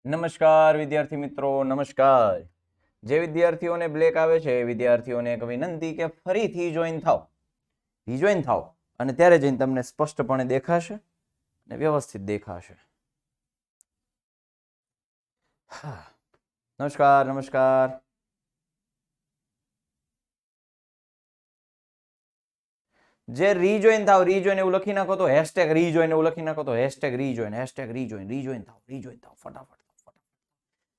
નમસ્કાર વિદ્યાર્થી મિત્રો, નમસ્કાર. જે વિદ્યાર્થીઓને બ્લેક આવે છે એ વિદ્યાર્થીઓને એક વિનંતી કે ફરીથી જોઈન થાવ અને ત્યારે જઈને તમને સ્પષ્ટપણે દેખાશે અને વ્યવસ્થિત દેખાશે. નમસ્કાર. જે રીજોઈન થાવ, રીજોઈન એવું લખી નાખો તો હેશટેગ રીજોઈન એવું લખી નાખો તો હેશટેગ રીજોઈન થાવ ફટાફટ.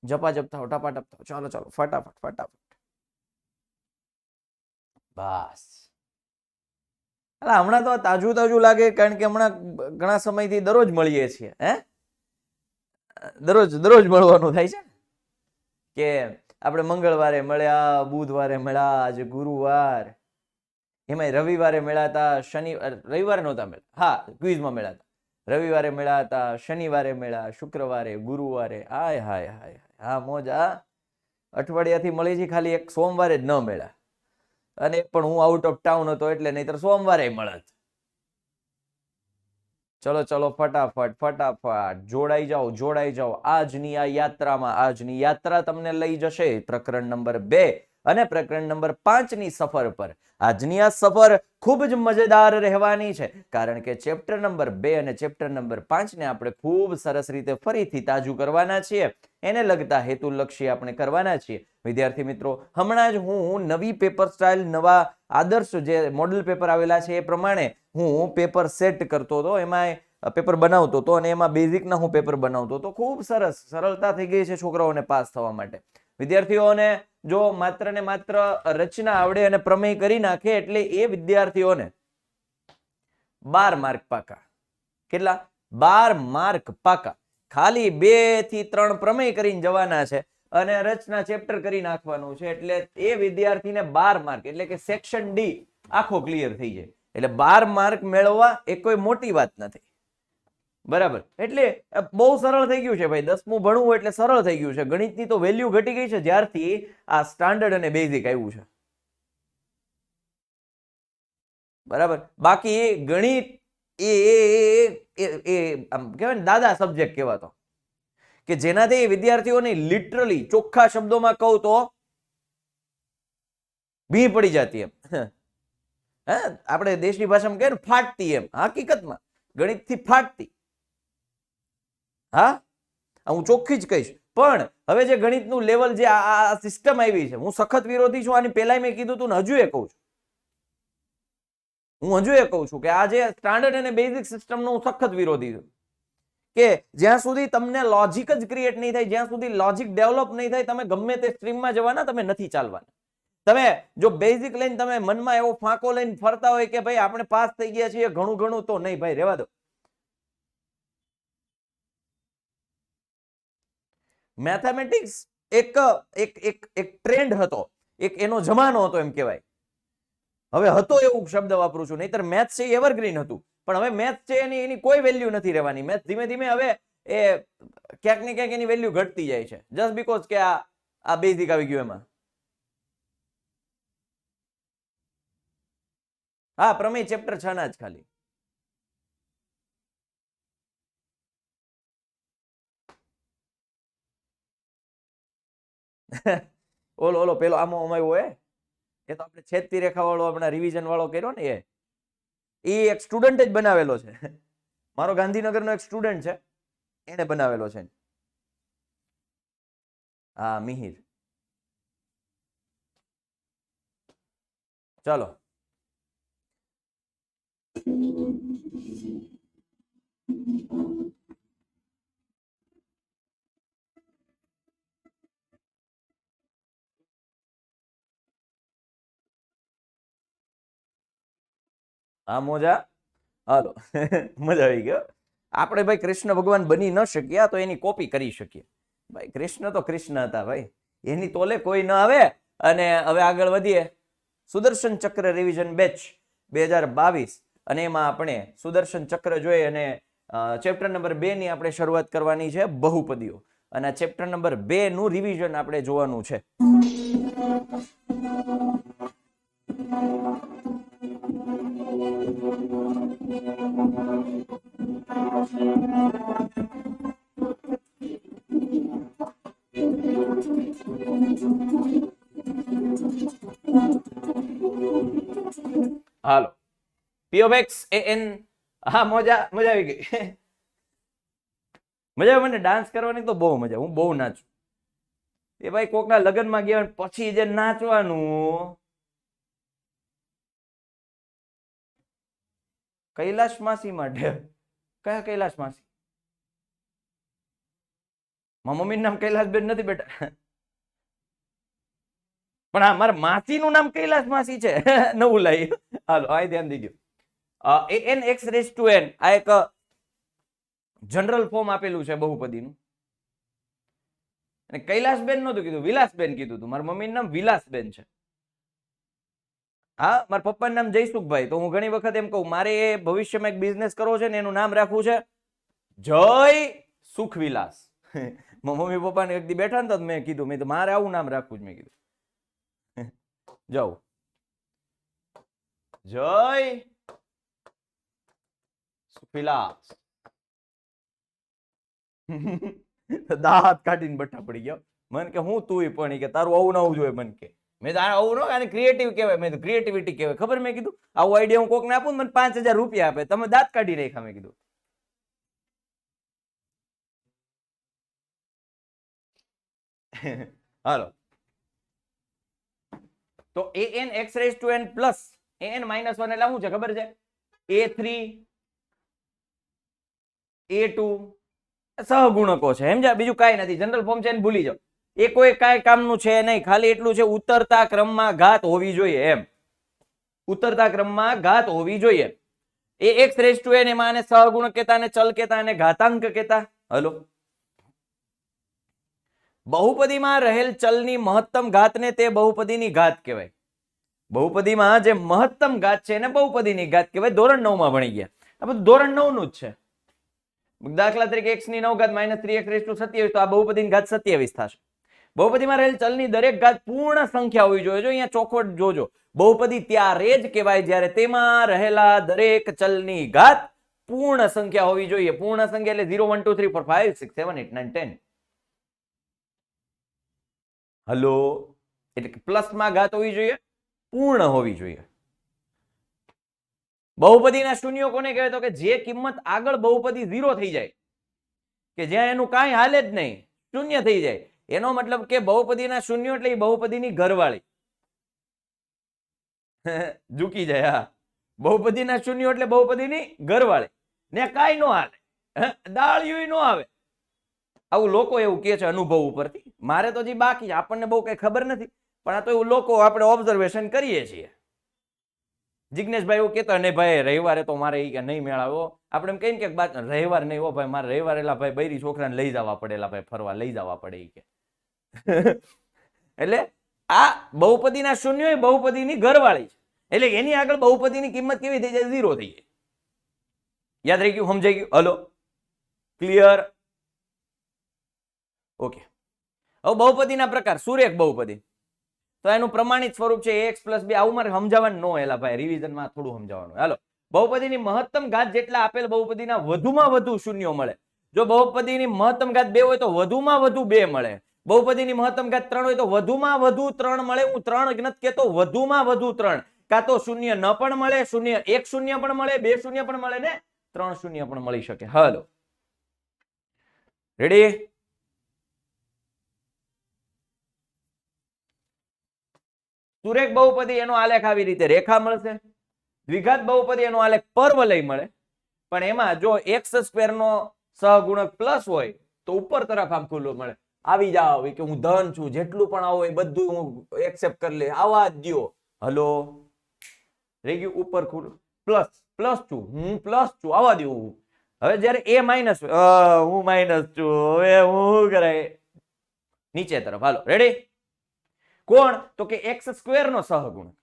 જપાજપ થાવ, ટપાટપ થાવ. ચાલો ફટાફટ. બસ. હમણાં તો તાજું લાગે, કારણ કે હમણાં ઘણા સમયથી દરરોજ મળીએ છીએ. દરરોજ મળવાનું થાય છે કે આપણે મંગળવારે મળ્યા, બુધવારે મળ્યા, આજે ગુરુવાર, એમાં રવિવારે મળ્યા હતા, રવિવારે નહોતા મળ્યા, હા ક્વિઝમાં મળ્યા હતા. રવિવારે મળ્યા હતા, શનિવારે મળ્યા, શુક્રવારે, ગુરુવારે. હાય હા મોજ. અઠવાડિયાથી મળી છે, ખાલી એક સોમવારે જ ન મળ્યા, અને પણ હું આઉટ ઓફ ટાઉન હતો એટલે, નહીતર સોમવારે મળત. ચલો ફટાફટ જોડાઈ જાઓ આજની આ યાત્રામાં. આજની યાત્રા તમને લઈ જશે પ્રકરણ નંબર 2 અને પ્રકરણ નંબર 5 ની સફર પર. આજની આ સફર ખૂબ જ મજેદાર રહેવાની છે, કારણ કે ચેપ્ટર નંબર 2 અને ચેપ્ટર નંબર 5 ને આપણે ખૂબ સરસ રીતે ફરીથી તાજું કરવાના છીએ. એને લગતા હેતુલક્ષી આપણે કરવાના છીએ. વિદ્યાર્થી મિત્રો, હમણાં જ હું નવી પેપર સ્ટાઇલ, નવા આદર્શ જે મોડલ પેપર આવેલા છે એ પ્રમાણે હું પેપર સેટ કરતો હતો, એમાં પેપર બનાવતો હતો, અને એમાં બેઝિકના હું પેપર બનાવતો હતો. ખૂબ સરળતા થઈ ગઈ છે છોકરાઓને પાસ થવા માટે. વિદ્યાર્થીઓને જો માત્ર ને માત્ર રચના આવડે અને પ્રમેય કરી નાખે એટલે એ વિદ્યાર્થીઓને 12 માર્ક પાકા. કેટલા? 12 માર્ક પાકા. ખાલી 2 થી 3 પ્રમેય કરીને જવાના છે અને રચના ચેપ્ટર કરી નાખવાનું છે, એટલે એ વિદ્યાર્થીને 12 માર્ક, એટલે કે સેક્શન ડી આખો ક્લિયર થઈ જાય. એટલે 12 માર્ક મેળવવા એ કોઈ મોટી વાત નથી. બરાબર. એટલે બહુ સરળ થઈ ગયું છે ભાઈ. 10મું ભણવું એટલે સરળ થઈ ગયું છે. ગણિતની તો વેલ્યુ ઘટી ગઈ છે જ્યારથી આ સ્ટાન્ડર્ડ અને બેઝિક આવ્યું છે. બરાબર. બાકી ગણિત આમ કહેવાય ને, દાદા સબ્જેક્ટ કહેવાતો, કે જેનાથી વિદ્યાર્થીઓને લિટરલી ચોખ્ખા શબ્દોમાં કહું તો ભી પડી જતી એમ. આપણે દેશની ભાષામાં કહે ને ફાટતી એમ. હકીકતમાં ગણિતથી ફાટતી. હા, હું ચોખ્ખી જ કહીશ. પણ હવે જે ગણિતનું લેવલ, જે આ સિસ્ટમ આવી છે, હું સખત વિરોધી છું. આની પહેલા મેં કીધું તું ને હજુ એ કહું છું. કે આ જે સ્ટાન્ડર્ડ અને બેઝિક સિસ્ટમનો હું સખત વિરોધી છું. કે જ્યાં સુધી તમને લોજિક જ ક્રિએટ નહીં થાય, જ્યાં સુધી લોજિક ડેવલપ નહીં થાય, તમે ગમે તે સ્ટ્રીમમાં જવાના, તમે નથી ચાલવાના. તમે જો બેઝિક લઈને તમે મનમાં એવો ફાંકો લઈને ફરતા હોય કે ભાઈ આપણે પાસ થઈ ગયા છીએ ઘણું, તો નહીં ભાઈ, રહેવા દો. મેથેમેટિક્સ એક ટ્રેન્ડ હતો, એક એનો જમાનો હતો એમ કહેવાય. હવે હતો એવું શબ્દ વાપરું છું, નહીતર મેથ્સ છે એવરગ્રીન હતું. પણ હવે મેથ્સ છે એની કોઈ વેલ્યુ નથી રહેવાની. મેથ્સ ધીમે ધીમે હવે એ ક્યાંક ને ક્યાંક એની વેલ્યુ ઘટતી જાય છે, જસ્ટ બીકોઝ કે આ બેઝિક આવી ગયું એમાં. હા, પ્રમેય ચેપ્ટર 6 ના જ ખાલી. ઓલો પેલો આમાં અમાયો હોય, એ તો આપણે છેદતી રેખા વાળો, આપણા રિવિઝન વાળો કર્યો ને, એ એક સ્ટુડન્ટ જ બનાવેલો છે. મારો ગાંધીનગરનો એક સ્ટુડન્ટ છે, એને બનાવેલો છે. હા, મિહિર. ચાલો. હા મોજા, હાલો. મજા આવી ગયો. આપણે ભાઈ કૃષ્ણ ભગવાન બની ન શક્યા તો એની કોપી કરી શકીએ. ભાઈ કૃષ્ણ તો કૃષ્ણ હતા ભાઈ, એની તોલે કોઈ ન આવે. અને હવે આગળ વધીએ. સુદર્શન ચક્ર રિવિઝન બેચ 2022, અને એમાં આપણે સુદર્શન ચક્ર જોઈએ, અને ચેપ્ટર નંબર 2 ની આપણે શરૂઆત કરવાની છે, બહુપદીઓ. અને ચેપ્ટર નંબર 2 નું રિવિઝન આપણે જોવાનું છે. હાલો, P of X A N. હા, મજા આવી ગઈ. મજા આવે મને ડાન્સ કરવાની તો બહુ મજા, હું બહુ નાચું. એ ભાઈ કોકના લગ્નમાં ગયા પછી જે નાચવાનું. કૈલાશ માસી માટે. કયા કૈલાશ માસી? મારા મમ્મી નામ કૈલાસબેન નથી બેટા, પણ હા મારા માસી નું નામ કૈલાશ માસી છે. નવું લાવી. હાલો, આ ધ્યાન દીજો. an x raised to n આ એક જનરલ ફોર્મ આપેલું છે બહુપદીનું. અને કૈલાસબેન નહોતું કીધું, વિલાસબેન કીધું હતું. મારા મમ્મીનું નામ વિલાસબેન છે. હા, મારા પપ્પાનું નામ જયસુખભાઈ. તો હું ઘણી વખત એમ કહું, મારે ભવિષ્યમાં એક બિઝનેસ કરવો છે ને એનું નામ રાખવું છે જય સુખવિલાસ. મમ્મી પપ્પાને એક દી બેઠા ને તો મેં કીધું, મેં તો મારે આવું નામ રાખવું જ. મેં કીધું જાઉં જય સુખવિલાસ. દાંત કાઢીને બઠા પડી ગયો. મને કે હું તું પણ કે તારું આવું ના આવું જોઈએ. મને કે મેં તો આવું ન, આને ક્રિએટિવ કહેવાય. મેં તો ક્રિએટિવિટી કહેવાય. ખબર? મેં કીધું આવું આઈડિયા હું કોકને આપું મને 5,000 રૂપિયા આપે. તમે દાંત કાઢી રાખ્યા. મેં કીધું હાલો, તો an x raised to n plus an minus 1 એટલે શું છે ખબર છે? a3 a2 સહગુણકો છે. સમજ્યા? બીજું કાંઈ નથી. જનરલ ફોર્મ છે એને ભૂલી જાઓ. એ કોઈ કાંઈ કામનું છે નહીં. ખાલી એટલું છે, ઉતરતા ક્રમમાં ઘાત હોવી જોઈએ. એમ ઉતરતા ક્રમમાં ઘાત હોવી જોઈએ. એ x raised to n એમાં આને સહગુણક કહેતા, અને ચલ કહેતા, અને ઘાતાંક કહેતા. હલો, બહુપદીમાં રહેલ ચલની મહત્તમ ઘાતને તે બહુપદીની ઘાત કહેવાય. બહુપદીમાં જે મહત્તમ ઘાત છે એને બહુપદીની ઘાત કહેવાય. ધોરણ 9 માં ભણી ગયા. આ બધું ધોરણ 9 નું જ છે. દાખલા તરીકે x ની 9 ઘાત - 3x raised to 27, તો આ બહુપદીની ઘાત 27 થશે. બહુપદીમાં રહેલ ચલની દરેક ઘાત પૂર્ણ સંખ્યા હોવી જોઈએ. જો અહીંયા ચોખવટ જોજો. બહુપદી ત્યારે જ કહેવાય જ્યારે તેમાં રહેલા દરેક ચલની ઘાત પૂર્ણ સંખ્યા હોવી જોઈએ. પૂર્ણ સંખ્યા એટલે 0 1 2 3 4 5 6 7 8 9 10. હલો, એટલે પ્લસમાં ઘાત હોવી જોઈએ, પૂર્ણ હોવી જોઈએ. બહુપદીના શૂન્યો કોને કહેવાય? તો કે જે કિંમત આગળ બહુપદી 0 થઈ જાય, કે જ્યાં એનું કાંઈ હાલે જ નહીં, શૂન્ય થઈ જાય. એનો મતલબ કે બહુપદીના શૂન્યો એટલે બહુપદીની ઘરવાળી. ઝૂકી જાય. હા, બહુપદીના શૂન્યો એટલે બહુપદીની ઘરવાળી. ને કાંઈ નો હાલે, દાળિયું નો આવે. આવું લોકો એવું કે છે અનુભવ ઉપરથી. મારે તો હજી બાકી, આપણને બહુ કઈ ખબર નથી, પણ આ તો એવું લોકો આપણે ઓબ્ઝર્વેશન કરીએ છીએ. જિગ્નેશભાઈ એવું કહેતા, નહીં ભાઈ રવિવારે તો મારે નહીં મેળાવો. આપણે એમ કહીને કે રવિવાર નહીં હો ભાઈ, મારે રવિવારે એલા ભાઈ બૈરી છોકરાને લઈ જવા પડે, એલા ભાઈ ફરવા લઈ જવા પડે કે. એટલે આ બહુપદીના શૂન્ય બહુપદીની ઘરવાળી છે. એટલે એની આગળ બહુપદીની કિંમત કેવી થઈ જાય? 0 થઈ જાય. યાદ રહી ગયું? સમજાઈ ગયું? Hello, clear? ઓકે. હવે બહુપદીના પ્રકાર. સુરેખ બહુપદી, તો એનું પ્રમાણિત સ્વરૂપ છે ax + b. આવું મારે સમજાવવાનું ન હેલા ભાઈ, રિવિઝનમાં થોડું સમજાવવાનું. હાલો, બહુપદીની મહત્તમ ઘાત જેટલા આપેલ બહુપદીના વધુમાં વધુ શૂન્યો મળે. જો બહુપદીની મહત્તમ ઘાત 2 હોય તો વધુમાં વધુ 2 મળે. બહુપદીની મહત્તમ ઘાત 3 હોય તો વધુમાં વધુ 3 મળે. હું 3 નથી કહેતો, વધુમાં વધુ 3. કાં તો શૂન્ય ન પણ મળે, શૂન્ય 1 શૂન્ય પણ મળે, 2 શૂન્ય પણ મળે, ને 3 શૂન્ય પણ મળી શકે. હાલો, રેડી? સુરેખ બહુપદી એનો આલેખ આવી રીતે રેખા મળશે. દ્વિઘાત બહુપદી એનો આલેખ પર્વલય મળે. પણ એમાં જો x² નો સહગુણક પ્લસ હોય તો ઉપર તરફ આમ ખુલ્લું મળે. આવી જાવ કે હું ધન છું, જેટલું પણ આવો એ બધું હું એક્સેપ્ટ કરી લે, આવા જ દ્યો. હલો, રહી ગયું ઉપર ખુલ્લું. પ્લસ છું, હું પ્લસ છું, આવા દો. હવે જ્યારે a માઇનસ, હું માઇનસ છું, હવે હું કરાય નીચે તરફ. હાલો, રેડી? કોણ? તો કે x² નો સહગુણક.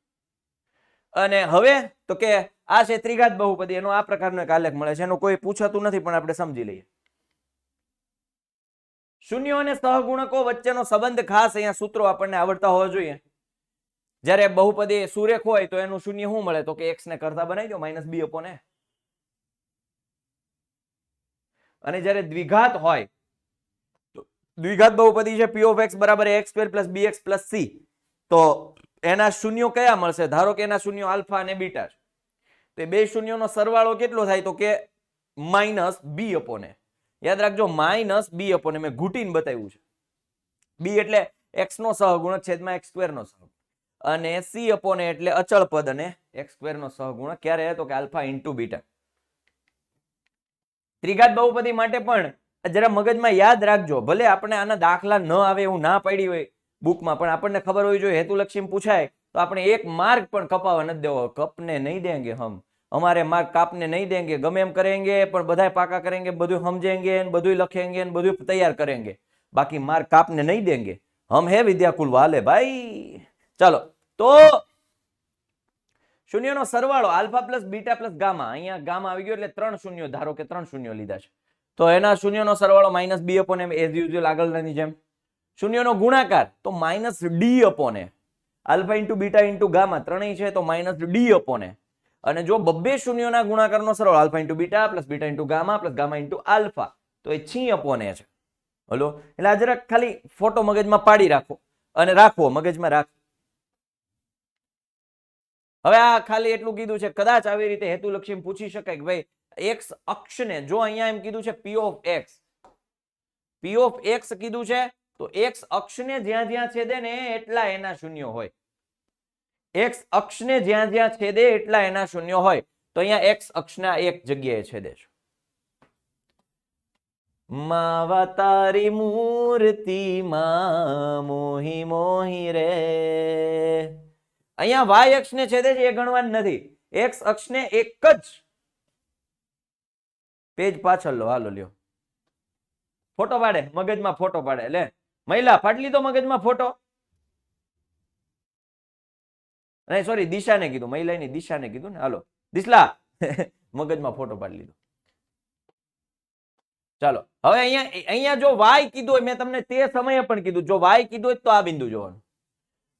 અને હવે તો કે આ છે ત્રિઘાત બહુપદી, એનો આ પ્રકારનો એક આલેખ મળે છે. એનું કોઈ પૂછાતું નથી, પણ આપણે સમજી લઈએ. શૂન્યો અને સહગુણકો વચ્ચેનો સંબંધ ખાસ અહીંયા સૂત્રો આપણને આવડતા હોવા જોઈએ. જ્યારે બહુપદી સુરેખ હોય તો એનું શૂન્ય શું મળે? તો કે x ને કરતા બનાવી દો, -b/a. અને જ્યારે દ્વિઘાત હોય દ્વિઘાત બહુપદી છે p of x બરાબર ax² + bx + c, તો એના શૂન્યો કયા મળશે? ધારો કે એના શૂન્યો આલ્ફા અને બીટા છે, તો એ બે શૂન્યોનો સરવાળો કેટલો થાય? તો કે -b/a. યાદ રાખજો, -b/a મેં ઘૂંટીને બતાવ્યું છે. b એટલે x નો સહગુણક છેદમાં x² નો સહગુણક, અને c/a એટલે અચળ પદ અને x² નો સહગુણક. ક્યારે? તો કે આલ્ફા ઇન્ટુ બીટા. ત્રિઘાત બહુપદી માટે પણ જરા મગજમાં યાદ રાખજો, ભલે આપણે આના દાખલા ન આવે એવું ના પડી હોય બુકમાં, પણ આપણને ખબર હોવી જોઈએ. હેતુલક્ષી પૂછાય તો આપણે એક માર્ક પણ કપાવા નથી દેવો. કપને નહીં દેંગે હમ, हमारे मार्क कापने नहीं देंगे, गमे एम करेंगे पण बधाय पाका करेंगे, બધું समझेंगे, બધું લखेंगे, બધું તૈયાર करेंगे, बाकी मार्क कापने नहीं देंगे. हम है विद्याकुल वाले भाई. चलो, तो શૂન્યનો સરવાળો alpha plus beta plus gamma, અહીંયા ગામા આવી ગયો એટલે 3 શૂન્યો, ધારો કે 3 શૂન્યો લીધા છે, તો એના શૂન્યનો સરવાળો -b/m એઝ યુઝ્યુઅલ આગળની જેમ. શૂન્યનો ગુણાકાર તો -d/a, alpha into beta into gamma ત્રણેય છે તો -d/a. અને જો બબ્બે શૂન્યોના ગુણાકારનો સરવાળો alpha into beta plus beta into gamma plus gamma into alpha, તો એ -a છે. હલો, એટલે આ જરાક ખાલી ફોટો મગજમાં પાડી રાખો અને રાખવો, મગજમાં રાખો. હવે આ ખાલી એટલું કીધું છે, કદાચ આવી રીતે હેતુલક્ષી પૂછી શકાય કે ભાઈ એક્સ અક્ષને, જો અહીંયા એમ કીધું છે p of x કીધું છે, તો એક્સ અક્ષને જ્યાં જ્યાં છેદે ને એટલા એના શૂન્ય હોય. એક્સ અક્ષને જ્યાં જ્યાં છેદે એટલા એના શૂન્ય હોય, તો અહીંયા એક્સ અક્ષના એક જગ્યાએ છેદે છે. માવા તારી મૂર્તિમાં મોહી મોહી રે, અહીંયા વાય અક્ષને છેદે છે એ ગણવાનું નથી, એક્સ અક્ષને એક જ. પેજ પાછળ લો, હાલો લ્યો, ફોટો પાડે, મગજમાં ફોટો પાડે. લે મહિલા, પાડી લીધો મગજમાં ફોટો? નહીં, સોરી, દિશાને કીધું, મહિલાની દિશાને કીધું ને. હાલો દિશલા, મગજમાં ફોટો પાડી લીધો. ચાલો, હવે અહીંયા જો વાય કીધું હોય, મેં તમને તે સમયે પણ કીધું, જો વાય કીધું હોય તો આ બિંદુ જોવાનું.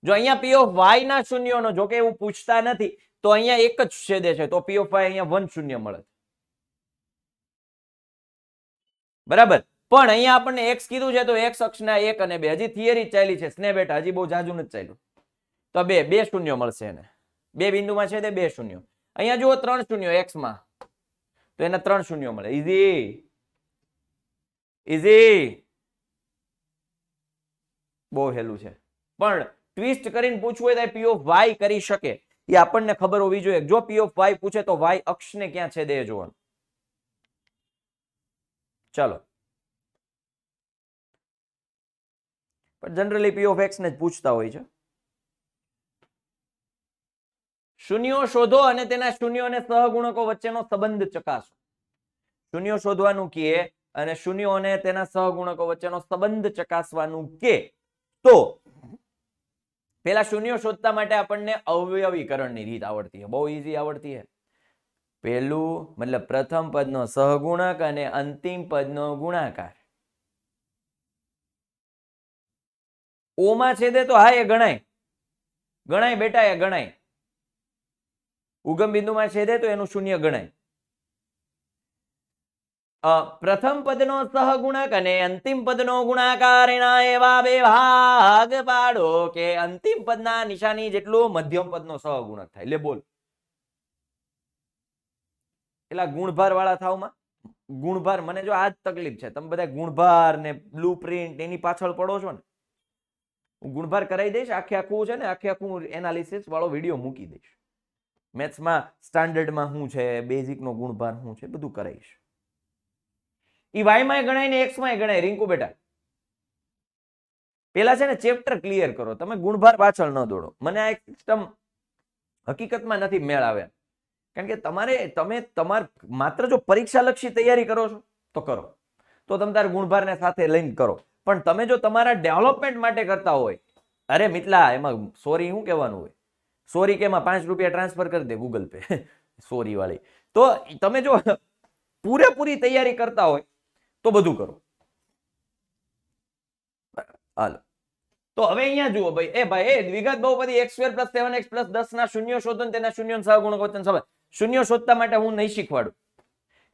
જો અહીંયા p of y ના શૂન્યોનો, જો કે એવું પૂછતા નથી, તો અહીંયા એક જ છેદે છે, તો p of y અહીંયા 1 શૂન્ય મળે. બરાબર, પણ અહીંયા આપણને x કીધું છે, તો x અક્ષના 1 અને 2, હજી થિયરી ચાલી છે, સ્ને બેટા, હજી બહુ જાજુ નથી ચાલ્યું, તો બે શૂન્ય મળશે એને. બે બિંદુમાં છે તે 2 શૂન્ય. અહીંયા જુઓ 3 શૂન્ય x માં, તો એને 3 શૂન્ય મળે. ઈઝી, બહુ હેલું છે. પણ ટ્વિસ્ટ કરીને પૂછવું હોય તો p of y કરી શકે, એ આપણને ખબર હોવી જોઈએ. જો p of y પૂછે તો y અક્ષને ક્યાં છેદે એ જોવાનું. ચાલો, પણ જનરલી p of x ને જ પૂછતા હોય છે. શૂન્યો શોધો અને તેના શૂન્યો અને સહગુણકો વચ્ચેનો સંબંધ ચકાસો. શૂન્યો શોધવાનું કે અને શૂન્યો અને તેના સહગુણકો વચ્ચેનો સંબંધ ચકાસવાનું કે, તો પેલા શૂન્યો શોધતા માટે આપણને અવયવીકરણની રીત આવડતી છે, બહુ ઈઝી આવડતી છે. પહેલું મતલબ પ્રથમ પદનો સહગુણક અને અંતિમ પદનો ગુણાકાર. ઓ માં છેદે તો હા એ ગણાય, ગણાય બેટા, એ ગણાય. ઉગમ બિંદુમાં છેદે તો એનું શૂન્ય ગણાય. પ્રથમ પદનો સહગુણક અને અંતિમ પદનો ગુણાકાર, એના એવા બે ભાગ પાડો કે અંતિમ પદના નિશાની જેટલું મધ્યમ પદનો સહગુણક થાય. લે બોલ, એટલા ગુણભાર વાળા થાવમાં. ગુણભાર, મને જો આ જ તકલીફ છે, તમે બધા ગુણભાર ને બ્લુ પ્રિન્ટ એની પાછળ પડો છો ને. હું ગુણભાર કરાવી દઈશ, આખે આખું છે ને, આખે આખું એનાલિસિસ વાળો વિડીયો મૂકી દઈશ. મેથ્સમાં સ્ટાન્ડર્ડમાં શું છે, બેઝિકનો ગુણભાર શું છે, બધું કરાવીશ. ઈ વાય માં ગણાય ને એક્સ માં ગણાય. રિંકુ બેટા, પેલા છે ને ચેપ્ટર ક્લિયર કરો, તમે ગુણભાર પાછળ ન દોડો. મને આ એક સિસ્ટમ હકીકતમાં નથી મેળ આવે, કારણ કે તમે માત્ર જો પરીક્ષા લક્ષી તૈયારી કરો છો તો કરો, તો તમે તારા ગુણભારને સાથે લઈને કરો. પણ તમે જો તમારા ડેવલપમેન્ટ માટે કરતા હોય, અરે મિત્લા, એમાં સોરી શું કહેવાનું હોય? સોરી કે એમાં 5 રૂપિયા ટ્રાન્સફર કરી દે ગૂગલ પે, સોરી વાળી. તો તમે જો પૂરેપૂરી તૈયારી કરતા હોય તો બધું કરો. હાલો, તો હવે અહીંયા જુઓ ભાઈ, એ દ્વિઘાત બહુપદી x² + 7x + 10 ના શૂન્ય શોધો, તેના શૂન્ય સહગુણકો વચ્ચેનો સંબંધ. શૂન્ય શોધતા માટે હું નહીં શીખવાડું,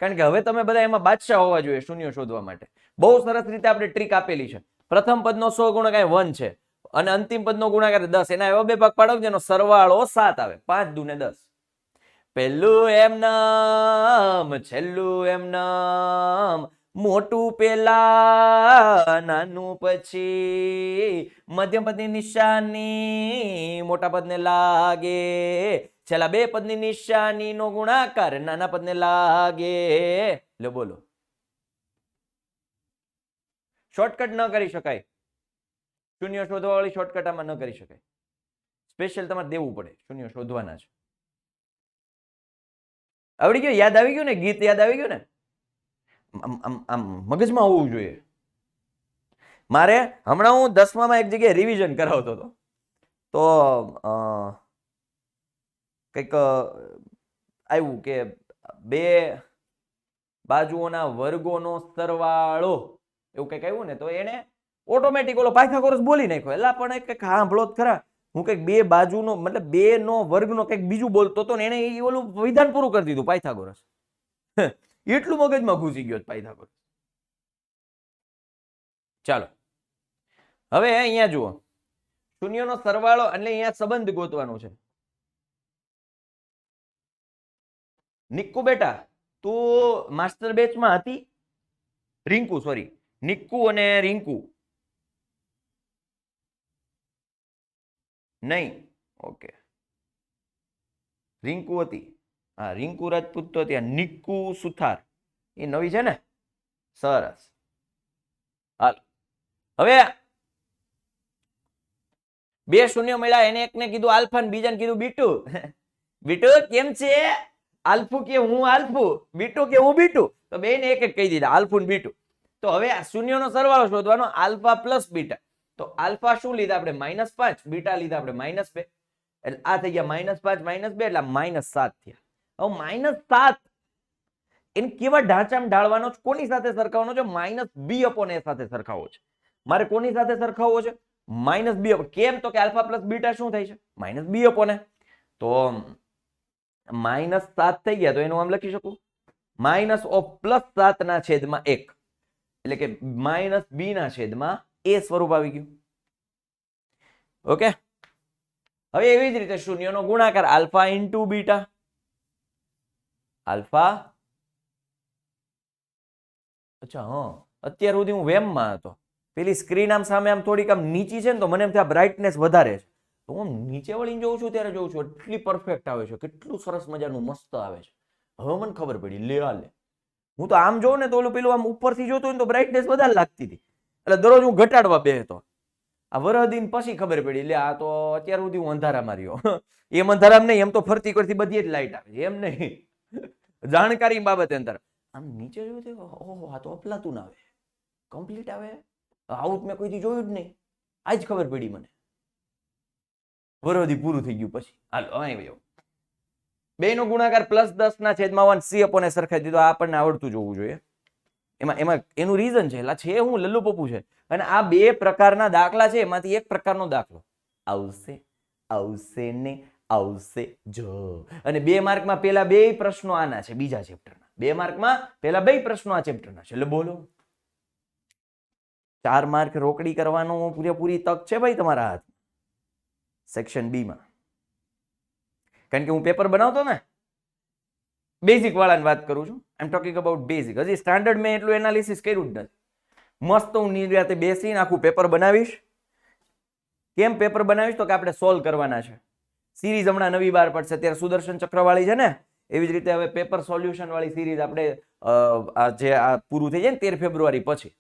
કારણ કે હવે તમે બધા એમાં બાદશાહ હોવા જોઈએ શૂન્ય શોધવા માટે. બહુ સરસ રીતે આપણે ટ્રીક આપેલી છે. પ્રથમ પદનો 100 ગુણાકાર 1 છે અને અંતિમ પદનો ગુણાકાર 10, એના એવા બે ભાગ પાડો જેનો સરવાળો 7 આવે. 5 દુ ને 10. પહેલું એમ નામ, છેલ્લું એમ નામ, મોટું પેલા નાનું પછી, મધ્યમ પદની નિશાની મોટા પદને લાગે, છેલ્લા બે પદની નિશાની નો ગુણાકાર નાના પદને લાગે. લે બોલો, શોર્ટકટ ન કરી શકાય. શૂન્ય શોધવા વાળી શોર્ટકટ આમાં ન કરી શકાય. સ્પેશિયલ તમારે દેવું પડે, શૂન્ય શોધવાના છે. આવડી ગયું? યાદ આવી ગયું ને? ગીત યાદ આવી ગયું ને? આમ મગજમાં હોવું જોઈએ. મારે હમણાં હું 10માં એક જગ્યાએ રિવિઝન કરાવતો હતો, તો કંઈક આવ્યું કે બે બાજુઓના વર્ગોનો સરવાળો એવું કંઈક આવ્યું ને, તો એને ઓટોમેટિક ઓલો પાયથાગોરસ બોલી નાખ્યો. એટલે પણ કંઈક સાંભળો જ ખરા, હું કંઈક બે બાજુનો મતલબ બે નો વર્ગનો કંઈક બીજું બોલતો હતો ને એને ઓલું વિધાન પૂરું કરી દીધું પાયથાગોરસ. એટલું મગજમાં ઘૂસી ગયો પાયથાગોરસ. ચાલો હવે અહીંયા જુઓ, શૂન્યનો સરવાળો એટલે અહીંયા સંબંધ ગોતવાનો છે. નિક્કુ બેટા, તું માસ્ટર બેચમાં હતી? રિંકુ, સોરી, નિક્કુ અને રિંકુ નહીં. ઓકે, રિંકુ હતી. હા, રિંકુ રાજપૂત તો ત્યાં. નિક્કુ સુથાર એ નવી છે ને? સરસ. હાલ હવે બે શૂન્ય મળ્યા, એને એકને કીધું આલ્ફા ને બીજાને કીધું બીટુ. બીટુ કેમ છે? આલ્ફુ કે હું આલ્ફુ, બીટુ કે હું બીટુ. તો બેને એક એક કહી દીધા, આલ્ફુ ને બીટુ. તો હવે આ શૂન્યનો સરવાળો શોધવાનો, આલ્ફા પ્લસ બીટા. તો આલ્ફા શું લીધા આપણે? -5. બીટા લીધા આપણે -2. એટલે આ થઈ ગયા -5 -2 એટલે -7 થયા. હવે -7 એને કેવા ઢાંચામાં ઢાળવાનો છે? કોની સાથે સરખાવવાનો છે? -b/a સાથે સરખાવવો છે. મારે કોની સાથે સરખાવવો છે? -b. કેમ? તો કે આલ્ફા પ્લસ બીટા શું થાય છે? -b/a. તો -7 થઈ ગયા, તો એનું આમ લખી શકું -7 ના છેદમાં 1, એટલે કે -b ના છેદમાં a સ્વરૂપ આવી ગયું. ઓકે, હવે એવી જ રીતે શૂન્યનો ગુણાકાર આલ્ફા ઇન્ટુ બીટા. આલ્ફા, અચ્છા હા, અત્યાર સુધી હું વેમમાં હતો. પેલી સ્ક્રીન આમ સામે આમ થોડીક આમ નીચી છે ને, તો મને એમ થાય બ્રાઇટનેસ વધારે છે. તો હું નીચે વળીને જોઉં છું ત્યારે જોઉં છું એટલી પરફેક્ટ આવે છે, કેટલું સરસ મજાનું મસ્ત આવે છે. હવે મને ખબર પડી, લે હું તો આમ જોઉં ને તો ઓલું પેલું આમ ઉપરથી જોતો હોય તો બ્રાઇટનેસ વધારે લાગતી હતી. એટલે દરરોજ હું ઘટાડવા બેસતો. આ વરહદીન પછી ખબર પડી, લે આ તો અત્યાર સુધી હું અંધારામાં રહ્યો. એમ અંધારામાં નહીં, એમ તો ફરતી કરતી બધી જ લાઈટ આવે, એમ નહીં. જાણકારી બાબતે અંતર આમ નીચે જોયું તો ઓહો, આ તો અપલાતું ના આવે, કમ્પ્લીટ આવે. આવું મેં કોઈથી જોયું જ નહીં, આજ ખબર પડી મને. વરહદી પૂરું થઈ ગયું પછી. હાલો અહીં બે નો ગુણાકાર +10 ના છેદમાં 1 c/a સરખાઈ દીધો. આ આપણને આવડતું જોવું જોઈએ. એમાં એનું રીઝન છે, એટલે છે હું લલ્લુ પપ્પુ છે. અને આ બે પ્રકારના દાખલા છે, એમાંથી એક પ્રકારનો દાખલો આવશે, આવશે ને આવશે જો. અને 2 માર્કમાં પેલા બે પ્રશ્નો આના છે, બીજા ચેપ્ટરના. 2 માર્કમાં પેલા બે પ્રશ્નો આ ચેપ્ટરના છે. એટલે બોલો, 4 માર્ક રોકડી કરવાનો પૂરેપૂરી તક છે ભાઈ તમારા હાથ સેક્શન બી માં. કારણ કે હું પેપર બનાવતો ને, બેઝિક વાળાની વાત કરું છું. આઈ એમ ટોકિંગ અબાઉટ બેઝિક. હજી સ્ટાન્ડર્ડ મેં એટલું એનાલિસિસ કર્યું જ નથી. મસ્ત હું નિરાતે બેસીને આખું પેપર બનાવીશ. કેમ પેપર બનાવીશ? તો કે આપણે સોલ્વ કરવાના છે. સિરીઝ હમણાં નવી બહાર પડશે, અત્યારે સુદર્શન ચક્રવાળી છે ને, એવી જ રીતે હવે પેપર સોલ્યુશન વાળી સિરીઝ આપણે જે આ પૂરું થઈ જાય ને 13 ફેબ્રુઆરી પછી,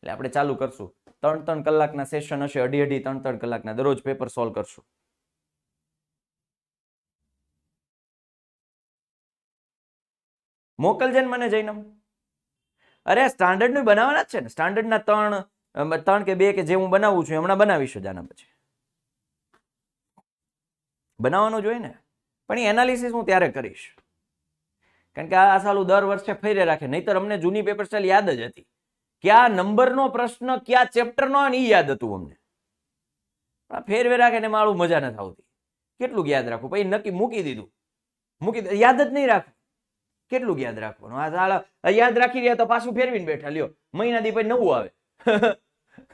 એટલે આપણે ચાલુ કરશું. 3-3 કલાકના સેશન હશે, 2.5 3-3 કલાકના દરરોજ પેપર સોલ્વ કરશું. મોકલજે ને મને જઈને. અરે સ્ટાન્ડર્ડ નું બનાવવાના જ છે ને, સ્ટાન્ડર્ડ ના 3 કે 2 કે જે હું બનાવું છું હમણાં બનાવીશ જ. આના પછી બનાવવાનું જોઈએ ને, પણ એ એનાલિસિસ હું ત્યારે કરીશ. કારણ કે આ સાલું દર વર્ષે ફેરે રાખે, નહીતર અમને જૂની પેપર સ્ટાઇલ યાદ જ હતી. ક્યાં નંબરનો પ્રશ્ન ક્યાં ચેપ્ટરનો એ યાદ હતું અમને. ફેરવે રાખે ને મારું મજા નથી આવતી. કેટલું યાદ રાખવું? પછી નક્કી મૂકી દીધું, યાદ જ નહીં રાખવું. કેટલું યાદ રાખવાનું? આ સાલા યાદ રાખી રહ્યા તો પાછું ફેરવીને બેઠા લ્યો, મહિના દી પછી નવું આવે.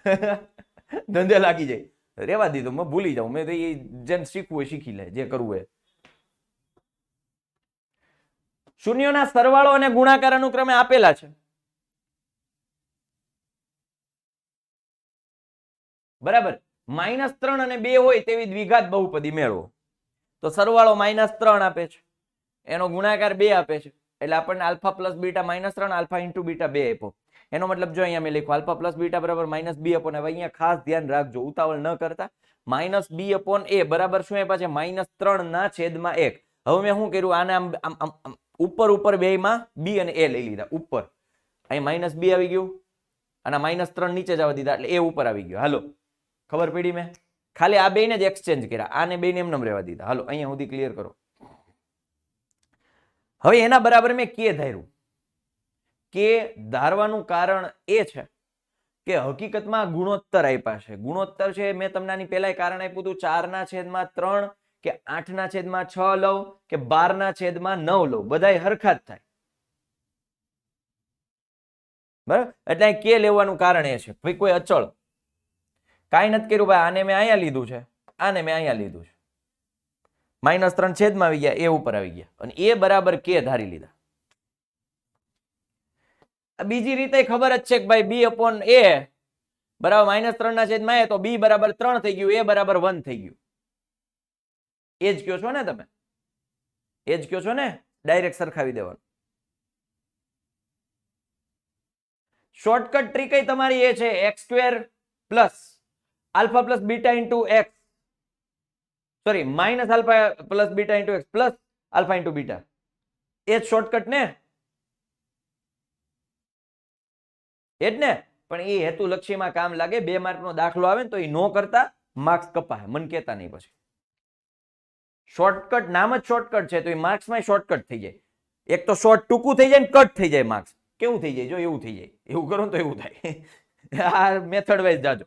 ધંધે લાગી જાય. રેવા દીધું, મેં ભૂલી જાઉં. મેં તો એ જેને શીખવું હોય શીખી લે, જે કરવું હોય. શૂન્યોના સરવાળો અને ગુણાકાર અનુક્રમે આપેલા છે. બરાબર. -3 અને 2 હોય તેવી દ્વિઘાત બહુપદી મેળવો. તો સરવાળો -3 આપે છે, એનો ગુણાકાર 2 આપે છે, એટલે આપણને alpha plus beta -3 alpha into beta 2 આપ્યો. એનો મતલબ જો અહીંયા મેં લખ્યું આલ્ફા પ્લસ બીટા બરાબર -b અપોન. હવે અહીંયા ખાસ ધ્યાન રાખજો, ઉતાવળ ન કરતા. -b અપોન a બરાબર શું આપ્યા છે? -3 ના છેદમાં 1. હવે મેં શું કર્યું? આને આમ ઉપર બેયમાં b અને a લઈ લીધા ઉપર. અહીં -b આવી ગયું, અને -3 નીચે જવા દીધા એટલે a ઉપર આવી ગયો. હાલો, ખબર પડી? મેં ખાલી આ બેને જ એક્સચેન્જ કર્યા, આને બેને એમને રહેવા દીધા. હાલો, અહીંયા સુધી ક્લિયર કરો. હવે એના બરાબર મેં કે ધાર્યું. કે ધારવાનું કારણ એ છે કે હકીકતમાં ગુણોત્તર આપ્યા છે. ગુણોત્તર છે, મેં તમને આની પહેલા કારણ આપ્યું હતું 4/3 કે 8/6 લઉં કે 12/9 લઉં, બધાય હરખા જ થાય. બરાબર, એટલે કે લેવાનું કારણ એ છે ભાઈ કોઈ અચળ કાંઈ નથી કર્યું ભાઈ. આને મેં અહીંયા લીધું છે, આને મેં અહીંયા લીધું છે. -3 છેદમાં આવી ગયા, એ ઉપર આવી ગયા, અને એ બરાબર કે ધારી લીધા. બીજી રીતે ખબર જ છે કે ભાઈ b અપોન a બરાબર -3 ના છેદમાં a, તો b બરાબર 3 થઈ ગયું, a બરાબર 1 થઈ ગયું. એ જ કયો છો ને તમે? એ જ કયો છો ને? ડાયરેક્ટ સરખાવી દેવાનું. શોર્ટકટ ટ્રીક તમારી એ છે x² plus alpha plus beta into x, sorry minus alpha plus beta into x plus alpha into beta. એ જ શોર્ટકટ ને? એ જ ને? પણ એ હેતુલક્ષીમાં કામ લાગે. 2 માર્કનો દાખલો આવે ને તો એ નો કરતા માર્ક્સ કપાય, મન કહેતા નહીં પછી. શોર્ટકટ નામ જ શોર્ટકટ છે, તો એ માર્ક્સમાં શોર્ટકટ થઈ જાય. એક તો શોર્ટ ટૂંકું થઈ જાય ને કટ થઈ જાય માર્ક્સ. કેવું થઈ જાય? જો એવું થઈ જાય. એવું કરો તો એવું થાય. આ મેથડ વાઇઝ જાજો.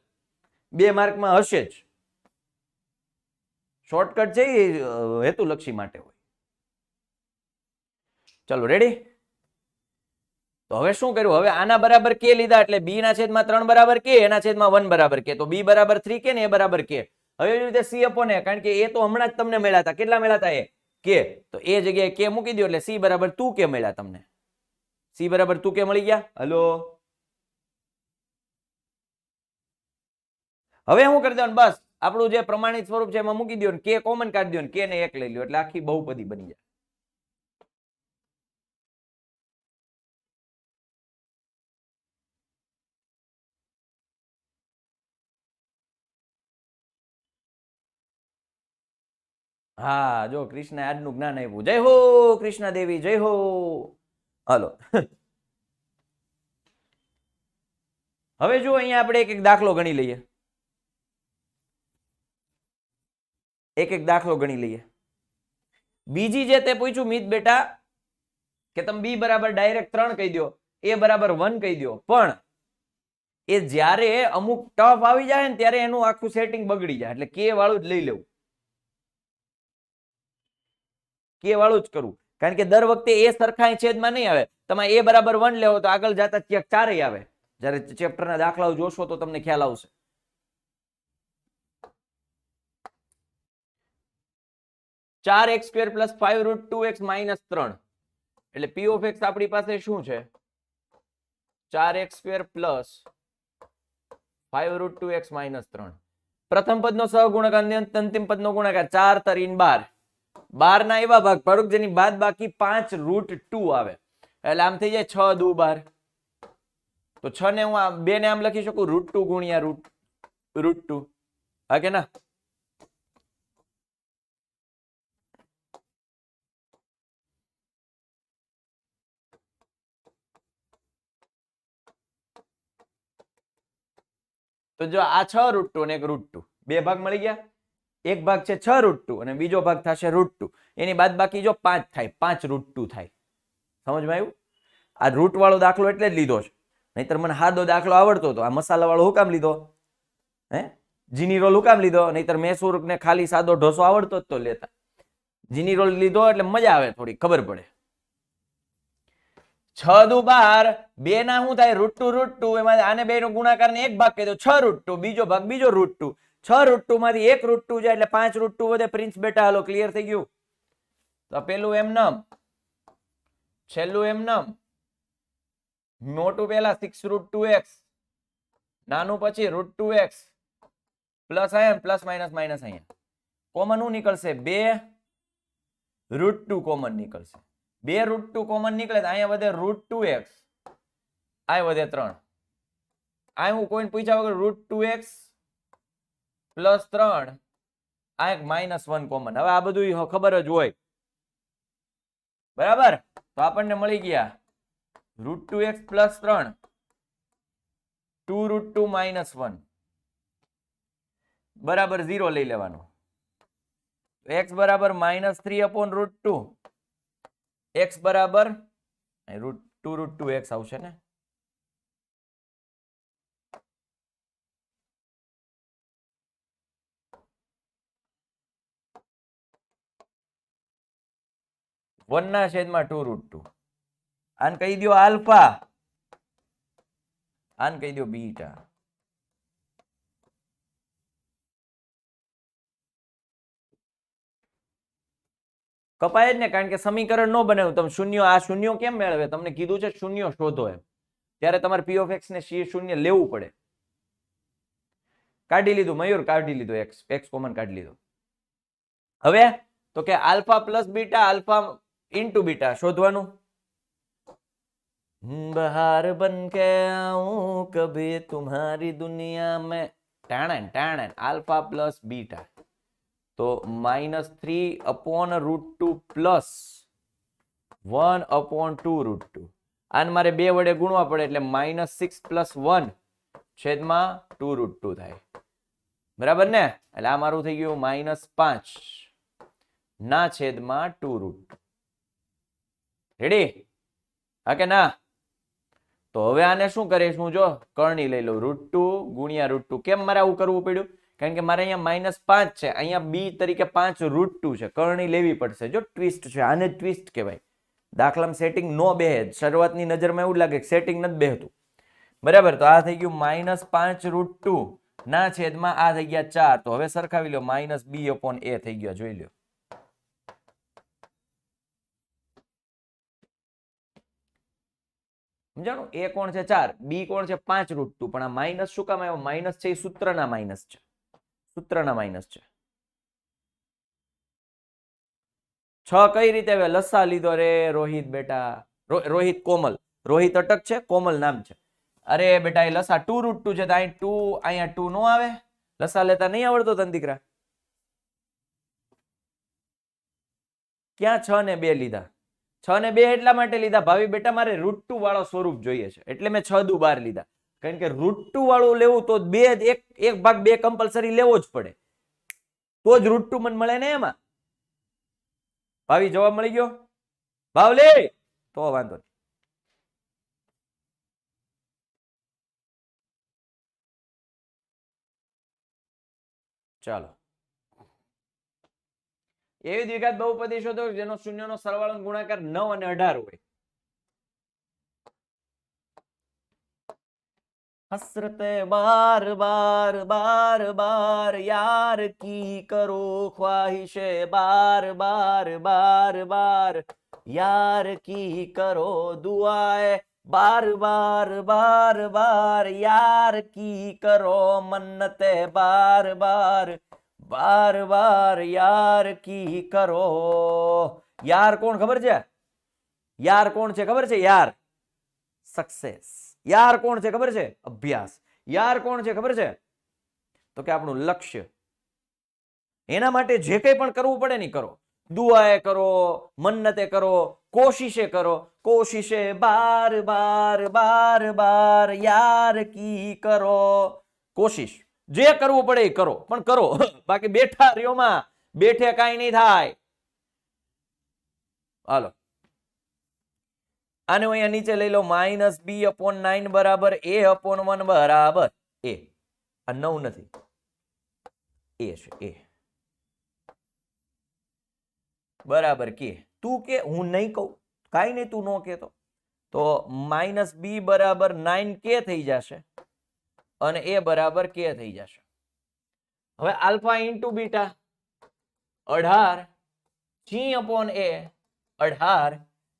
2 માર્કમાં હશે જ. શોર્ટકટ છે એ હેતુલક્ષી માટે હોય. ચલો રેડી? તો હવે શું કર્યું? હવે આના બરાબર કે લીધા એટલે b ના છેદમાં 3 બરાબર k, એના છેદમાં 1 બરાબર k, તો b બરાબર 3k ને a બરાબર k. હવે એવી રીતે c અપોન a, કારણ કે એ તો હમણાં જ તમને મળ્યા હતા. કેટલા મળ્યા હતા? એ k, તો એ જગ્યાએ k મૂકી દો એટલે c બરાબર 2k મળ્યા તમને. c બરાબર 2k મળી ગયા. હલો, હવે શું કરી દેવાનું? બસ આપણું જે પ્રમાણિત સ્વરૂપ છે એમાં મૂકી દો, k કોમન કાઢી દો, k ને 1 લઈ લો એટલે આખી બહુપદી બની જાય. હા, જો કૃષ્ણ આજનું જ્ઞાન આપ્યું. જય હો કૃષ્ણ દેવી, જય હો. હાલો, હવે જો અહીંયા આપણે એક એક દાખલો ગણી લઈએ. એક એક દાખલો ગણી લઈએ. બીજી જે તે પૂછ્યું મિત બેટા કે તમે b બરાબર ડાયરેક્ટ 3 કહી દો, a બરાબર 1 કહી દો, પણ એ જ્યારે અમુક ટફ આવી જાય ને ત્યારે એનું આખું સેટિંગ બગડી જાય. એટલે k વાળું જ લઈ લેવું, k વાળું જ કરવું. કારણ કે દર વખતે એ સરખા છેદમાં નહીં આવે. તમે a બરાબર 1 લેવો તો આગળ જતા ક્યાંક 4 આવે. જ્યારે ચેપ્ટરના દાખલાઓ જોશો તો તમને ખ્યાલ આવશે. ચાર x square plus 5√2x minus 3 એટલે p ઓફ x આપણી પાસે શું છે? 4x square plus 5√2x minus 3. પ્રથમ પદનો સહગુણક અને અંતિમ પદનો ગુણાકાર 4 3 12. 12 ના એવા ભાગ પાડો જેની બાદ બાકી 5√2 આવે એટલે આમ થઈ જાય 6 દુ 12. તો 6 ને હું 2 ને આમ લખી શકું √2 ગુણ્યા √2. હા કે ના? તો જો આ 6√2 અને એક √2 બે ભાગ મળી ગયા. એક ભાગ છે 6√2 અને બીજો ભાગ થશે √2. એની બાદ બાકી જો 5 થાય, 5√2 થાય. સમજમાં આવ્યું? આ રૂટ વાળો દાખલો એટલે જ લીધો છે, નહીતર મને સાદો દાખલો આવડતો હતો. આ મસાલા વાળો હું કામ લીધો? જીની રોલ હું કામ લીધો? નહીતર મેસૂર ને ખાલી સાદો ઢોસો આવડતો જ તો લેતા. જીની રોલ લીધો એટલે મજા આવે, થોડી ખબર પડે. 6 દુ 12, 2 ના શું થાય √2 એમાં આને બે નો ગુણાકાર ને એક ભાગ કહી દો 6 √2, બીજો ભાગ બીજો √2, 6 √2 માંથી એક √2 જાય એટલે 5 √2 વધે પ્રિન્સ બેટા. હાલો ક્લિયર થઈ ગયું. તો પેલું એમનેમ, છેલ્લું એમનેમ, મોટું પેલા 6 √2x, નાનું પછી √2x પ્લસ અહીંયા પ્લસ માઇનસ માઇનસ અહીંયા કોમન શું નીકળશે 2 √2 કોમન નીકળશે. 2 √2 કોમન નીકળે તો અહીંયા વધે √2x, આ વધે 3. આ હું કોઈને પૂછ્યા વગર √2x પ્લસ 3, આ એક -1 કોમન. હવે આ બધું ખબર જ હોય બરાબર. તો આપણને મળી ગયા √2x પ્લસ 3, 2 √2 -1 બરાબર 0 લઈ લેવાનો. x બરાબર -3/√2, x બરાબર 2 √2x આવશે ને. વન ના છેદમાં 2 √2. આને કહી દો આલ્ફા, આને કહી દો બીટા. કપાય જ ને, કારણ કે સમીકરણ નો બનાવ્યું. તમે શૂન્યો, આ શૂન્યો કેમ મેળવે? તમને કીધું છે શૂન્યો શોધો એમ, ત્યારે તમારે p of x ને શૂન્ય લેવું પડે. કાઢી લીધું મયુર, કાઢી લીધું x કોમન કાઢી લીધું. હવે તો કે alpha plus beta, alpha into beta શોધવાનું. બહાર બન કે આऊं કભી તુમ્હારી દુનિયા में, टाणन टाणन आल्फा प्लस बीटा तो -3/√2 પ્લસ 1/2√2. આને મારે 2 વડે ગુણવા પડે એટલે -6 + 1 છેદમાં 2√2 થાય બરાબર ને. એટલે આ મારું થઈ ગયું -5 ના છેદમાં 2√2. રેડી? હા કે ના? તો હવે આને શું કરીશું? જો કરણી લઈ લો, √2 ગુણ્યા √2. કેમ મારે આવું કરવું પડ્યું? કારણ કે મારે અહીંયા -5 છે, અહીંયા b તરીકે 5 √2 છે, કરણી લેવી પડશે. જો ટ્વિસ્ટ છે, આને ટ્વિસ્ટ કહેવાય. દાખલામાં સેટિંગ નો બેહે, શરૂઆતની નજરમાં એવું લાગે કે સેટિંગ નથી બેહતું બરાબર. તો આ થઈ ગયું -5 √2 ના છેદમાં આ થઈ ગયા 4. તો હવે સરખાવી લો, -b/a થઈ ગયો. જોઈ લો. સમજાણું? a કોણ છે 4, b કોણ છે 5 √2. પણ આ માઇનસ શું કામ આવ્યો? માઇનસ છે એ સૂત્રના માઇનસ છે, સૂત્રના માઇનસ છે. 6 કઈ રીતે આવે? લસા લીધો રે રોહિત બેટા. રોહિત કોમલ, રોહિત અટક છે, કોમલ નામ છે. અરે બેટા એ લસા 2 √2 છે, તો અહીં 2, અહીંયા 2 નો આવે. લસા લેતા નહીં આવડતો તને દીકરા? ક્યાં 6 ને 2 લીધા? 6 ને 2 એટલા માટે લીધા ભાવી બેટા, મારે √2 વાળો સ્વરૂપ જોઈએ છે, એટલે મેં 6 દુ 12 લીધા. કારણ કે √2 વાળું લેવું તો એક ભાગ 2 કમ્પલસરી લેવો જ પડે, તો જ √2 મને મળે ને. એમાં ભાવી જવાબ મળી ગયો? ભાવલી તો વાંધો નહીં. ચાલો, એવી દ્વિઘાત બહુપદી શોધો જેનો શૂન્યનો સરવાળો ગુણાકાર 9 અને 18 હોય. हसरते बार बार बार बार यार की करो ख्वाहिशे बार बार बार बार यार की करो दुआए बार बार बार बार यार की करो मन्नते बार बार बार बार यार की करो. यार કોણ ખબર છે? યાર કોણ છે ખબર છે? યાર સક્સેસ. યાર કોણ છે ખબર છે? અભ્યાસ. યાર કોણ છે ખબર છે? તો કે આપણું લક્ષ્ય. એના માટે જે કંઈ પણ કરવું પડે ને કરો. દુઆએ કરો, મન્નતે કરો, કોશિશે કરો. કોશિશે બાર બાર બાર બાર યાર કી કરો. કોશિશ જે કરવું પડે એ કરો, પણ કરો. બાકી બેઠા રહ્યોમાં બેઠે કાંઈ નહીં થાય. હાલો, આને અહીંયા નીચે લઈ લો, -b/9 બરાબર a/1 બરાબર a. આ 9 નથી, a છે, a બરાબર કે. તું કે, હું નહીં કહું, કાંઈ નહીં, તું નો કહેતો. તો માઇનસ બી બરાબર 9k થઈ જશે અને એ બરાબર k થઈ જશે. હવે આલ્ફા ઇન્ટુ બીટા 18 છી અપોન એ 18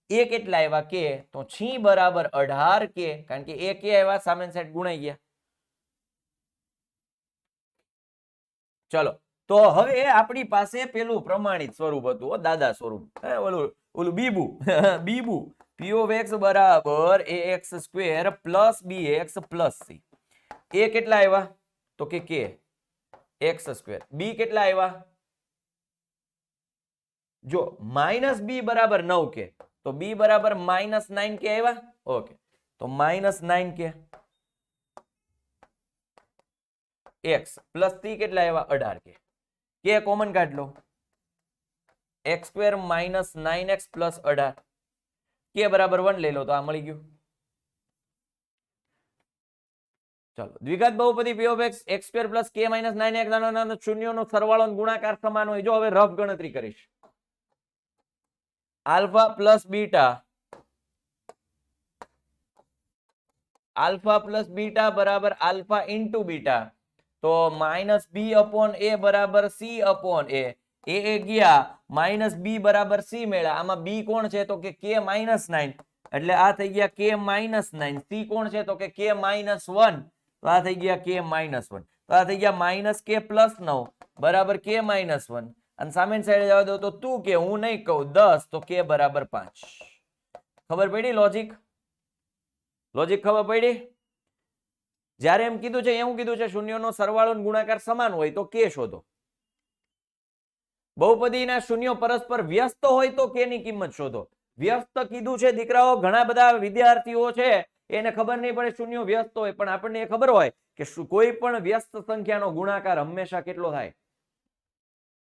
એ કેટલા આવ્યા કે તો છી બરાબર 18 કે કારણ કે એ કે આવ્યા સામેની સાઈડ ગુણાઈ ગયા. ચલો તો હવે આપણી પાસે પેલું પ્રમાણિત સ્વરૂપ હતું દાદા સ્વરૂપ ઓલું બીબુ બીબુ p of x બરાબર ax square plus bx plus c. એ કેટલા આવ્યા તો કે x સ્ક્વેર. બી કેટલા આવ્યા જો માઇનસ બી બરાબર 9k તો બી બરાબર માઇનસ 9k આવ્યા. ઓકે તો minus 9k x plus c કેટલા આવ્યા 18k. કે કોમન કાઢ લો x square minus 9x plus 18 કે બરાબર 1 લઈ લો તો આ મળી ગયું. ચલો દ્વિઘાત બહુપદી p of x x square plus k minus 9x નાનો શૂન્યનો સરવાળો ગુણાકાર સમાન હોય. જો હવે રફ ગણતરી કરીશ આલ્ફા પ્લસ બીટા બરાબર આલ્ફા ઇન્ટુ બીટા તો માઇનસ બી અપોન એ બરાબર સી અપોન એ ગયા માઇનસ બી બરાબર સી મેળા. આમાં બી કોણ છે તો કે માઇનસ 9 એટલે આ થઈ ગયા કે માઇનસ 9. સી કોણ છે તો કે માઇનસ 1 તો આ થઈ ગયા કે માઇનસ 1 તો આ થઈ ગયા માઇનસ કે પ્લસ 9 બરાબર કે માઇનસ 1 અને સામેની સાઈડે જવા દો તો તું કે હું નહીં કહું 10 તો કે બરાબર 5. ખબર પડી લોજિક ખબર પડી. જ્યારે એમ કીધું છે એવું કીધું છે શૂન્યનો સરવાળો ગુણાકાર સમાન હોય તો કે શોધો. બહુપદીના શૂન્યો પરસ્પર વ્યસ્ત હોય તો કે ની કિંમત શોધો. વ્યસ્ત કીધું છે દીકરાઓ. ઘણા બધા વિદ્યાર્થીઓ છે એને ખબર નહીં પડે શૂન્યો વ્યસ્ત હોય પણ આપણને એ ખબર હોય કે કોઈ પણ વ્યસ્ત સંખ્યાનો ગુણાકાર હંમેશા કેટલો થાય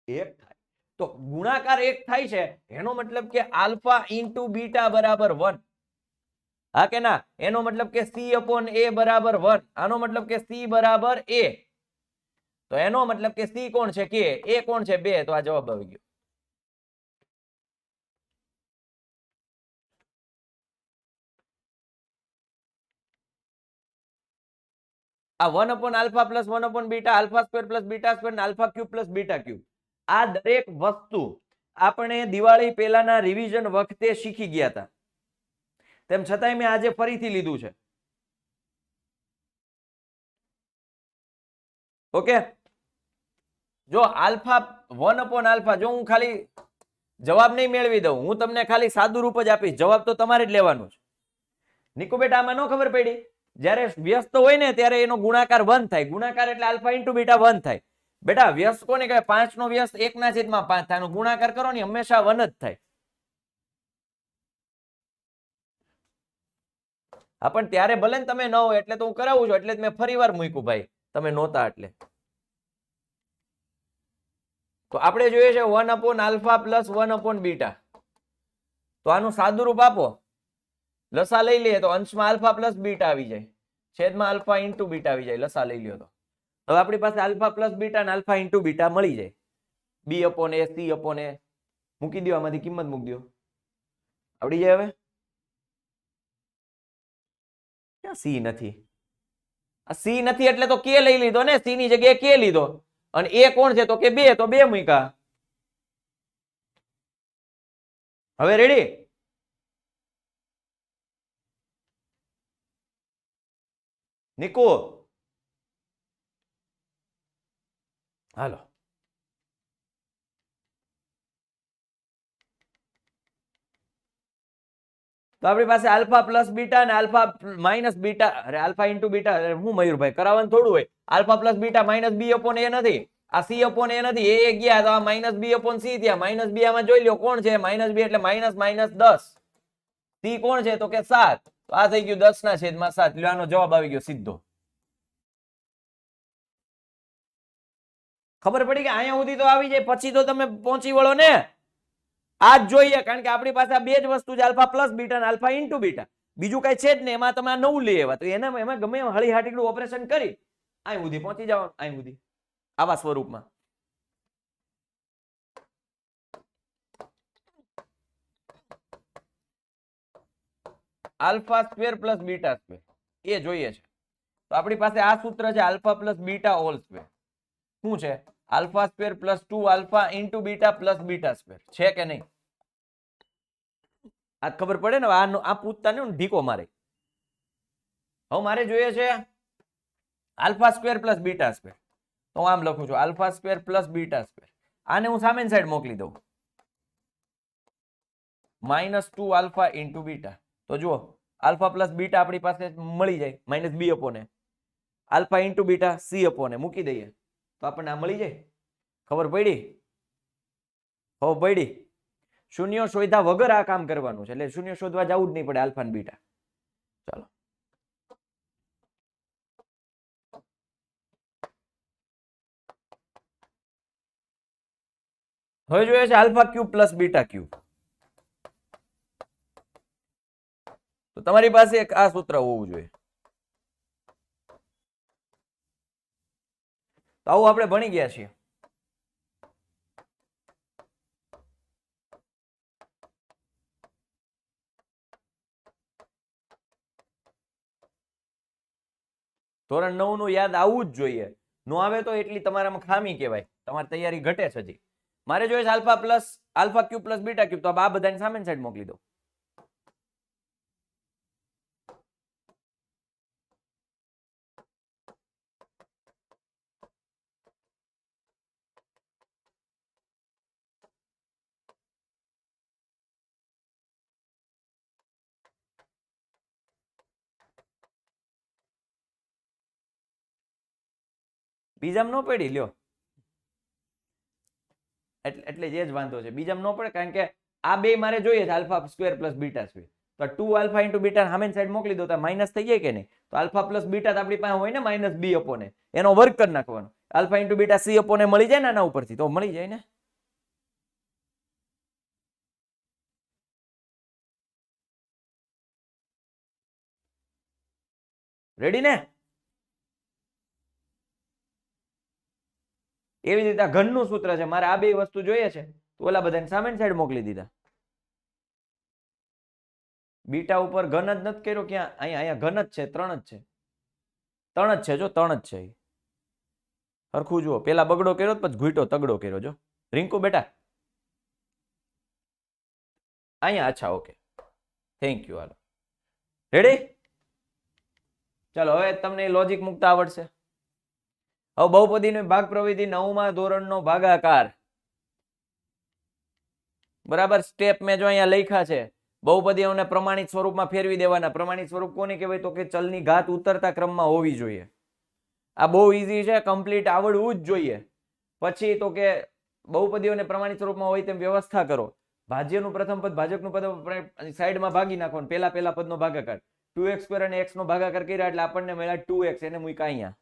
1 થાય. તો ગુણાકાર 1 થાય છે એનો મતલબ કે આલ્ફા ઇન્ટુ બીટા બરાબર 1. હા કે ના? એનો મતલબ કે c અપોન a બરાબર 1. આનો મતલબ કે c બરાબર a. તો એનો મતલબ કે c કોણ છે કે a કોણ છે 2. તો આ જવાબ આવી ગયો. આ 1 upon alpha plus 1 upon beta alpha square plus beta square alpha cube plus beta cube આ દરેક વસ્તુ આપણે દિવાળી પહેલાના રિવિઝન વખતે શીખી ગયા હતા. તેમ છતાંય મેં આજે ફરીથી લીધું છે. ઓકે જો આલ્ફા 1 અપોન આલ્ફા જો હું ખાલી જવાબ નહીં મેળવી દઉં હું તમને ખાલી સાદું રૂપ જ આપીશ. જવાબ તો તમારે જ લેવાનો છે. નિકુ બેટા આમાં ન ખબર પડી જ્યારે વ્યસ્ત હોય ને ત્યારે એનો ગુણાકાર 1 થાય. ગુણાકાર એટલે આલ્ફા ઇન્ટુ બીટા 1 થાય. બેટા વ્યસ્ત કોને કહેવાય 5 નો વ્યસ્ત 1/5 થાય. ગુણાકાર કરો ને હંમેશા 1 જ થાય. હા પણ ત્યારે ભલે ને તમે ન હોય એટલે તો હું કરાવું છું એટલે મેં ફરી વાર મૂક્યું ભાઈ તમે નહોતા એટલે. તો આપણે જોઈએ છે 1 upon alpha plus 1 upon beta. તો આનું સાદું રૂપ આપો લસા લઈ લઈએ તો અંશમાં આલ્ફા પ્લસ બીટા આવી જાય છેદમાં આલ્ફા ઇન્ટુ બીટા આવી જાય. લસા લઈ લ્યો તો હવે આપણી પાસે આલ્ફા પ્લસ બીટા અને આલ્ફા ઇન્ટુ બીટા મળી જાય. બી અપોન એ સી અપોન એ મૂકી દો આમાંથી કિંમત મૂકી દો આવડી જાય. હવે ક્યાં સી નથી? આ સી નથી એટલે તો કે લઈ લીધો ને. સી ની જગ્યાએ કે લીધો અને એ કોણ છે તો કે 2 તો 2 મૂક્યા. હવે રેડી? નિકો હાલો તો આપણી પાસે આલ્ફા પ્લસ બીટા અને આલ્ફા માઇનસ બીટા અરે આલ્ફા ઇન્ટુ બીટા હું મયુરભાઈ કરાવવાનું થોડું હોય. Alpha plus beta minus B upon A નથી. આ સી અપોન એ નથી. એ ગયા તો આ માઇનસ બી અપોન સી થયા. માઇનસ બી આમાં જોઈ લો કોણ છે માઇનસ બી એટલે માઇનસ માઇનસ 10. સી કોણ છે તો કે 7. તો આ થઈ ગયું 10/7. લ્યો આનો જવાબ આવી ગયો સીધો. ખબર પડી કે અહીંયા સુધી તો આવી જાય પછી તો તમે પહોંચી વળો ને. આ જ જોઈએ કારણ કે આપણી પાસે આ બે જ વસ્તુ છે આલ્ફા પ્લસ બીટા અને આલ્ફા ઇન્ટુ બીટા. બીજું કઈ છે જ નહીં. એમાં તમે આ નવું લઈ આવ્યા તો એમાં ગમે હળી હાટીનું ઓપરેશન કરી અહીં સુધી પહોંચી જવાનું. અહીં સુધી આવા સ્વરૂપમાં. Alpha square plus beta square એ જોઈએ છે. તો આપણી પાસે આ સૂત્ર છે alpha plus beta whole square. શું છે? Alpha square plus 2 alpha into beta plus beta square. છે કે નહીં? આ ખબર પડે ને, આ પૂછતા ને ઢીકો મારે. હવે મારે જોઈએ છે alpha square plus beta square. તો હું આમ લખું છું alpha square plus beta square. આને હું સામેની સાઈડ મોકલી દઉં -2 આલ્ફા ઇન્ટુ બીટા. તો જુઓ આલ્ફા પ્લસ બીટા આપણી પાસે મળી જાય માઇનસ બી અપોને આલ્ફા ઇન્ટુ બીટા સી અપોને મૂકી દઈએ તો આપણને આ મળી જાય. ખબર પડી? હો પડી. શૂન્ય શોધ્યા વગર આ કામ કરવાનું છે, એટલે શૂન્ય શોધવા જવું જ નહીં પડે આલ્ફા ને બીટા. ચાલો હવે જોઈએ છે alpha cube plus beta cube. તો તમારી પાસે એક આ સૂત્ર હોવું જોઈએ. તો આવું આપણે ભણી ગયા છીએ. ધોરણ 9 નું યાદ આવવું જ જોઈએ. નો આવે તો એટલી તમારામાં ખામી કહેવાય, તમારી તૈયારી ઘટે છે હજી. મારે જોઈએ છે alpha cube plus beta cube. તો આ બધાની સામેની સાઈડ મોકલી દો. બીજામાં ન પડી લ્યો, એટલે જ વાંધો છે. બીજામાં ન પડે કારણ કે આ બે મારે જોઈએ છે alpha square plus beta square. તો 2 આલ્ફા ઇન્ટુ બીટા સામેની સાઈડ મોકલી દો તો માઇનસ થઈ જાય કે નહીં? તો આલ્ફા પ્લસ બીટા આપણી પાસે હોય ને માઇનસ બી અપોને, એનો વર્ગ કરી નાખવાનો. આલ્ફા ઇન્ટુ બીટા સી અપોને મળી જાય ને આના ઉપરથી, તો મળી જાય ને. રેડી ને? એવી રીતે ઘનનું સૂત્ર છે, મારે આ બે વસ્તુ જોઈએ છે તો ઓલા બધાને સામેની સાઈડ મોકલી દીધા. બીટા ઉપર ઘન જ નથી કર્યો ક્યાં? અહીંયા ઘન જ છે, 3 જ છે. 3 જ છે, જો 3 જ છે. સરખું જુઓ, પેલા બગડો કર્યો પછી ઘૂંટો તગડો કર્યો. જો રિંકુ બેટા અહીંયા, અચ્છા okay, thank you. Hello ready? ચાલો હવે તમને લોજિક મૂકતા આવડશે. હવે બહુપદીની ભાગ પ્રવિધિ 9મા ધોરણનો ભાગાકાર. બરાબર, સ્ટેપ મેં જો અહીંયા લખ્યા છે. બહુપદીઓને પ્રમાણિત સ્વરૂપમાં ફેરવી દેવાના. પ્રમાણિત સ્વરૂપ કોને કહેવાય? તો કે ચલની ઘાત ઉતરતા ક્રમમાં હોવી જોઈએ. આ બહુ ઈઝી છે, કમ્પ્લીટ આવડવું જ જોઈએ. પછી તો કે બહુપદીઓને પ્રમાણિત સ્વરૂપમાં હોય તેમ વ્યવસ્થા કરો. ભાજ્યનું પ્રથમ પદ ભાજકનું પદ સાઈડમાં ભાગી નાખવાનું. પેલા પદનો ભાગાકાર 2x² અને x નો ભાગાકાર કર્યા એટલે આપણને મળ્યા 2x. એને મૂક્યા અહીંયા.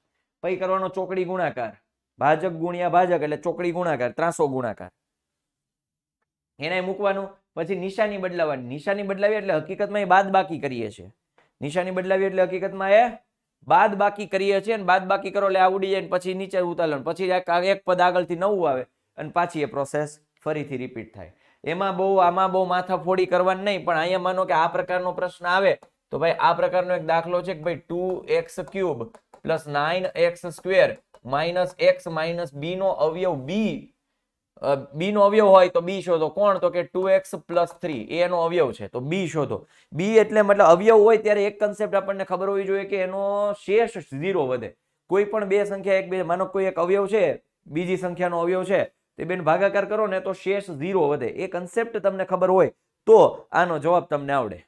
પછી કરવાનો ચોકડી ગુણાકાર, ભાજક ગુણ્યા ભાજક એટલે ચોકડી ગુણાકાર, ત્રાસો ગુણાકાર. એને મૂકવાનું. પછી નિશાની બદલાવાની. નિશાની બદલાવી એટલે હકીકતમાં એ બાદ બાકી કરીએ છીએ. નિશાની બદલાવી એટલે હકીકતમાં એ બાદ બાકી કરીએ છીએ, અને બાદ બાકી કરો એટલે આ ઉડી જાય, પછી નીચે ઉતારવાનું, પછી એક પદ આગળથી નવું આવે અને પાછી એ પ્રોસેસ ફરીથી રિપીટ થાય. આમાં બહુ માથાફોડી કરવાની નહીં. પણ અહીંયા માનો કે આ પ્રકારનો પ્રશ્ન આવે તો ભાઈ આ પ્રકારનો એક દાખલો છે કે ભાઈ 2x³ plus 9x² minus x minus B નો અવયવ બી નો અવયવ હોય તો બી શોધો. કોણ? તો કે 2x પ્લસ 3 એનો અવયવ છે તો બી શોધો. બી એટલે મતલબ અવયવ હોય ત્યારે એક કન્સેપ્ટ આપણને ખબર હોવી જોઈએ કે એનો શેષ 0 વધે. કોઈ પણ બે સંખ્યા એક માનો કોઈ એક અવયવ છે, બીજી સંખ્યાનો અવયવ છે, તે બેન ભાગાકાર કરો ને તો શેષ 0 વધે. એ કન્સેપ્ટ તમને ખબર હોય તો આનો જવાબ તમને આવડે.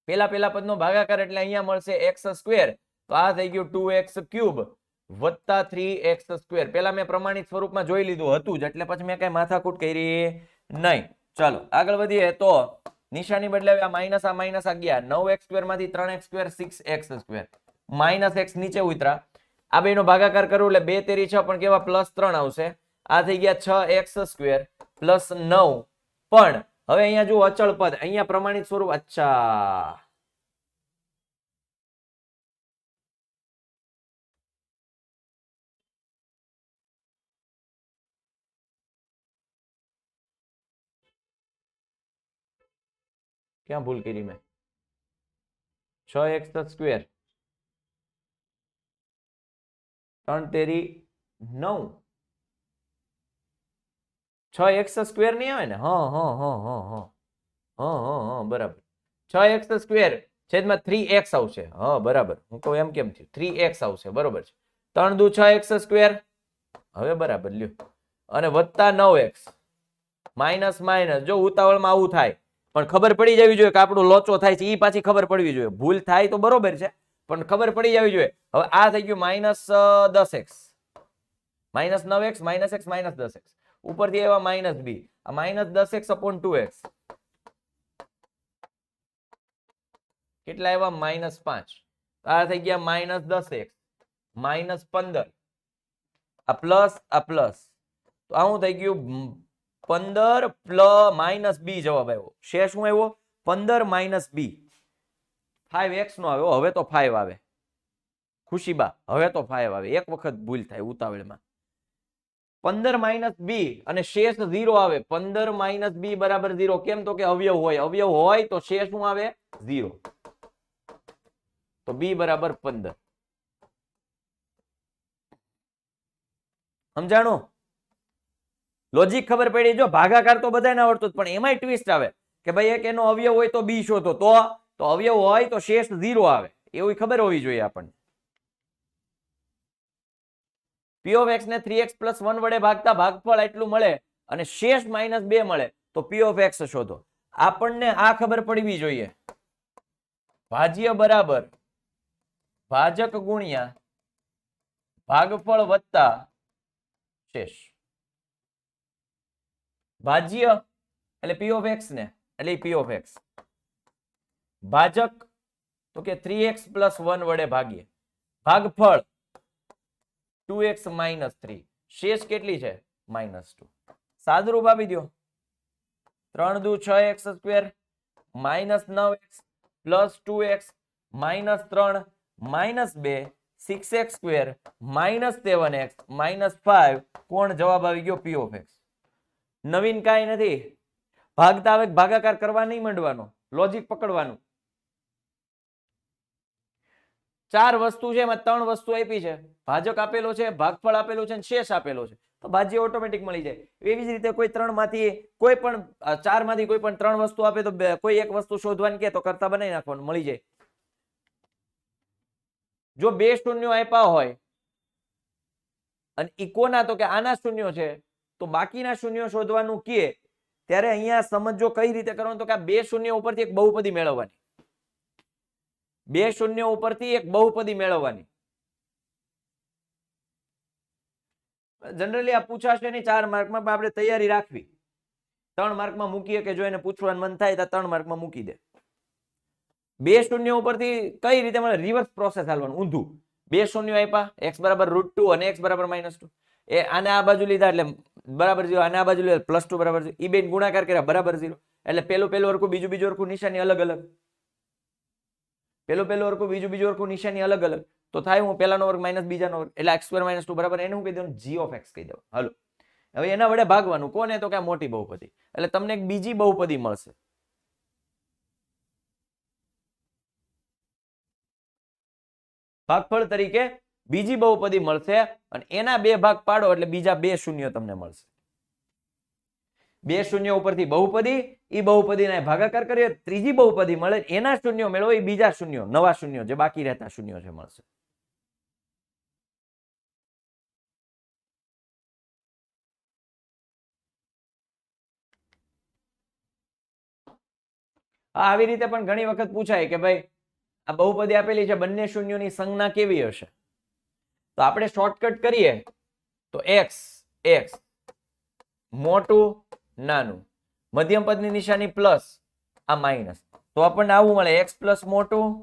પેલા પદનો ભાગાકાર એટલે અહીંયા મળશે x². તો આ થઈ ગયું 2x³ વત્તા 3x². પેલા મેં પ્રમાણિત સ્વરૂપમાં જોઈ લીધું હતું જ, એટલે પછી મેં કઈ માથાકૂટ કરી નહીં. ચાલો આગળ વધીએ. તો નિશાની બદલાવી, આ માઇનસ આ ગયા. 9x² માંથી 3x², 6x². માઇનસ x નીચે ઉતરા. આ બેનો ભાગાકાર કરું એટલે 2 તેરી 6, પણ કેવા +3 આવશે. આ થઈ ગયા 6x² પ્લસ 9. પણ હવે અહીંયા જો અચળ પદ, અહીંયા પ્રમાણિત સ્વરૂપ. અચ્છા, ક્યાં ભૂલ કરી મેં? 6x સ્ક્વેર 3 તેરી 9 6x સ્ક્વેર નહીં આવે ને બરાબર 6x સ્ક્વેર છેદમાં 3x આવશે બરાબર હું કહું એમ કેમ થયું 3x આવશે બરોબર છે 3 દુ 6x સ્ક્વેર હવે બરાબર લ્યો અને વત્તા 9x માઇનસ માઇનસ જો ઉતાવળમાં આવું થાય પણ ખબર પડી જવી જોઈએ કે આપણું લોચો થાય છે એ પાછી ખબર પડવી જોઈએ ભૂલ થાય તો બરોબર છે પણ ખબર પડી જવી જોઈએ હવે આ થઈ ગયું minus 10x minus 9x minus x minus 10x ઉપરથી એવા માઇનસ b આ માઇનસ 10x અપોન 2x કેટલા એવા માઇનસ 5 આ થઈ ગયા માઇનસ 10x માઇનસ 15 આ પ્લસ તો આ શું થઈ ગયું 15 પ્લસ માઇનસ b જવાબ આવ્યો શેષ શું આવ્યો 15 માઇનસ b 5x નો આવ્યો હવે તો 5 આવે ખુશીબા હવે તો 5 આવે એક વખત ભૂલ થાય ઉતાવળમાં 15 માઇનસ b અને શેષ 0 આવે 15 માઇનસ b બરાબર 0 કેમ તો કે અવયવ હોય તો શેષ શું આવે 0 તો b બરાબર 15 સમજાણું લોજિક ખબર પડી જો ભાગાકાર તો બધાને આવડતું પણ એમાંય ટ્વિસ્ટ આવે કે ભાઈ એક એનો અવયવ હોય તો b શોધો તો અવયવ હોય તો શેષ 0 આવે એવું ખબર હોવી જોઈએ આપણને p of x ને 3x plus 1 વડે ભાગતા ભાગફળ એટલું મળે અને શેષ -2 મળે તો p of x શોધો આપણને આ ખબર પડવી જોઈએ ભાજ્ય બરાબર ભાજક ગુણ્યા ભાગફળ વત્તા શેષ ભાજ્ય એટલે p of x ને એટલે p of x ભાજક તો કે 3x plus 1 વડે ભાગીએ ભાગફળ 2x minus 3 શેષ કેટલી છે -2 સાદુરૂપ આપી દો 3 દુ 6x square -9x plus 2x -3 -2 6x square -7x -5 કોણ જવાબ આવી ગયો p of x નવીન કાંઈ નથી ભાગતા આવે ભાગાકાર કરવા નહીં માંડવાનો લોજિક પકડવાનું 4 વસ્તુ છે એમાં 3 વસ્તુ આપી છે ભાજક આપેલો છે ભાગફળ આપેલું છે અને શેષ આપેલો છે તો ભાજ્ય ઓટોમેટિક મળી જાય એવી જ રીતે કોઈ 3 માંથી કોઈ પણ 4 માંથી કોઈ પણ 3 વસ્તુ આપે તો કોઈ એક વસ્તુ શોધવાની કે તો કરતા બનાવી નાખવાનું મળી જાય જો બે શૂન્યો આપ્યા હોય અને ઇકોના તો કે આના શૂન્યો છે તો બાકીના શૂન્યો શોધવાનું કે ત્યારે અહીંયા સમજો કઈ રીતે કરવાનું તો કે આ બે શૂન્યો ઉપરથી એક બહુપદી મેળવવાની બે શૂન્યો ઉપરથી એક બહુપદી મેળવવાની જનરલી આ પૂછાશે નહીં 4 માર્કમાં આપણે તૈયારી રાખવી 3 માર્કમાં મૂકીએ કે જો એને પૂછવાનું મન થાય તો 3 માર્કમાં મૂકી દે બે શૂન્યો ઉપરથી કઈ રીતે મળે રિવર્સ પ્રોસેસ હાલવાનું ઊંધું બે શૂન્યો આપ્યા x બરાબર √2 અને x બરાબર -2 એ આને આ બાજુ લીધા એટલે બરાબર 0 આને આ બાજુ લીધા +2 બરાબર 0 ઈ બેન ગુણાકાર કર્યા બરાબર 0 એટલે પેલું હરખું બીજું હરખું નિશાની અલગ અલગ પેલું હરખું બીજું હરખું નિશાની અલગ અલગ તો થાય હું પહેલાનો વર્ગ માઇનસ બીજાનો વર્ગ એટલે x² - 2 બરાબર એને હું કહી દઉં g of x કહી દઉં હાલો હવે એના વડે ભાગવાનું કોને તો કે મોટી બહુપદી એટલે તમને એક બીજી બહુપદી મળશે ભાગફળ તરીકે બીજી બહુપદી મળશે અને એના બે ભાગ પાડો એટલે બીજા બે શૂન્ય તમને મળશે બે શૂન્ય ઉપરથી બહુપદી ઈ બહુપદીને ભાગાકાર કરીએ ત્રીજી બહુપદી મળે એના શૂન્યો મેળવો એ બીજા શૂન્યો નવા શૂન્યો જે બાકી રહેતા શૂન્યો છે મળશે આવી રીતે પણ ઘણી વખત પૂછાય કે ભાઈ આ બહુપદી આપેલી છે બંને શૂન્યોની સંજ્ઞા કેવી હશે તો આપણે શોર્ટકટ કરીએ તો x મોટું નાનું મધ્યમ પદની નિશાની પ્લસ આ માઇનસ તો આપણને આવું મળે x પ્લસ મોટું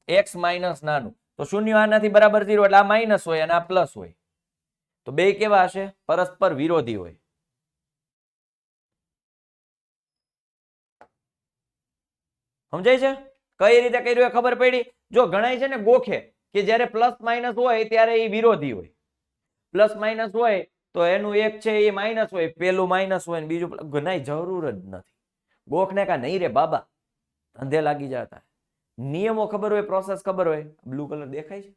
x માઇનસ નાનું તો શૂન્ય આનાથી બરાબર 0 એટલે આ માઇનસ હોય અને આ પ્લસ હોય તો બે કેવા હશે પરસ્પર વિરોધી હોય સમજાય છે કઈ રીતે કર્યું એ ખબર પડી જો ગણાય છે ને ગોખે કે જ્યારે પ્લસ માઇનસ હોય ત્યારે એ વિરોધી હોય પ્લસ માઇનસ હોય તો એનું એક છે એ માઇનસ હોય પેલું માઇનસ હોય બીજું ગણાય જરૂર જ નથી ગોખને કા નહીં રે બાબા ધંધે લાગી જતા નિયમો ખબર હોય, પ્રોસેસ ખબર હોય. બ્લુ કલર દેખાય છે?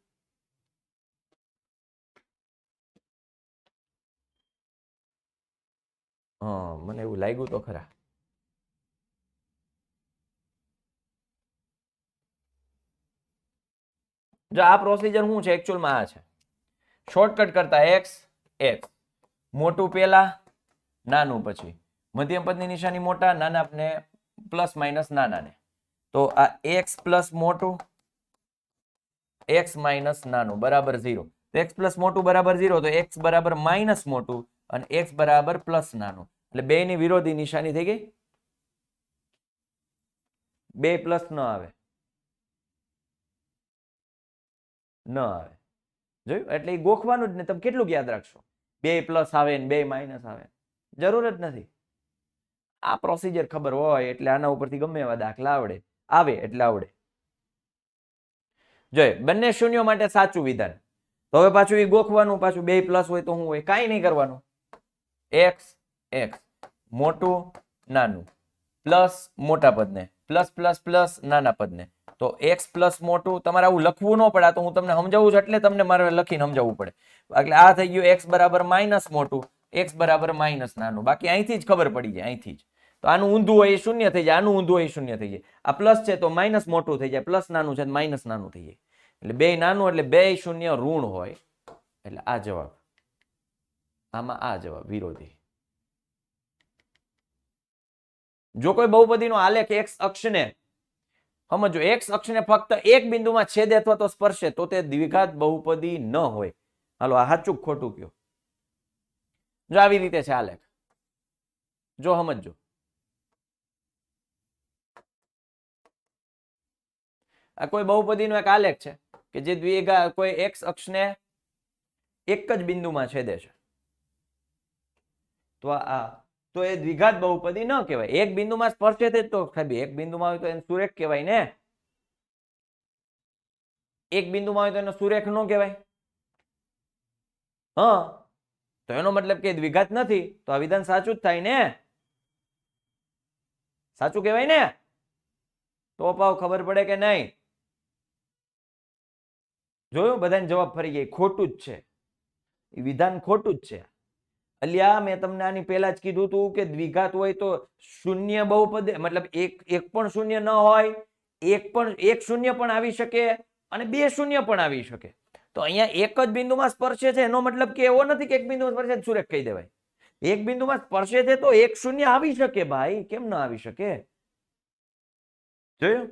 હા, મને એવું લાગ્યું તો ખરા. જો આ પ્રોસીજર શું છે એકચ્યુઅલમાં આ છે. શોર્ટકટ કરતા એક્સ એક્સ મોટું પહેલા, નાનું પછી. મધ્યમ પદની નિશાની મોટા, નાના ને પ્લસ માઇનસ નાનાને. તો આ એક્સ પ્લસ મોટું, એક્સ માઇનસ નાનું બરાબર 0. તો એક્સ પ્લસ મોટું બરાબર 0, તો એક્સ બરાબર માઇનસ મોટું અને એક્સ બરાબર પ્લસ નાનું. એટલે બે ની વિરોધી નિશાની થઈ ગઈ. બે પ્લસ ન આવે, ન આવે. જોયું? એટલે એ ગોખવાનું જ ને. તમે કેટલું યાદ રાખશો? બે પ્લસ આવે ને બે માઇનસ આવે, જરૂર જ નથી. આ પ્રોસીજર ખબર હોય એટલે આના ઉપરથી ગમે એવા દાખલા આવડે, આવે એટલે આવડે. જોઈએ બંને શૂન્યો માટે સાચું વિધાન. તો હવે પાછું એ ગોખવાનું, પાછું બે પ્લસ હોય તો શું હોય? કાંઈ નહીં કરવાનું. એક્સ એક્સ મોટું નાનું પ્લસ મોટા પદને પ્લસ પ્લસ પ્લસ નાના પદને. તો એક્સ પ્લસ મોટું તમારે આવું લખવું ન પડે, તો હું તમને સમજાવું છું એટલે તમને મારે લખીને સમજાવવું પડે. એટલે આ થઈ ગયું એક્સ બરાબર માઇનસ મોટું, એક્સ બરાબર માઇનસ નાનું. બાકી અહીંથી જ ખબર પડી જાય, અહીંથી જ. તો આનું ઊંધું હોય એ શૂન્ય થઈ જાય, આનું ઊંધું હોય એ શૂન્ય થઈ જાય. આ પ્લસ છે તો માઇનસ મોટું થઈ જાય, પ્લસ નાનું છે તો માઇનસ નાનું થઈ જાય. એટલે બે નાનું એટલે બે શૂન્ય ઋણ હોય. એટલે આ જવાબ, આમાં આ જવાબ વિરોધી. જો કોઈ બહુપદીનો આલેખ એક્સ અક્ષને સમજો, એક્સ અક્ષને ફક્ત એક બિંદુમાં છેદે અથવા તો સ્પર્શે તો તે દ્વિઘાત બહુપદી ન હોય. હાલો આ સાચું ખોટું કયો? જો આવી રીતે છે આલેખ, જો સમજો. આ કોઈ બહુપદીનો એક આલેખ છે કે જે દ્વિઘાત કોઈ એક્સ અક્ષને એક જ બિંદુમાં છેદે છે. તો આ તો એ દ્વિઘાત બહુપદી ન કહેવાય. એક બિંદુમાં સ્પર્શે છે તો એક બિંદુમાં હોય તો એને સુરેખ કહેવાય ને. એક બિંદુમાં હોય તો એનો સુરેખ ન કહેવાય. હા, તો એનો મતલબ કે દ્વિઘાત નથી, તો આ વિધાન સાચું જ થાય ને. સાચું કહેવાય ને. તો પાવ ખબર પડે કે નહીં? જોયું? બધાને જવાબ ફરી ગઈ. ખોટું જ છે, એ વિધાન ખોટું જ છે. અલ્યા મેં તમને આની પહેલા જ કીધું હતું કે દ્વિઘાત હોય તો શૂન્ય બહુપદ, મતલબ એક પણ શૂન્ય ન હોય, એક શૂન્ય પણ આવી શકે અને બે શૂન્ય પણ આવી શકે. તો અહીંયા એક જ બિંદુમાં સ્પર્શે છે એનો મતલબ કે એવો નથી કે એક બિંદુમાં સ્પર્શે સુરેખ કહી દેવાય. એક બિંદુમાં સ્પર્શે છે તો એક શૂન્ય આવી શકે ભાઈ, કેમ ના આવી શકે? જોયું?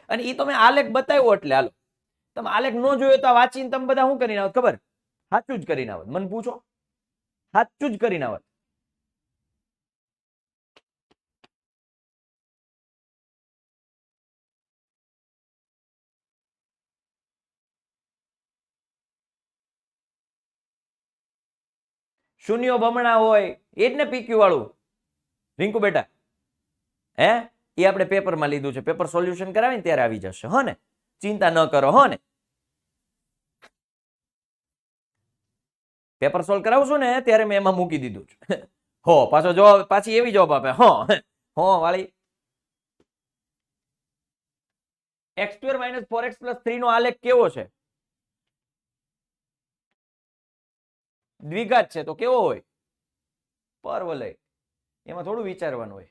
અને એ તમે આલેખ બતાવ્યો એટલે હાલો, તમે આલેખ ન જોયો તો વાંચીને તમે બધા શું કરીને આવત ખબર? સાચું જ કરીને આવત. મને પૂછો, સાચું જ કરીને આવત. શૂન્યો બમણા હોય એ જ ને પીક્યુ વાળું. રિંકુ બેટા, હે એ આપણે પેપરમાં લીધું છે. પેપર સોલ્યુશન કરાવીને ત્યારે આવી જશે. હો ને? ચિંતા ન કરો. હો ને? પેપર સોલ્વ કરાવશું ને ત્યારે મેં એમાં મૂકી દીધું છે. હો પાછો જવાબ, પાછી એવી જવાબ આપે હો હો વાળી. x² - 4x + 3 નો આલેખ કેવો છે? દ્વિઘાત છે તો કેવો હોય? પરવલય. એમાં થોડું વિચારવાનું હોય.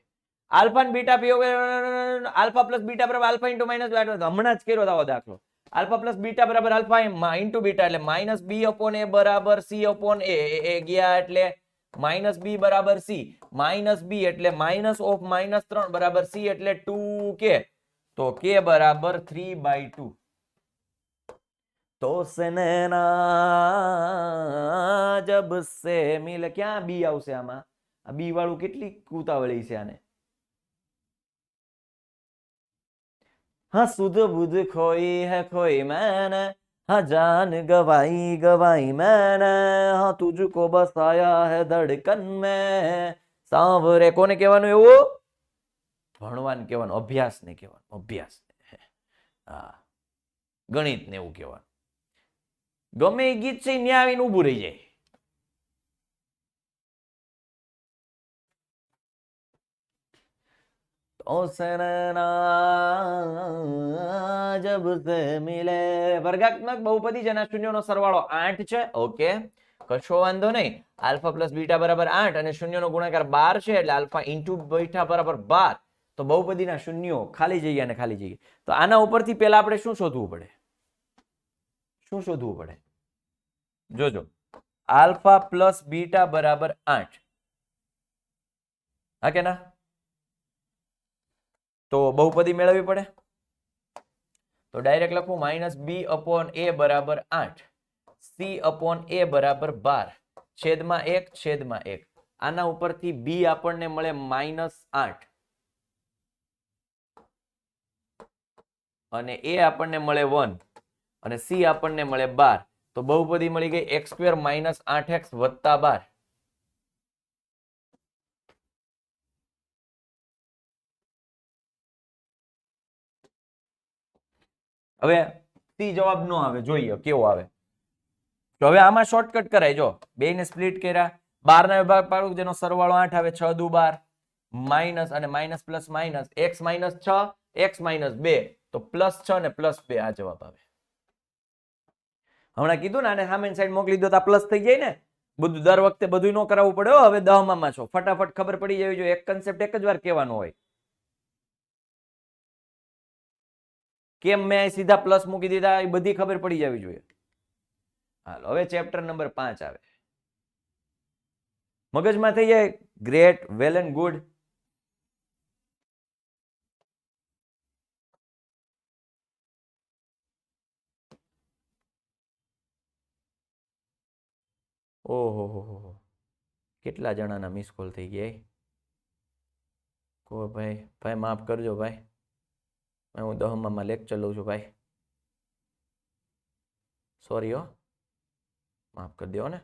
આલ્ફા અને બીટા આલ્ફા પ્લસ બીટા બરાબર આલ્ફા ઇન્ટુ માઇનસ, હમણાં જ કર્યો આવો દાખલો. આલ્ફા પ્લસ બીટા બરાબર આલ્ફા ઇન્ટુ બીટા એટલે માઇનસ બી અપોન એ બરાબર સી અપોન એ ગયા એટલે માઇનસ બી બરાબર સી, માઇનસ બી એટલે માઇનસ ઓફ -3 બરાબર સી એટલે 2k. તો k બરાબર 3/2. તો સનના જબ સે મિલે, ક્યાં બી આવશે આમાં? આ બી વાળું કેટલી ઉતાવળી છે આને. હા સુધ બુધ ખોઈ હે ખોઈ मैंने, हाँ जान गवाई गवाई मैंने, हाँ तुझको बसाया है धड़कन में सांवरे. કોને કહેવાનું એવું? ભણવાને કહેવાનું, અભ્યાસ ને કહેવાનું, અભ્યાસ. હા, ગણિત ને એવું કહેવાનું. ગમે એ ગીત છે ત્યાં આવીને ઊભું રહી જાય. तो सरना जब से मिले વર્ગાત્મક બહુપદી જેના શૂન્યનો સરવાળો 8 છે. ઓકે, કશો વાંધો નહીં. આલ્ફા પ્લસ બીટા બરાબર 8 અને શૂન્યનો ગુણાકાર 12 છે એટલે આલ્ફા ઇન્ટુ બીટા બરાબર 12. તો બહુપદીના શૂન્યો ખાલી જગ્યા અને ખાલી જગ્યા. તો આના ઉપરથી પહેલા આપણે શું શોધવું પડે? શું શોધવું પડે? જોજો, આલ્ફા પ્લસ બીટા બરાબર 8. હા કે ના? તો બહુપદી મેળવવી પડે. તો ડાયરેક્ટ લખું માઇનસ બી અપોન એ બરાબર 8, સી અપોન એ બરાબર 12, છેદમાં 1 છેદમાં 1. આના ઉપરથી બી આપણને મળે -8 અને એ આપણને મળે 1 અને સી આપણને મળે 12. તો બહુપદી મળી ગઈ x² - 8x + 12. હવે સી જવાબ નો આવે, જોઈએ કેવો આવે. તો હવે આમાં શોર્ટકટ કરાય. જો બે ને સ્પ્લિટ કર્યા, 12 ના વિભાગ પાડું જેનો સરવાળો 8 આવે, 6 દુ 12 માઇનસ અને minus plus minus x - 6 x - 2 તો +6 ને +2 આ જવાબ આવે. હમણાં કીધું ને આને સામેની સાઈડ મોકલી દો તો આ પ્લસ થઈ જાય ને. બધું દર વખતે બધું ન કરાવવું પડે. હવે 10 માં છો, ફટાફટ ખબર પડી જવી જોઈએ. એક કન્સેપ્ટ એક જ વાર કહેવાનો હોય. કેમ મેં સીધા પ્લસ મૂકી દીધા એ બધી ખબર પડી જવી જોઈએ. હાલો હવે ચેપ્ટર નંબર 5 આવે. મગજમાં થઈ જાય ગ્રેટ, વેલ એન્ડ ગુડ. ઓહો હો, કેટલા જણાના મિસ કોલ થઈ ગયા. કો ભાઈ, ભાઈ માફ કરજો ભાઈ, હું 10 માં લેક્ચર લઉં છું ભાઈ, સોરી હો, માફ કરી દો ને.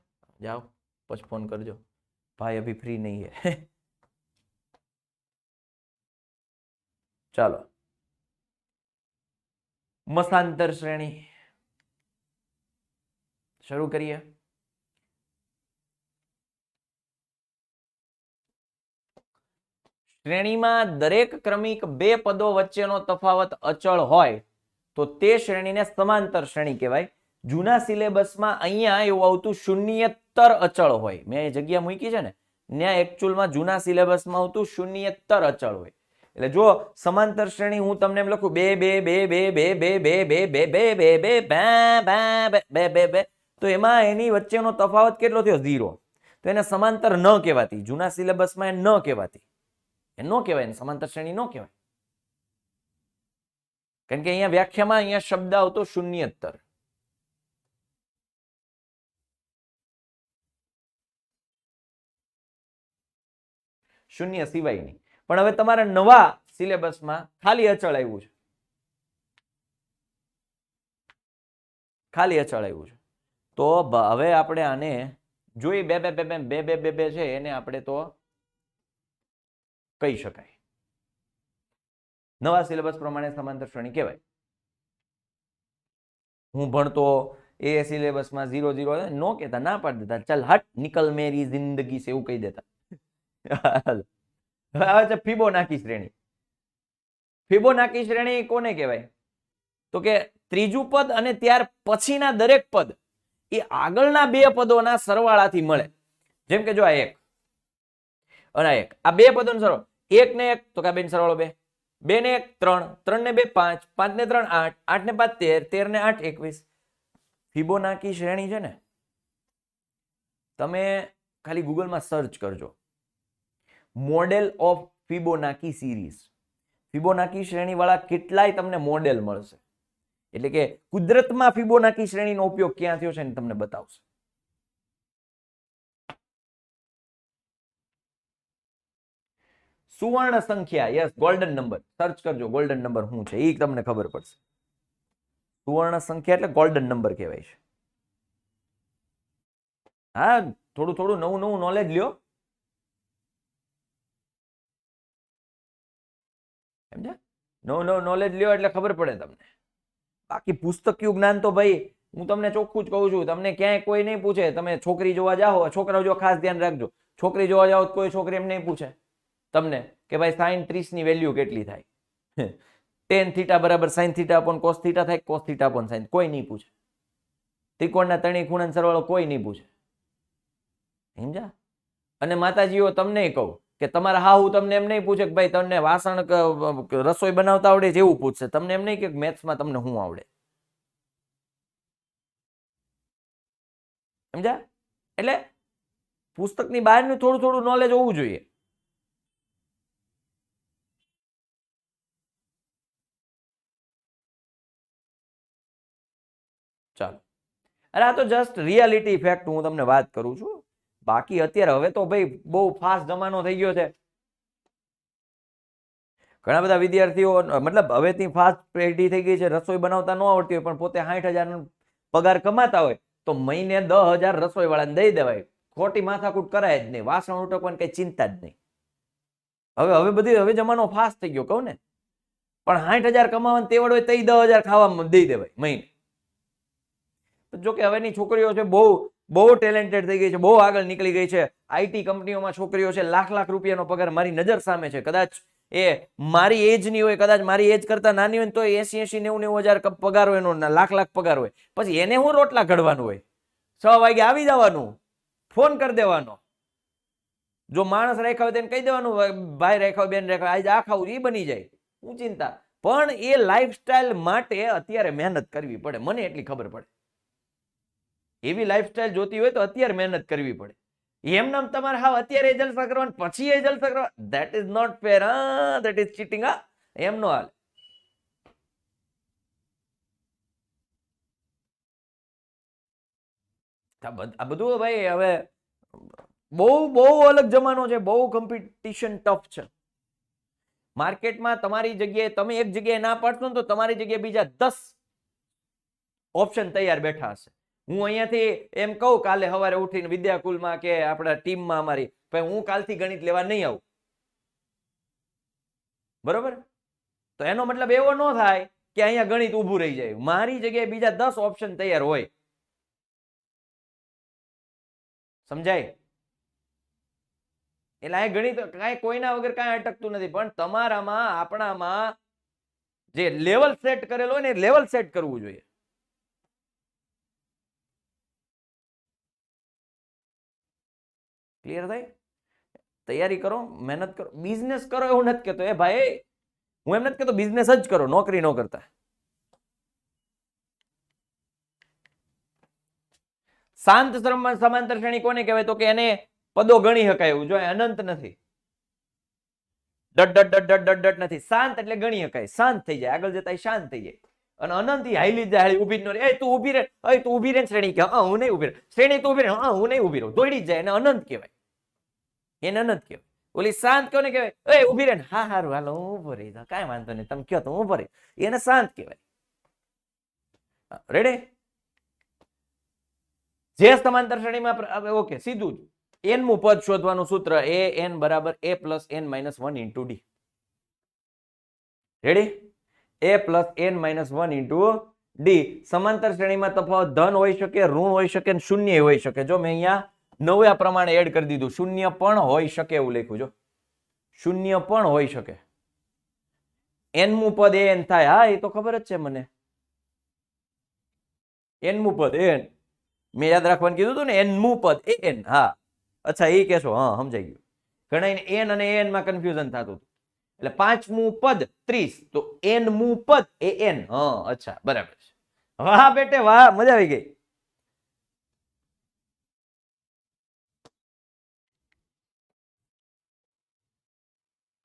જાઓ પછી ફોન કરજો, ભાઈ અભી ફ્રી નહીં હે. ચાલો, મસાંતર શ્રેણી શરૂ કરીએ. શ્રેણીમાં દરેક ક્રમિક બે પદો વચ્ચેનો તફાવત અચળ હોય તો તે શ્રેણીને સમાંતર શ્રેણી કહેવાય. જૂના સિલેબસમાં અહીંયા એવું આવતું શૂન્યેતર અચળ હોય. મેં જગ્યા મૂકી છે ને, ત્યાં એકચ્યુઅલમાં જૂના સિલેબસમાં આવતું શૂન્યેતર અચળ હોય. એટલે જો સમાંતર શ્રેણી હું તમને એમ લખું 2 2 2 2 2 2 2 2 2 2 2 તો એમાં એની વચ્ચેનો તફાવત કેટલો થયો? 0. તો એને સમાંતર ન કહેવાતી. જૂના સિલેબસમાં એ ન કહેવાતી. એ નો કહેવાય, સમાંતર શ્રેણી નો કહેવાય. કારણ કે અહીંયા વ્યાખ્યામાં અહીંયા શબ્દ આવતો શૂન્યેતર. શૂન્ય સિવાયની. પણ હવે તમારા નવા સિલેબસમાં ખાલી અચળ આવ્યું છે. ખાલી અચળ આવ્યું છે. તો હવે આપણે આને જોઈ 2 2 2 2 2 છે એને આપણે તો કહી શકાય. નવા સિલેબસ પ્રમાણે સમાંતર શ્રેણી કહેવાય. હું ભણતો એ સિલેબસમાં 0 0 નો કહેતા, ના પાડી દેતા, ચાલ હટ નિકલ મેરી જિંદગી સે, એવું કહી દેતા. હવે આવે છે ફિબોનાકી શ્રેણી. ફિબોનાકી શ્રેણી કોને કહેવાય? તો કે ત્રીજું પદ અને ત્યાર પછીના દરેક પદ એ આગળના બે પદોના સરવાળાથી મળે. જેમ કે જો આ 1 અને 1, આ બે પદોનો સરવાળો 1 ને 1 તો કે બેન સરવાળો 2, 2 ને 1 3, 3 ને 2 5, 5 ને 3 8, 8 ને 5 13, 13 ને 8 21. ફિબોનાકી શ્રેણી છે ને, તમે ખાલી ગૂગલમાં સર્ચ કરજો model of Fibonacci series. Fibonacci શ્રેણી વાળા કેટલાય તમને મોડેલ મળશે. એટલે કે કુદરતમાં ફિબોનાકી શ્રેણીનો ઉપયોગ ક્યાં થયો છે ને તમને બતાવશે. સુવર્ણ સંખ્યા, યસ, ગોલ્ડન નંબર. સર્ચ કરજો ગોલ્ડન નંબર શું છે, એ તમને ખબર પડશે. સુવર્ણ સંખ્યા એટલે ગોલ્ડન નંબર કહેવાય છે. હા, થોડું થોડું નવું નવું નોલેજ લ્યો. સમજ્યા? નવું નવું નોલેજ લ્યો એટલે ખબર પડે તમને. બાકી પુસ્તકીય જ્ઞાન તો ભાઈ હું તમને ચોખ્ખું જ કહું છું, તમને ક્યાંય કોઈ નહીં પૂછે. તમે છોકરી જોવા જાઓ, છોકરાઓ જો ખાસ ધ્યાન રાખજો, છોકરી જોવા જાઓ કોઈ છોકરી એમ નહીં પૂછે તમને કે ભાઈ સાઈન 30 ની વેલ્યુ કેટલી થાય? ટેન થીટા બરાબર sine theta upon cos theta થાય, કોસ થીટા અપોન સાઈન. કોઈ નહીં પૂછે. ત્રિકોણના ત્રણેય ખૂણાનો સરવાળો કોઈ નહીં પૂછે. સમજ્યા? અને માતાજીઓ તમને કહું કે તમારા હાહુ તમને એમ નહીં પૂછે કે ભાઈ તમને વાસણ રસોઈ બનાવતા આવડે છે એવું પૂછશે. તમને એમ નહીં કે મેથ્સમાં તમને શું આવડે. સમજ્યા? એટલે પુસ્તકની બહારનું થોડું થોડું નોલેજ હોવું જોઈએ. ચાલો, અરે આ તો જસ્ટ રિયાલિટી ફેક્ટ હું તમને વાત કરું છું. બાકી અત્યારે હવે તો ભાઈ બહુ ફાસ્ટ જમાનો થઈ ગયો છે. ઘણા બધા વિદ્યાર્થીઓ મતલબ હવેથી ફાસ્ટ પેઢી થઈ ગઈ છે. રસોઈ બનાવતા ન આવડતી હોય પણ પોતે 60,000 પગાર કમાતા હોય તો મહિને 10,000 રસોઈ વાળાને દઈ દેવાય. ખોટી માથાકૂટ કરાય જ નહીં. વાસણ ઉટકવાની કઈ ચિંતા જ નહીં. હવે જમાનો ફાસ્ટ થઈ ગયો કહું ને. પણ 60,000 કમાવાની તેવડ હોય તો 10,000 ખાવામાં દઈ દેવાય મહિને. જો કે હવેની છોકરીઓ છે બહુ ટેલેન્ટેડ થઈ ગઈ છે, બહુ આગળ નીકળી ગઈ છે. આઈટી કંપનીઓમાં છોકરીઓ છે, લાખ રૂપિયાનો પગાર મારી નજર સામે છે. કદાચ એ મારી એજની હોય, કદાચ મારી એજ કરતા નાની હોય તો 80,000-90,000 પગાર હોય, એનો લાખ પગાર હોય. પછી એને હું રોટલા ઘડવાનું હોય? 6 વાગે આવી જવાનું, ફોન કરી દેવાનો. જો માણસ રાખ્યા હોય તેને કહી દેવાનું ભાઈ રાખ્યા, બેન રાખ્યા, આજે આ ખાવું, એ બની જાય. હું ચિંતા. પણ એ લાઈફસ્ટાઈલ માટે અત્યારે મહેનત કરવી પડે. મને એટલી ખબર પડે. એવી લાઈફસ્ટાઈલ જોતી હોય તો અત્યારે મહેનત કરવી પડે. એમ નામ તમારે હા અત્યારે જલસા કરવાનું પછી એ જલસા કરવા, that is not fair. That is cheating. એમ નો હાલે. આ બધું ભાઈ હવે બહુ અલગ જમાનો છે. બહુ કોમ્પિટિશન ટફ છે માર્કેટમાં. તમારી જગ્યાએ તમે એક જગ્યાએ ના પાડશો ને તો તમારી જગ્યાએ બીજા 10 ઓપ્શન તૈયાર બેઠા હશે. હું અહીંયાથી એમ કહું કાલે સવારે ઉઠીને વિદ્યાકુલમાં કે આપણા ટીમમાં અમારી, ભાઈ હું કાલથી ગણિત લેવા નહીં આવું, બરોબર? તો એનો મતલબ એવો ન થાય કે અહીંયા ગણિત ઊભું રહી જાય. મારી જગ્યાએ બીજા 10 ઓપ્શન તૈયાર હોય. સમજાય? એટલે આ ગણિત કાંઈ કોઈના વગર કાંઈ અટકતું નથી. પણ તમારામાં આપણામાં જે લેવલ સેટ કરેલો હોય ને લેવલ સેટ કરવું જોઈએ. ક્લિયર થાય? તૈયારી કરો, મહેનત કરો, બિઝનેસ કરો એવું નથી કહેતો. એ ભાઈ હું એમ નથી કહેતો બિઝનેસ જ કરો, નોકરી ન કરતા. શાંત સમાંતર શ્રેણી કોને કહેવાય? તો કે એને પદો ગણી શકાય એવું. જો અનંત નથી, ડટ ડટ ડટ ડટ ડટ નથી. શાંત એટલે ગણી શકાય, શાંત થઈ જાય, આગળ જતા શાંત થઈ જાય. અને અનંત હાઈલી જાય, ઉભી ન રહે. તું ઉભી રહે, તું ઉભી રહે. શ્રેણી કે હું નહીં ઉભી રહે. શ્રેણી તું ઉભી રહે, હું નહીં ઉભી રહું. દોડી જ જાય. એને અનંત કહેવાય. એને અનંત કહેવાય. ઓલી શાંત કોને કહેવાય? એ ઉભી રહે, હા હારું હાલો હું ઉભો રહી જાઉં, કાંઈ વાંધો નહીં, તમે કયો તો હું ઉભો રહી. એને શાંત કહેવાય. રેડી? જે સમાંતર શ્રેણીમાં ઓકે સીધું જ એનમું પદ શોધવાનું સૂત્ર એ n બરાબર a plus n minus 1 into D. Ready? a plus n minus 1 into D. સમાંતર શ્રેણીમાં તફાવત ધન હોઈ શકે, ઋણ હોઈ શકે, શૂન્ય હોઈ શકે. જો મેં અહીંયા નવા પ્રમાણે એડ કરી દીધું. શૂન્ય પણ હોઈ શકે એવું લખ્યું. જો શૂન્ય પણ હોઈ શકે. એનમું પદ n થાય. હા એ તો ખબર જ છે મને. એનમું પદ n મેં યાદ રાખવાનું કીધું હતું ને. એનમું પદ એ n. હા અચ્છા એ કહેશો. હા સમજાઈ ગયું. ઘણા n અને n માં કન્ફ્યુઝન થતું હતું. એટલે પાંચમું પદ 30 તો n-મું પદ એ n. હા અચ્છા બરાબર છે. વાહ બેટે વાહ, મજા આવી ગઈ.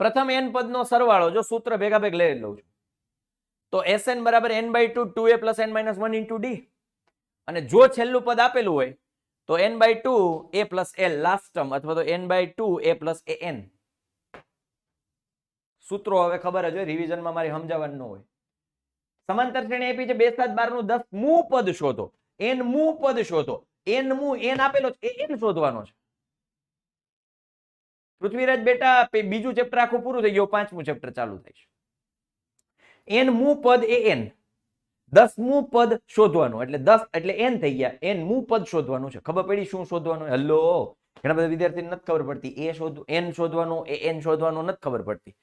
પ્રથમ n પદનો સરવાળો જો સૂત્ર ભેગા ભેગ લઈ લઉં છું તો Sn બરાબર n/2 2a plus n minus 1 into D. અને જો છેલ્લું પદ આપેલું હોય તો n/2 a plus l last term અથવા તો n/2 a પ્લસ an. સૂત્રો હવે ખબર જ હોય, રિવિઝનમાં મારી સમજાવવાનું ન હોય. સમાંતર શ્રેણી આપી છે 2 7 12 નું 10મું પદ શોધો. n-મું પદ શોધો. n-મું n આપેલો છે એ n શોધવાનો છે. પૃથ્વીરાજ બેટા બીજું ચેપ્ટર આખું પૂરું થઈ ગયું, 5મું ચેપ્ટર ચાલુ થાય છે. n-મું પદ એ n, 10મું પદ શોધવાનું. એટલે 10 એટલે n થઈ ગયા. n-મું પદ શોધવાનું છે. ખબર પડી શું શોધવાનું? હેલો, ઘણા બધા વિદ્યાર્થીને નથી ખબર પડતી એન શોધવાનું એન શોધવાનું નથી ખબર પડતી.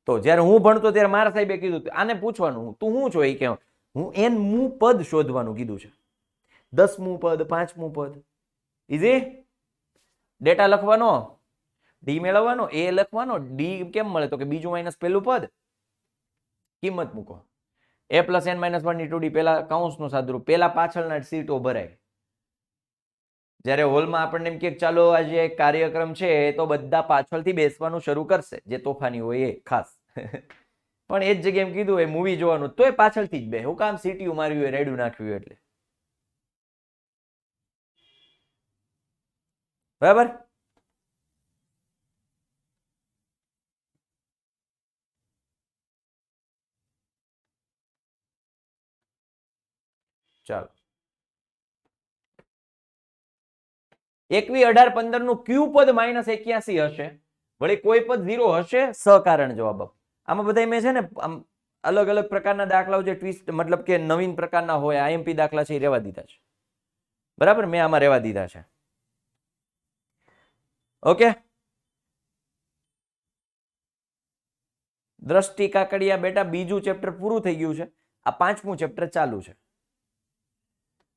તો જ્યારે હું ભણતો ત્યારે મારા સાહેબે કીધું આને પૂછવાનું તું શું છો એ કે હું એન મું પદ શોધવાનું કીધું છે. 10મું પદ 5મું પદ ઇઝી. ડેટા લખવાનો, ડી મેળવવાનો, એ લખવાનો. ડી કેમ મળે તો કે બીજું માઇનસ પહેલું પદ, કિંમત મૂકો. a plus n minus 1 into D, પેલા કૌંસનું સાદુરૂપ, પેલા પાછળના સીટો ભરાય. જ્યારે હોલમાં આપણને એમ કે ચાલો આજે કાર્યક્રમ છે તો બધા પાછળથી બેસવાનું શરૂ કરશે, જે તોફાની હોય એ ખાસ. પણ એ જ જગ્યાએ એમ કીધું એ મૂવી જોવાનું તોય પાછળથી જ બે. હું કામ સીટીયું માર્યું હોય, રેડું નાખ્યું એટલે. બરાબર. ચાલો 21, 18, 15 નું ક્યુ પદ -81 હશે. વળી કોઈ પદ 0 હશે, સકારણ જવાબ. આમાં બધા મેં છે ને અલગ અલગ પ્રકારના દાખલાઓ જે ટ્વિસ્ટ મતલબ કે નવીન પ્રકારના હોય આઈએમપી દાખલા છે એ રહેવા દીધા છે. બરાબર, મેં આમાં રહેવા દીધા છે. ઓકે. દ્રષ્ટિ કાકડિયા બેટા બીજું ચેપ્ટર પૂરું થઈ ગયું છે. આ 5મું ચેપ્ટર ચાલુ છે.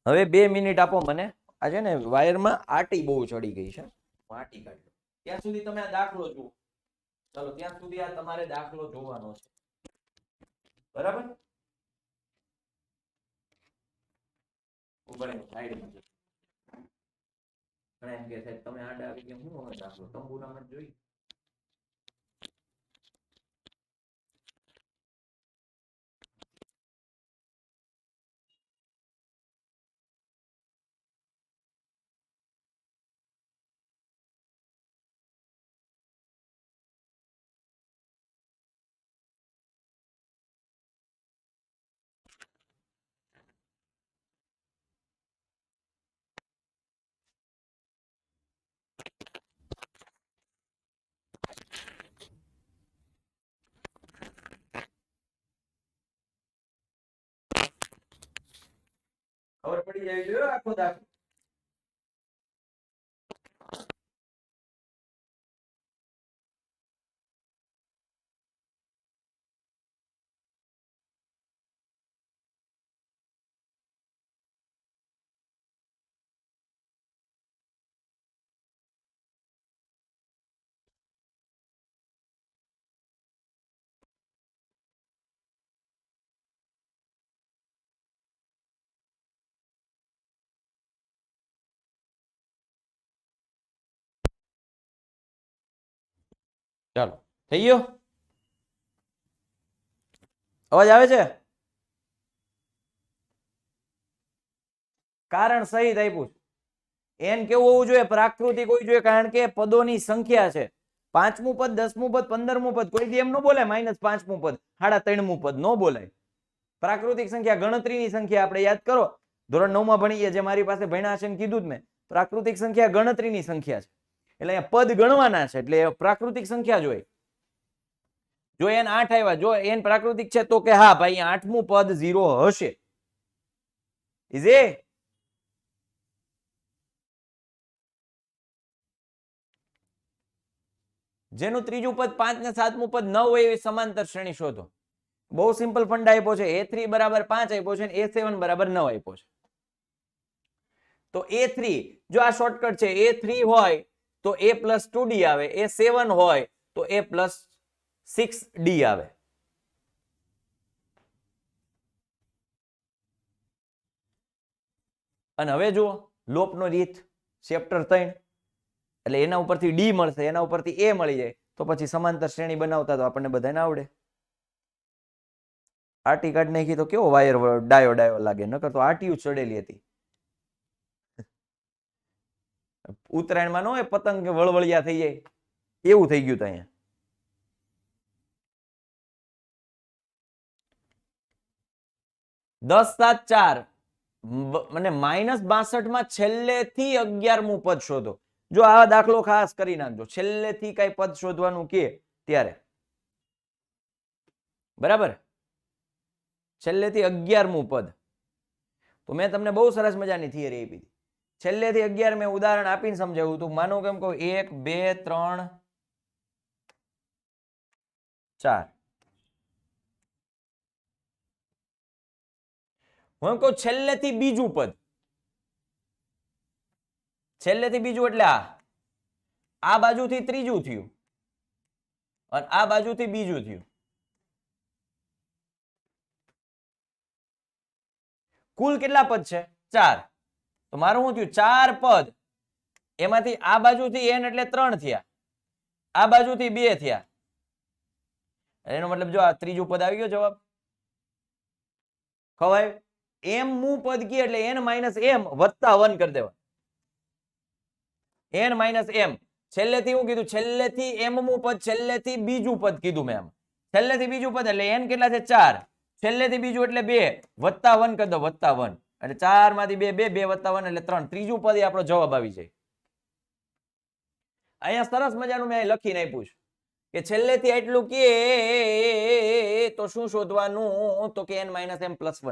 હવે 2 મિનિટ આપો મને. આ છે ને વાયરમાં આટી બહુ ચડી ગઈ છે, આટી કાઢી. ત્યાં સુધી તમે આ દાખલો જુઓ. ચાલો ત્યાં સુધી આ તમારે દાખલો જોવાનો છે. બરાબર. ઉપર સાઈડમાં ઘણા એમ કે સાહેબ તમે આડા આવી ગયા, હું હવે દાખલો તંબુરામાં જોઈ. ખબર પડી જાય છે આખો દાખલો. ચાલો થઈ ગયો. અવાજ આવે છે? કારણ સહિત આપ્યું. એન કેવું હોવું જોઈએ? પ્રાકૃતિક હોવું જોઈએ, કારણ કે પદોની સંખ્યા છે. 5મું પદ, 10મું પદ, 15મું પદ કોઈ દી એમ ન બોલે. -5મું પદ, 3.5મું પદ ન બોલાય. પ્રાકૃતિક સંખ્યા ગણતરીની સંખ્યા આપણે યાદ કરો, ધોરણ 9 માં ભણીએ, જે મારી પાસે ભણ્યા છે કીધું જ મેં. પ્રાકૃતિક સંખ્યા ગણતરીની સંખ્યા છે, એટલે અહીંયા પદ ગણવાના છે, એટલે પ્રાકૃતિક સંખ્યા જ હોય. જો એન 8 આવ્યા, જો એન પ્રાકૃતિક છે તો કે હા ભાઈ 8મું પદ 0 હશે. ઇઝી. જેનું ત્રીજું પદ 5 ને 7મું પદ 9 હોય એવી સમાંતર શ્રેણી શોધો. બહુ સિમ્પલ ફંડા આપ્યો છે. A3 બરાબર 5 આપ્યો છે, A7 બરાબર 9 આપ્યો છે. તો A3 જો આ શોર્ટકટ છે, A3 હોય તો A + 2D આવે, A7 હોય તો A + 6D આવે. અને હવે જુઓ લોપનો રીત ચેપ્ટર 3, એટલે એના ઉપરથી ડી મળશે, એના ઉપરથી એ મળી જાય, તો પછી સમાંતર શ્રેણી બનાવતા તો આપણને બધાને આવડે. આટી કાઢ નાખી તો કેવો વાયર ડાયો ડાયો લાગે, નકર તો આટીયું ચડેલી હતી. ઉત્તરાયણમાં નો એ પતંગ વળવળિયા થઈ જાય, એવું થઈ ગયું અહીંયા. દસ 7 4 મને -62 માં છેલ્લેથી 11મું પદ શોધો. જો આ દાખલો ખાસ કરી નાખજો, છેલ્લેથી કઈ પદ શોધવાનું કે ત્યારે. બરાબર, છેલ્લેથી 11મું પદ. તો મેં તમને બહુ સરસ મજાની થિયરી આપી હતી. છેલ્લેથી 11 મેં ઉદાહરણ આપીને સમજાવ્યું હતું. માનો કેમ કહું 1 2 3 4. હું એમ કહું છેલ્લેથી બીજું પદ, છેલ્લેથી બીજું એટલે આ બાજુથી ત્રીજું થયું અને આ બાજુથી બીજું થયું. કુલ કેટલા પદ છે? 4. તો મારું શું થયું? 4 પદ. એમાંથી આ બાજુથી n એટલે 3 થયા, આ બાજુથી 2 થયા. એનો મતલબ જો આ ત્રીજું પદ આવી ગયો જવાબ. ખવાય? m મું પદ કી એટલે n માઇનસ m વત્તા 1 કરી દેવા. n minus m. છેલ્લેથી હું કીધું? છેલ્લેથી m મું પદ, છેલ્લેથી બીજું પદ કીધું મેં. છેલ્લેથી બીજું પદ એટલે n કેટલા છે? 4. છેલ્લેથી બીજું એટલે 2 વત્તા 1 કરી દો, વત્તા 1 એટલે 4 માંથી 2 2 વત્તા 1 એટલે 3. ત્રીજું પદ આપણો જવાબ આવી જાય. અહીંયા સરસ મજાનું મેં લખીને આપ્યું છે કે છેલ્લેથી એટલું કે તો શું શોધવાનું? તો કે n માઇનસ m પ્લસ 1.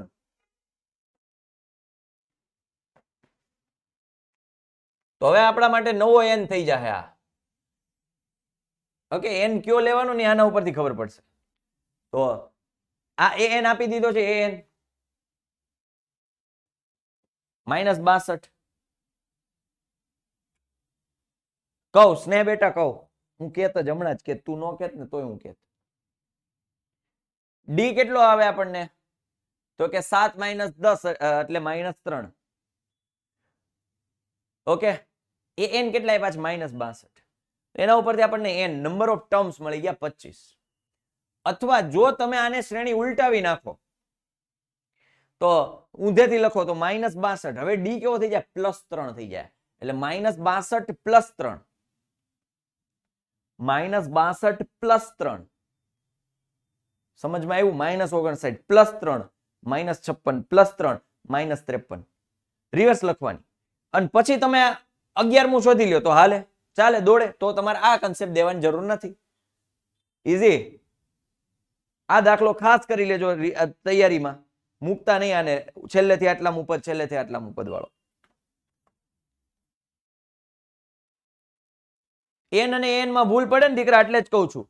તો હવે આપણા માટે નવો n થઈ જાય. આ ઓકે, n કયો લેવાનો ને આના ઉપરથી ખબર પડશે. તો આ an આપી દીધો છે, an માઇનસ 62. કહું સ્નેહ બેટા, કહું હું કેત જ હમણાં જ કે તું નો કેત ને તોય હું કેત. ડી કેટલો આવે આપણને? તો કે 7 માઇનસ 10 એટલે માઇનસ 3. ઓકે, એ n કેટલા આપ્યા છે? માઇનસ 62. એના ઉપરથી આપણને n નંબર ઓફ ટર્મ્સ મળી ગયા 25. અથવા જો તમે આને શ્રેણી ઉલટાવી નાખો તો ઊંધેથી લખો તો માઇનસ 62. હવે ડી કેવો થઈ જાય? પ્લસ 3 થઈ જાય. એટલે માઇનસ 62 પ્લસ 3, માઇનસ 62 પ્લસ 3. સમજમાં આવ્યું? Minus 59 plus 3, minus 56 plus 3, minus 53. Reverse લખવાની. અને પછી તમે 11મું શોધી લ્યો તો હાલે, ચાલે, દોડે. તો તમારે આ કન્સેપ્ટ દેવાની જરૂર નથી. ઈઝી. આ દાખલો ખાસ કરી લેજો તૈયારીમાં, મૂકતા નહીં આને. છેલ્લેથી આટલા ઉપદ, છેલ્લેથી આટલા ઉપદ વાળો. n અને n માં ભૂલ પડે ને દીકરા, એટલે જ કહું છું.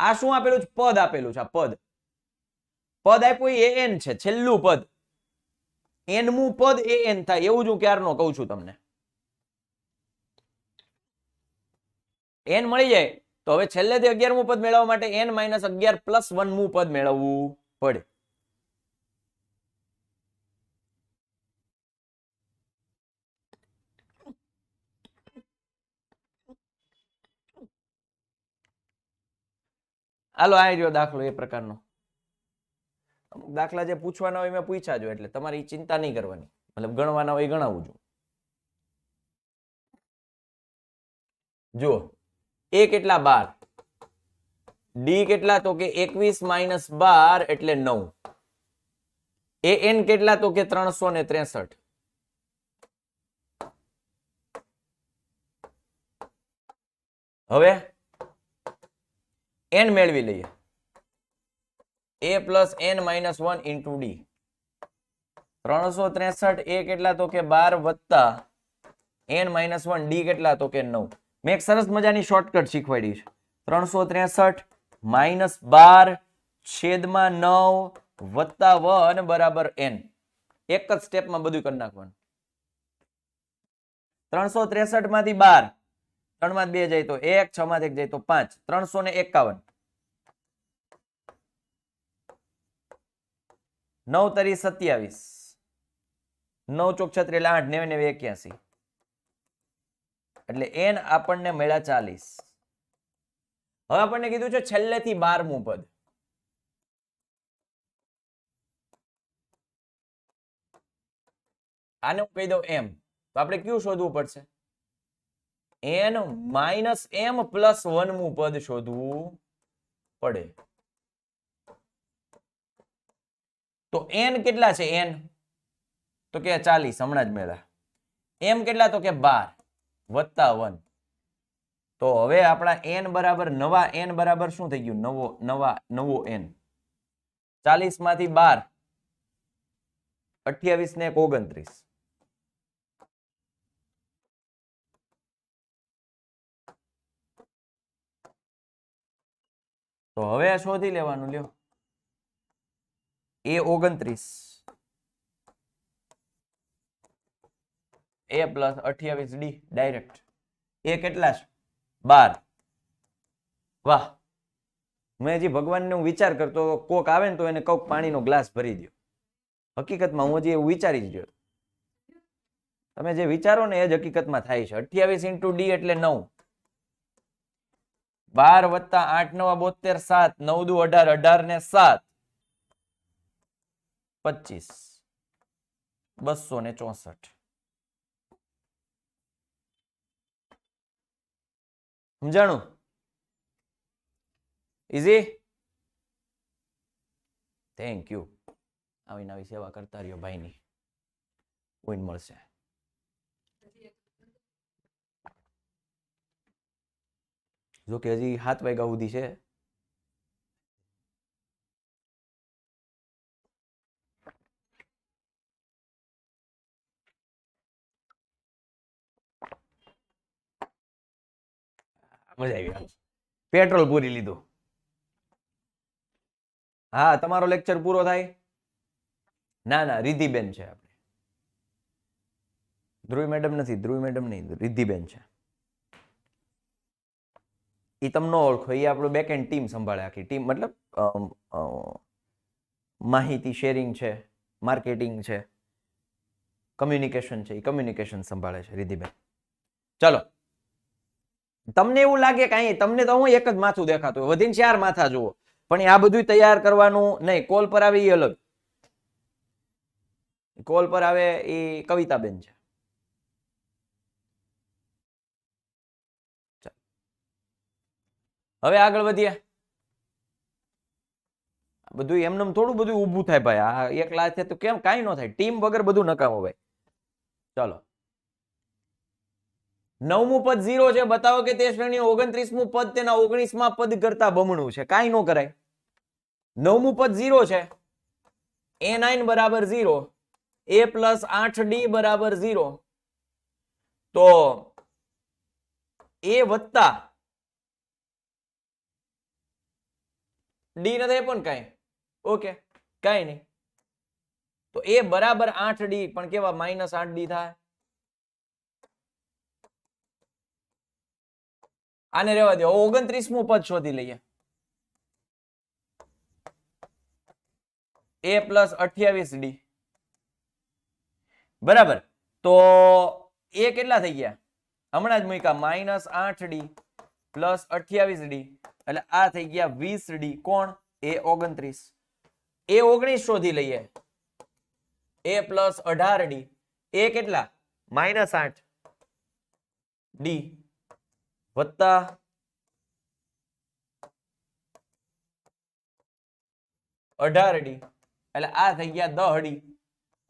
આ શું આપેલું છે? પદ આપેલું છે. આ પદ આપ્યું એ an છે, છેલ્લું પદ. n મું પદ an થાય એવું જ હું ક્યારનો કહું છું તમને. n મળી જાય તો હવે છેલ્લેથી 11મું પદ મેળવવા માટે n માઇનસ 11 પ્લસ 1 મું પદ મેળવવું પડે. હાલો, આ રહ્યો દાખલો એ પ્રકારનો. અમુક દાખલા જે પૂછવાના હોય મેં પૂછ્યા જો, એટલે તમારી ચિંતા નહીં કરવાની. મતલબ ગણવાના હોય ગણાવું છું. જુઓ, એ કેટલા? 12. ડી કેટલા? તો કે 21 માઇનસ 12 એટલે 9. an કેટલા? તો કે 363. હવે n મેળવી લઈએ. a plus n minus 1 into D. 363 એ કેટલા? તો કે 12 વત્તા n માઇનસ 1 ડી કેટલા? તો કે 9. મેં એક સરસ મજાની શોર્ટકટ શીખવાડી છે. 363 માઇનસ 12 છેદમાં 9 વત્તા 1 બરાબર n. એક જ સ્ટેપમાં બધું કરી નાખવાનું. 363 માંથી 12, 3 માં 2 જાય તો 1, 6 માંથી 1 જાય તો 5, 351. 9 તરી 27, 9 ચોક 36 એટલે 8, 9 9 81. એટલે n આપણને મળ્યા 40. હવે આપણને કીધું છે છેલ્લેથી 12મું પદ. આને હું કહી દઉં m. તો આપણે કયું શોધવું પડશે? n માઇનસ m પ્લસ 1મું પદ શોધવું પડે. તો n કેટલા છે? n તો કે 40 હમણાં જ મેળા. m કેટલા? તો કે 12 વત્તા 1. તો હવે આપણા n બરાબર નવા n બરાબર શું થઈ ગયું? નવો n. 40 માંથી 12, 28 ને 29. તો હવે આ શોધી લેવાનું લ્યો. એ 29 એ પ્લસ 28D ડાયરેક્ટ. એ કેટલા છે? 12. વાહ, મેં હજી ભગવાનને હું વિચાર કરતો કોક આવે ને તો એને કોક પાણીનો ગ્લાસ ભરી દો. હકીકતમાં હું હજી એવું વિચારી જ રહ્યો. તમે જે વિચારો ને એ જ હકીકતમાં થાય છે. 28 ઇન્ટુ ડી એટલે 9. 12 વત્તા 8 9 72 7 9 દુ 18 18 ને 7 25 264. સમજાણું? ઇઝી? Thank you. આવી નવી સેવા કરતા રહ્યો ભાઈની. વિન મળશે. જો કે હજી 7 વાગ્યા સુધી છે. મજા આવી. પેટ્રોલ પૂરી લીધું. હા, તમારો લેક્ચર પૂરો થાય. ના ના, રિદ્ધિબેન છે આપણે. ધ્રુવી મેડમ નથી. ધ્રુવી મેડમ નહીં, રિદ્ધિબેન છે. એ તમને ઓળખો. એ આપણો બેકએન્ડ ટીમ સંભાળે. આખી ટીમ મતલબ માહિતી શેરિંગ છે, માર્કેટિંગ છે, કમ્યુનિકેશન છે. એ કમ્યુનિકેશન સંભાળે છે રિદ્ધિબેન. ચલો, તમને એવું લાગે કે અહીં તમને તો હું એક જ માથું દેખાતું હોય, વધીને 4 માથા જુઓ, પણ આ બધું તૈયાર કરવાનું નહીં. કોલ પર આવે એ અલગ. કોલ પર આવે એ કવિતાબેન છે. હવે આગળ વધીએ. બધું એમને થોડું બધું ઊભું થાય ભાઈ. આ એકલા છે તો કેમ કાંઈ ન થાય. ટીમ વગર બધું નકામો ભાઈ. ચાલો, 9મું પદ 0 છે. બતાવો કે તે શ્રેણીનું 29મું પદ તેના 19માં પદ કરતા બમણું છે. કાંઈ ન કરાય. 9મું પદ 0 છે. A9 બરાબર 0, A પ્લસ 8D બરાબર 0. તો A વત્તા ડી નથી પણ કાંઈ. ઓકે, કાંઈ નહીં. તો A બરાબર 8D પણ કેવા -8D થાય. આને રહેવા દો. 29મું પદ શોધી લઈએ. A પ્લસ 28D બરાબર. તો એ કેટલા થઈ ગયા? હમણાં જ મૂક્યા. -8D પ્લસ 28D એટલે આ થઈ ગયા 20D. કોણ? A 29. A 19 શોધી લઈએ. A plus 18D. એ કેટલા? -8D વત્તા 18D એટલે આ થઈ ગયા 10D.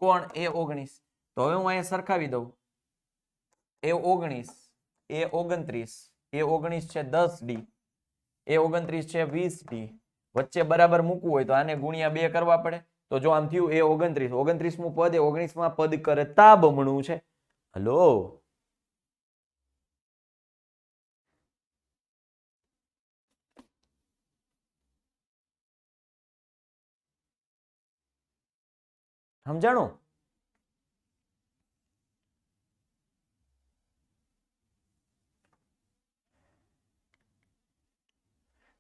કોણ? A 19. તો હવે હું અહીંયા સરખાવી દઉં. A 19, A 29, A 19 છે 10D, A 29 છે 20D. વચ્ચે બરાબર મૂકવું હોય તો આને ગુણ્યા 2 કરવા પડે. તો જો આમ થયું A 29, 29મું પદ એ 19માં પદ કરતા બમણું છે. હલો, સમજાણું?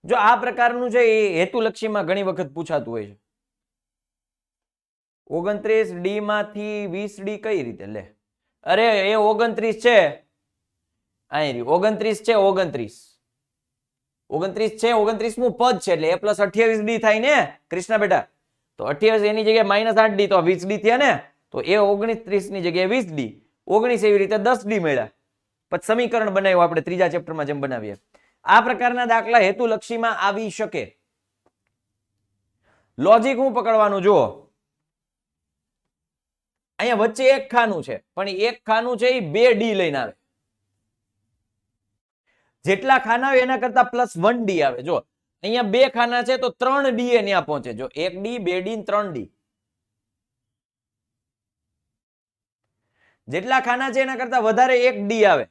જો આ પ્રકારનું છે એ હેતુલક્ષીમાં ઘણી વખત પૂછાતું હોય છે. 29D માંથી 20D કઈ રીતે લે? અરે એ 29 છે. અહીં 29 છે. 29 છે. 29મું પદ છે એટલે A પ્લસ 28D થાય ને કૃષ્ણા બેટા. તો 28 એની જગ્યાએ -8D તો 20D થયા ને. તો એ 29 ની જગ્યાએ 20D, 19 એવી રીતે 10D મળ્યા. પછી સમીકરણ બનાવ્યું આપણે ત્રીજા ચેપ્ટરમાં જેમ બનાવીએ. આ પ્રકારના દાખલા હેતુલક્ષીમાં આવી શકે. લોજિક હું પકડવાનું જુઓ. અહીંયા વચ્ચે એક ખાનું છે પણ એક ખાનું છે એ 2D લઈને આવે. જેટલા ખાના હોય એના કરતા +1D આવે. જો અહીંયા 2 ખાના છે તો 3D એ ત્યાં પહોંચે. જો 1D 2D 3D. જેટલા ખાના છે એના કરતા વધારે 1D આવે.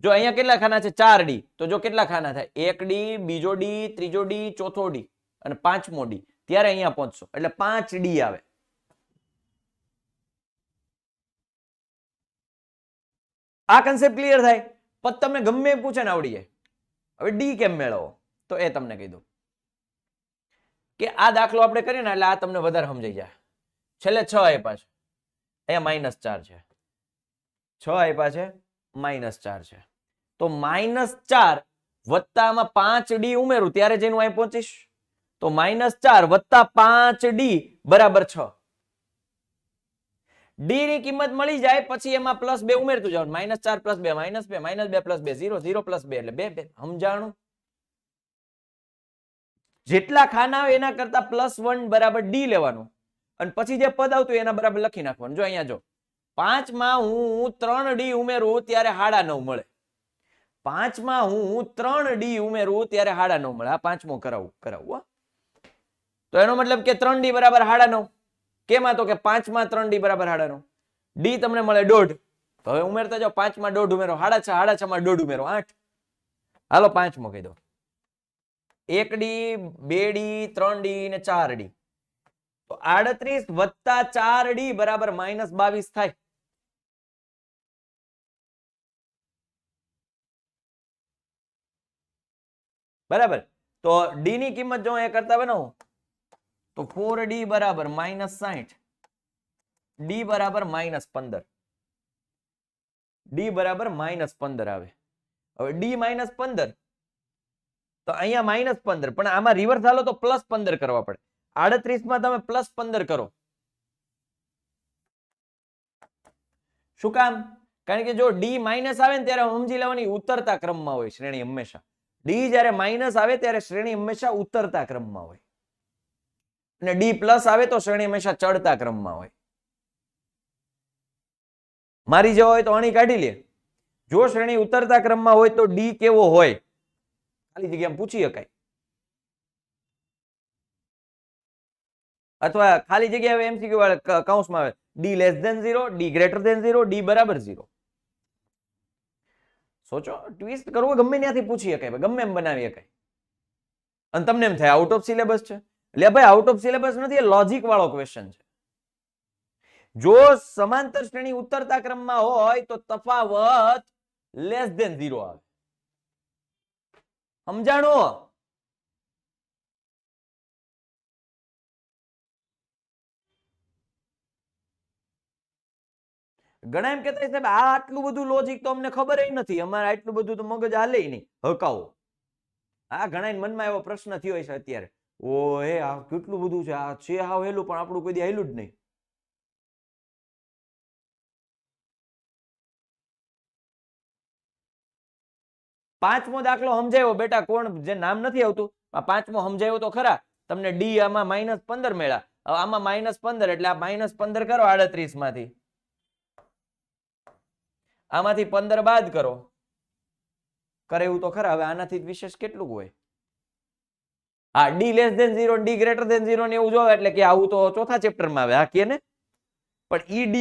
જો અહીંયા કેટલા ખાના છે 4D, તો જો કેટલા ખાના થાય 1D, બીજો D, ત્રીજો D, ચોથો D અને પાંચમો D, ત્યારે અહીંયા પહોંચશો એટલે 5D આવે. આ કન્સેપ્ટ ક્લિયર થાય પછી તમને ગમે પૂછે ને આવડી જાય. હવે D કેમ મેળવો તો એ તમને કહી દઉં કે આ દાખલો આપણે કરીએ ને એટલે આ તમને વધારે સમજાઈ જાય. છેલ્લે 6 આપ્યા છે, અહીંયા -4 છે, 6 આપ્યા છે, -4 છે, તો -4 વત્તા આમાં 5D ઉમેરું ત્યારે જઈને અહીં પહોંચીશ, તો -4 વત્તા 5D બરાબર 6. D ની કિંમત મળી જાય પછી એમાં +2 ઉમેરતું જાવ, -4 + 2 -2 -2 + 2 0 0 + 2 એટલે 2 સમજાણું. જેટલા ખાના હોય એના કરતા +1 બરાબર D લેવાનું અને પછી જે પદ આવતું એના બરાબર લખી નાખવાનું. જો અહીંયા જો 5 માં હું 3D ઉમેરું ત્યારે 9.5 મળે, 5 માં હું 3D ઉમેરું ત્યારે 9.5 મળે. આ પાંચમો કરાવું. તો એનો મતલબ કે 3D બરાબર 9.5. કેમાં તો કે 5 માં 3D બરાબર 9.5. D તમને મળે 1.5. તો હવે ઉમેરતા જાઓ, 5 માં 1.5 ઉમેરો, 6.5, 6.5 માં 1.5 ઉમેરો, 8. હાલો પાંચમો કહી દો, 1D, 2D, 3D ને 4D. તો 38 વત્તા 4D બરાબર -22 થાય. બરાબર. તો D ની કિંમત જો એ કરતા બનાવો તો 4D બરાબર -60, D બરાબર -15, D બરાબર -15 આવે. હવે D -15 તો અહીંયા -15, પણ આમાં રિવર્સ હાલો તો +15 કરવા પડે. 38 માં તમે +15 કરો. શું કામ? કારણ કે જો D માઇનસ આવે ને ત્યારે સમજી લેવાની ઉતરતા ક્રમમાં હોય શ્રેણી હંમેશા. D જ્યારે માઇનસ આવે ત્યારે શ્રેણી હંમેશા ઉતરતા ક્રમમાં હોય અને D પ્લસ આવે તો શ્રેણી હંમેશા ચડતા ક્રમમાં હોય. મારી જેવો હોય તો અણી કાઢી લે. જો શ્રેણી ઉતરતા ક્રમમાં હોય તો D કેવો હોય ખાલી જગ્યામાં પૂછી શકાય, અથવા ખાલી જગ્યા એમસીક્યુ વાળા કૌંસમાં આવે D <0, D <0, D બરાબર 0. સોચો, ટ્વિસ્ટ કરવો ગમે ત્યાંથી પૂછી શકાય, ગમે એમ બનાવી શકાય. અને તમને એમ થાય આઉટ ઓફ સિલેબસ છે. એટલે ભાઈ આઉટ ઓફ સિલેબસ નથી, લોજિક વાળો ક્વેશ્ચન છે. જો સમાંતર શ્રેણી ઉતરતા ક્રમમાં હોય તો તફાવત <0 આવે. સમજાણો? ઘણા એમ કહેતા સાહેબ આ આટલું બધું લોજિક તો અમને ખબર નથી, અમારે આટલું બધું તો મગજ હાલે નહીં, હકાવો. આ ઘણા મનમાં એવો પ્રશ્ન થયો છે અત્યારે, ઓહે આ કેટલું બધું છે, આ છે હાવ હેલું પણ આપણું કોઈ દી હેલું જ નહીં. પાંચમો દાખલો સમજાયો બેટા, કોણ જે નામ નથી આવતું આ પાંચમો સમજાયો તો ખરા તમને. D આમાં -15 મળ્યા, આમાં -15 એટલે આ -15 કરો 38 માંથી, આમાંથી 15 બાદ કરો, કરે એવું તો ખરા. હવે આનાથી વિશેષ કેટલું હોય? હા, D <0, D <0 ને એવું જોવે એટલે કે આવું તો ચોથા ચેપ્ટરમાં આવે. હા કે ને, પણ ઈ D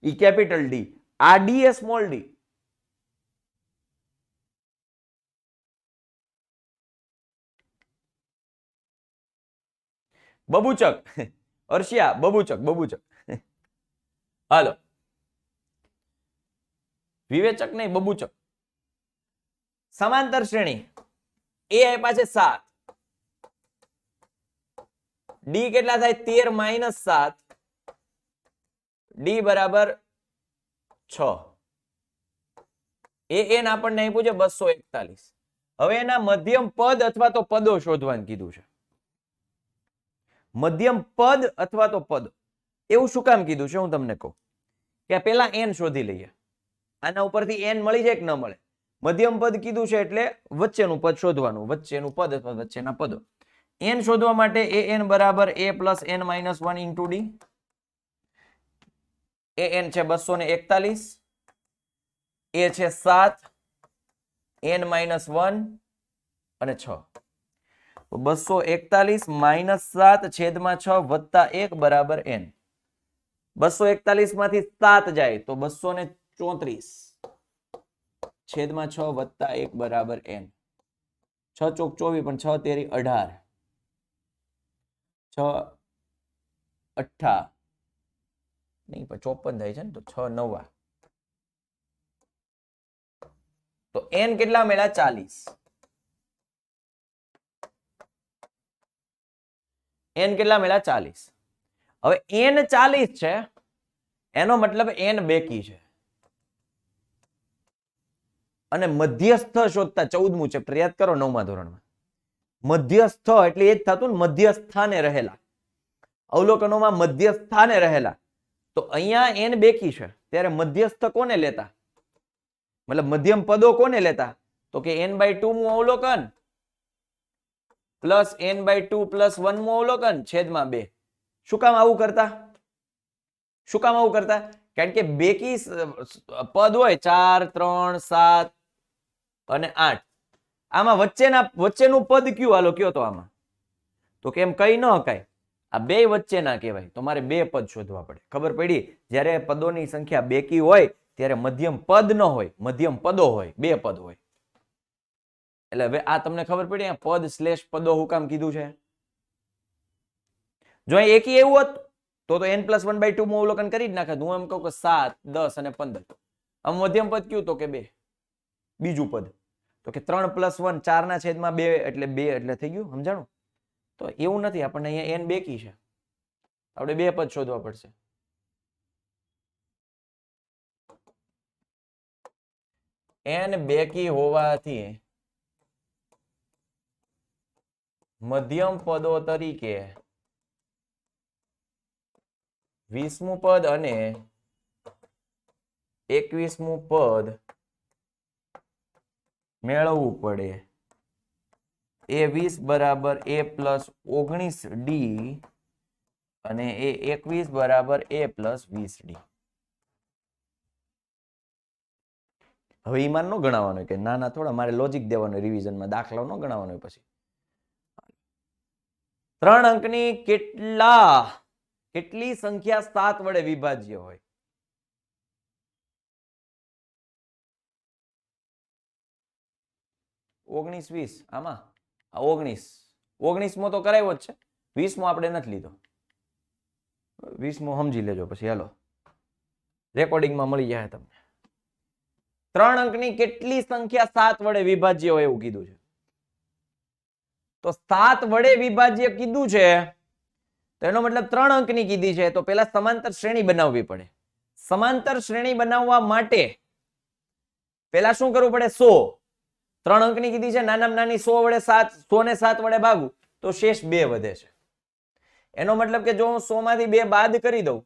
ઈ કેપિટલ D, આ D એ સ્મોલ d. બબુચક અર્શિયા, બબુચક. હાલો, વિવેચક નહીં, બબુચક. સમાંતર શ્રેણી એ આપ્યા છે 7, D કેટલા થાય 13 - 7, D બરાબર 6. એ n આપણને અહીં પૂછે 241. હવે એના મધ્યમ પદ અથવા તો પદો શોધવાનું કીધું છે. મધ્યમ પદ અથવા તો પદ એવું શું કામ કીધું છે હું તમને કહું કે પેલા n શોધી લઈએ. આના ઉપરથી n મળી જાય કે ન મળે? મધ્યમ પદ કીધું છે એટલે વચ્ચેનું પદ શોધવાનું, વચ્ચેનું પદ અથવા વચ્ચેના પદો. n શોધવા માટે an બરાબર a + n - 1 * d. an છે 241, a છે 7, n - 1 અને 6. 241 - 7 છેદમાં 6 વત્તા 1 બરાબર n. 241 માંથી 7 જાય તો 234. છેદમાં 6 વત્તા 1 બરાબર n. 6 ચોક 24 પણ 6 તેરી 18, 6 અઠ્ઠા નહીં પણ 54 થાય છે ને, તો 6 નવા, તો n કેટલા મળ્યા? 40. n કેટલા મળ્યા? 40. હવે n 40 છે, એનો મતલબ n બેકી છે. અને મધ્યસ્થ શોધતા 14મું ચેપ્ટર યાદ કરો 9મા ધોરણમાં. મધ્યસ્થ એટલે એ જ થતું ને, મધ્યસ્થાને રહેલા, અવલોકનોમાં મધ્યસ્થાને રહેલા. તો અહીંયા n બેકી છે, ત્યારે મધ્યસ્થ કોને લેતા? મતલબ મધ્યમ પદો કોને લેતા? તો કે n/2 મું અવલોકન પ્લસ n/2 પ્લસ 1 મું અવલોકન છેદમાં 2. શું કામ આવું કરતા? શું કામ આવું કરતા? કારણ કે બેકી પદ હોય 4, 3, 7 અને 8, આમાં વચ્ચેનું પદ કયું? હાલો કયો તો આમાં. તો કેમ કઈ ન હકાય, આ બે વચ્ચેના કહેવાય. તો મારે બે પદ શોધવા પડે. ખબર પડી? જ્યારે પદોની સંખ્યા બેકી હોય ત્યારે મધ્યમ પદ ન હોય, મધ્યમ પદો હોય, બે પદ હોય. એટલે હવે આ તમને ખબર પડી પદ સ્લેશ પદો હું કામ કીધું છે? જો એકી એવું હોત તો n+1/2 માં અવલોકન કરી જ નાખે. હું એમ કહું કે 7, 10 અને 15. આમ મધ્યમ પદ કયું? તો કે 2. બીજું પદ તો કે 3 + 1 4/2 એટલે 2 એટલે થઈ ગયું. સમજાણું? તો એવું નથી, આપણને અહીંયા n બેકી છે, આપણે બે પદ શોધવા પડશે. n બેકી હોવાથી મધ્યમ પદો તરીકે 20મું પદ અને 21મું પદ મેળવવું પડે. A20 બરાબર A+19D અને A21 બરાબર A+20D. હવે ઈમાન નો ગણાવવાનો કે ના થોડા, મારે લોજિક દેવાનું રિવિઝનમાં, દાખલા નો ગણાવવાનો. પછી 3 અંકની કેટલી સંખ્યા 7 વડે વિભાજ્ય હોય? 19, 20. આમાં 19માં તો કરાવ્યો જ છે, 20માં આપણે નથી લીધો. 20માં સમજી લેજો પછી, હાલો રેકોર્ડિંગમાં મળી જાય તમને. 3 અંકની કેટલી સંખ્યા 7 વડે વિભાજ્ય હોય એવું કીધું છે. તો 7 વડે વિભાજ્ય કીધું છે, તો એનો મતલબ 3 અંકની કીધી છે, તો પેલા સમાંતર શ્રેણી બનાવવી પડે. સમાંતર શ્રેણી બનાવવા માટે પેલા શું કરવું પડે? 100. 3 અંકની કીધી છે, નાનામાં નાની 100 વડે 100 ને 7 વડે ભાગું તો શેષ 2 વધે છે. એનો મતલબ કે જો હું 100 માંથી 2 બાદ કરી દઉં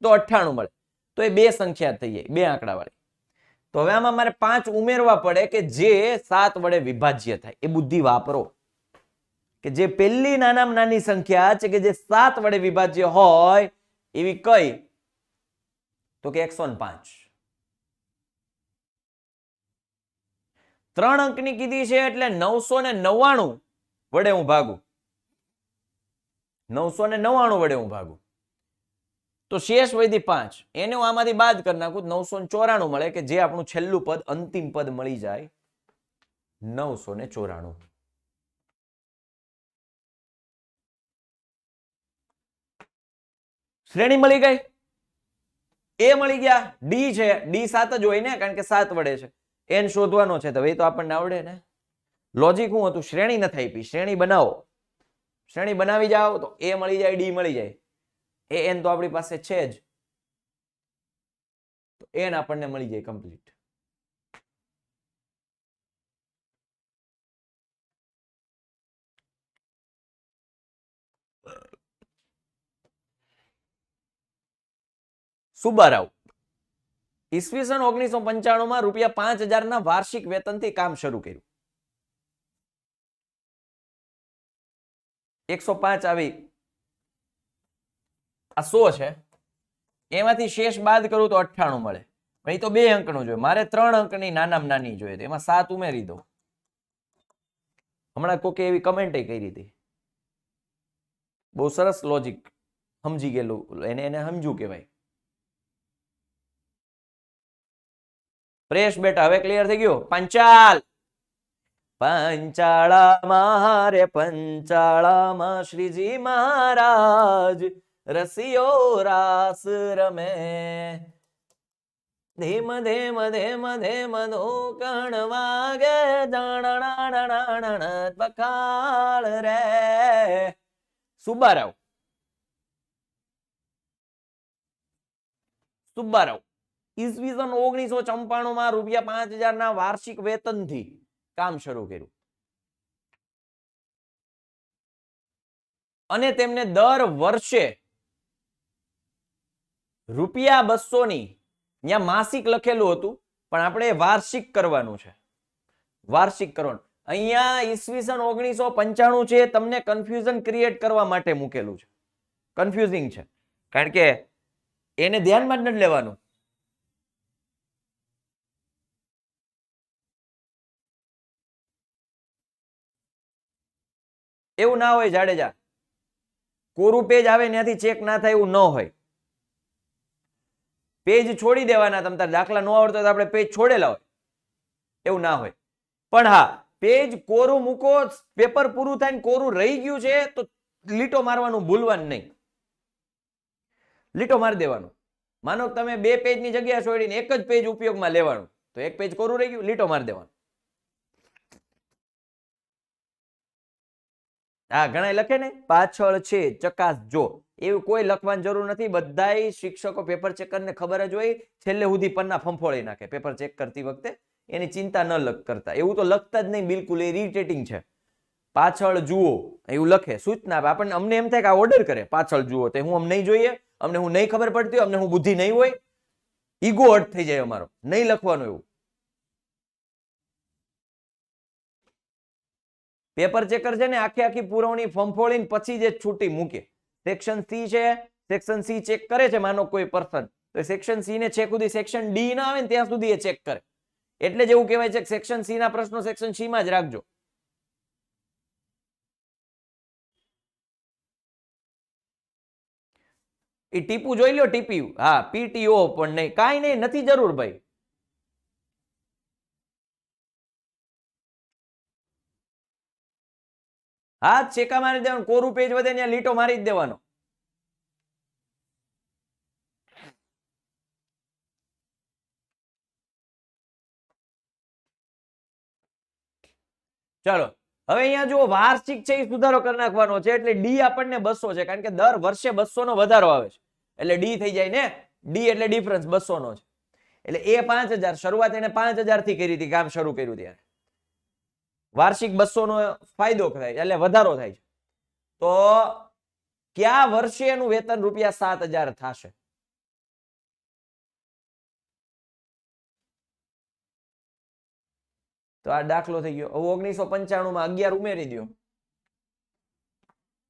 તો 98 મળે. તો એ બે સંખ્યા થઈ જાય, બે આંકડા વાળી. તો હવે આમાં મારે 5 ઉમેરવા પડે કે જે 7 વડે વિભાજ્ય થાય. એ બુદ્ધિ વાપરો કે જે પહેલી નાનામાં નાની સંખ્યા છે કે જે 7 વડે વિભાજ્ય હોય એવી કઈ? તો કે 105. 3 અંકની કીધી છે એટલે 999 વડે હું ભાગું. 999 વડે હું ભાગું તો શેષ વધી 5. એને હું આમાંથી બાદ કરી નાખું 994 મળે કે જે આપણું છેલ્લું પદ, અંતિમ પદ મળી જાય 994. શ્રેણી મળી ગઈ. એ મળી ગયા. ડી છે, ડી 7 જ હોય ને, કારણ કે 7 વડે છે. n શોધવાનો છે તો એ તો આપણને આવડે ને. લોજિક શું હતું? શ્રેણી નથી આપી, શ્રેણી બનાવો. શ્રેણી બનાવી જાઓ તો એ મળી જાય, ડી મળી જાય. n તો આપણી પાસે છે જ, તો n આપણને મળી જાય કમ્પ્લીટ. સુબારાવ ઈસવીસન 1995 માં ₹5000 ના વાર્ષિક વેતનથી કામ શરૂ કર્યું. 105 આવી, આ 100 છે, એમાંથી શેષ બાદ કરું તો 98 મળે. એ તો 2 અંકનું જોઈએ, મારે 3 અંકની નાનામાં નાની જોઈએ, તો એમાં 7 ઉમેરી દો. હમણાં કોકે એવી કમેન્ટ કરી હતી, બહુ સરસ લોજિક, સમજી ગયેલું, એને સમજ્યું કહેવાય. પ્રેશ બેટા હવે ક્લિયર થઈ ગયું. પંચાલ, પંચાળામાં રે પંચાળામાં શ્રીજી મહારાજ રસિયો રાસ રમે. ધીમ ધીમ ધીમ ધીમ ધોકણ વાગે બખાળ રે. સુબ્બારાવ, સુબ્બારાવ ઈસવીસન 1994 માં ₹5,000 ના વાર્ષિક વેતનથી કામ શરૂ કર્યું અને તેમને દર વર્ષે ₹200 ની ત્યાં માસિક લખેલું હતું પણ આપણે વાર્ષિક કરવાનું છે. વાર્ષિક કરવાનું અહીંયા ઈસવીસન 1995 છે, તમને કન્ફ્યુઝન ક્રિએટ કરવા માટે મૂકેલું છે. કન્ફ્યુઝિંગ છે કારણ કે એને ધ્યાનમાં જ નથી લેવાનું. એવું ના હોય જાડેજા, કોરું પેજ આવે ત્યાંથી ચેક ના થાય એવું ન હોય. પેજ છોડી દેવાના. તમ તાર દાખલા ન આવડતો તો આપણે પેજ છોડેલા હોય, એવું ના હોય. પણ હા, પેજ કોરું મૂકો, પેપર પૂરું થાય ને કોરું રહી ગયું છે તો લીટો મારવાનું ભૂલવાનું નહીં. લીટો મારી દેવાનું. માનો તમે 2 પેજની જગ્યા છોડીને એક જ પેજ ઉપયોગમાં લેવાનું, તો એક પેજ કોરું રહી ગયું, લીટો મારી દેવાનું. હા, ઘણા લખે ને પાછળ છે ચકાસજો, એવું કોઈ લખવાની જરૂર નથી. બધાય શિક્ષકો પેપર ચેકરને ખબર જ હોય, છેલ્લે સુધી પન્ના ફંફોળી નાખે પેપર ચેક કરતી વખતે. એની ચિંતા ન કરતા, એવું તો લખતા જ નહીં બિલકુલ. એ ઇરિટેટિંગ છે. પાછળ જુઓ એવું લખે, સૂચના આપે આપણને. અમને એમ થાય કે આ ઓર્ડર કરે, પાછળ જુઓ. તો હું અમને નહીં જોઈએ, અમને હું નહીં ખબર પડતી હોય, અમને હું બુદ્ધિ નહીં હોય, ઈગો હર્ટ થઈ જાય અમારો. નહીં લખવાનું એવું. પેપર ચેકર છે ને આખી આખી પુરવણી ફંફોળીને પછી જે છૂટી મૂકે. સેક્શન સી છે, સેક્શન સી ચેક કરે છે માનો કોઈ પર્સન, તો સેક્શન સી ને છેક સુધી સેક્શન ડી ના આવે ને ત્યાં સુધી એ ચેક કરે. એટલે જ એવું કહેવાય છે કે સેક્શન સી ના પ્રશ્નો સેક્શન સી માં જ રાખજો. એ ટીપુ જોઈ લો, ટીપી. હા, પીટીઓ પણ નહીં, કાંઈ નહીં, નથી જરૂર ભાઈ. હા, ચેકા મારી દેવાનું. કોરું પેજ વધે ત્યાં લીટો મારી જ દેવાનો. ચાલો હવે અહીંયા જો વાર્ષિક છે એ સુધારો કરી નાખવાનો છે, એટલે ડી આપણને 200 છે કારણ કે દર વર્ષે 200 નો વધારો આવે છે, એટલે ડી થઈ જાય ને. ડી એટલે ડિફરન્સ 200 નો છે. એટલે એ 5,000, શરૂઆત એને 5,000 થી કરી હતી, કામ શરૂ કર્યું ત્યારે. વાર્ષિક 200 નો ફાયદો થાય એટલે વધારો થાય છે. તો કયા વર્ષે એનું વેતન ₹7,000 થશે? તો આ દાખલો થઈ ગયો. 1995 માં 11 ઉમેરી દો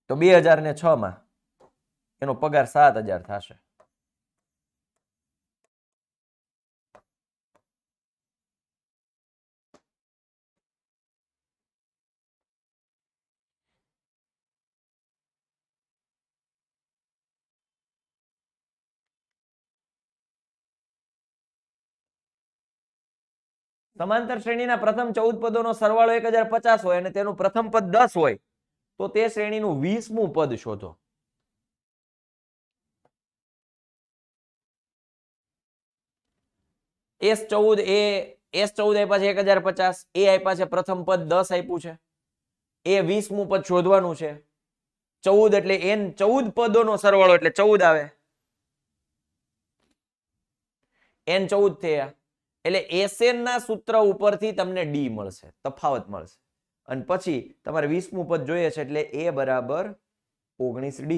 તો 2006 માં એનો પગાર 7,000 થશે. સમાંતર શ્રેણીના પ્રથમ 14 પદોનો સરવાળો 1050 હોય અને તેનું પ્રથમ પદ 10 હોય તો તે શ્રેણીનું 20મું પદ શોધો. S14 આપ્યા છે 1050, એ આપ્યા છે પ્રથમ પદ 10 આપ્યું છે, એ 20મું પદ શોધવાનું છે. 14 એટલે n 14 પદોનો સરવાળો એટલે 14 આવે. n 14 થયા એટલે SN ના સૂત્ર ઉપરથી તમને ડી મળશે, તફાવત મળશે. અને પછી તમારે 20મું પદ જોઈએ છે એટલે a બરાબર 19D.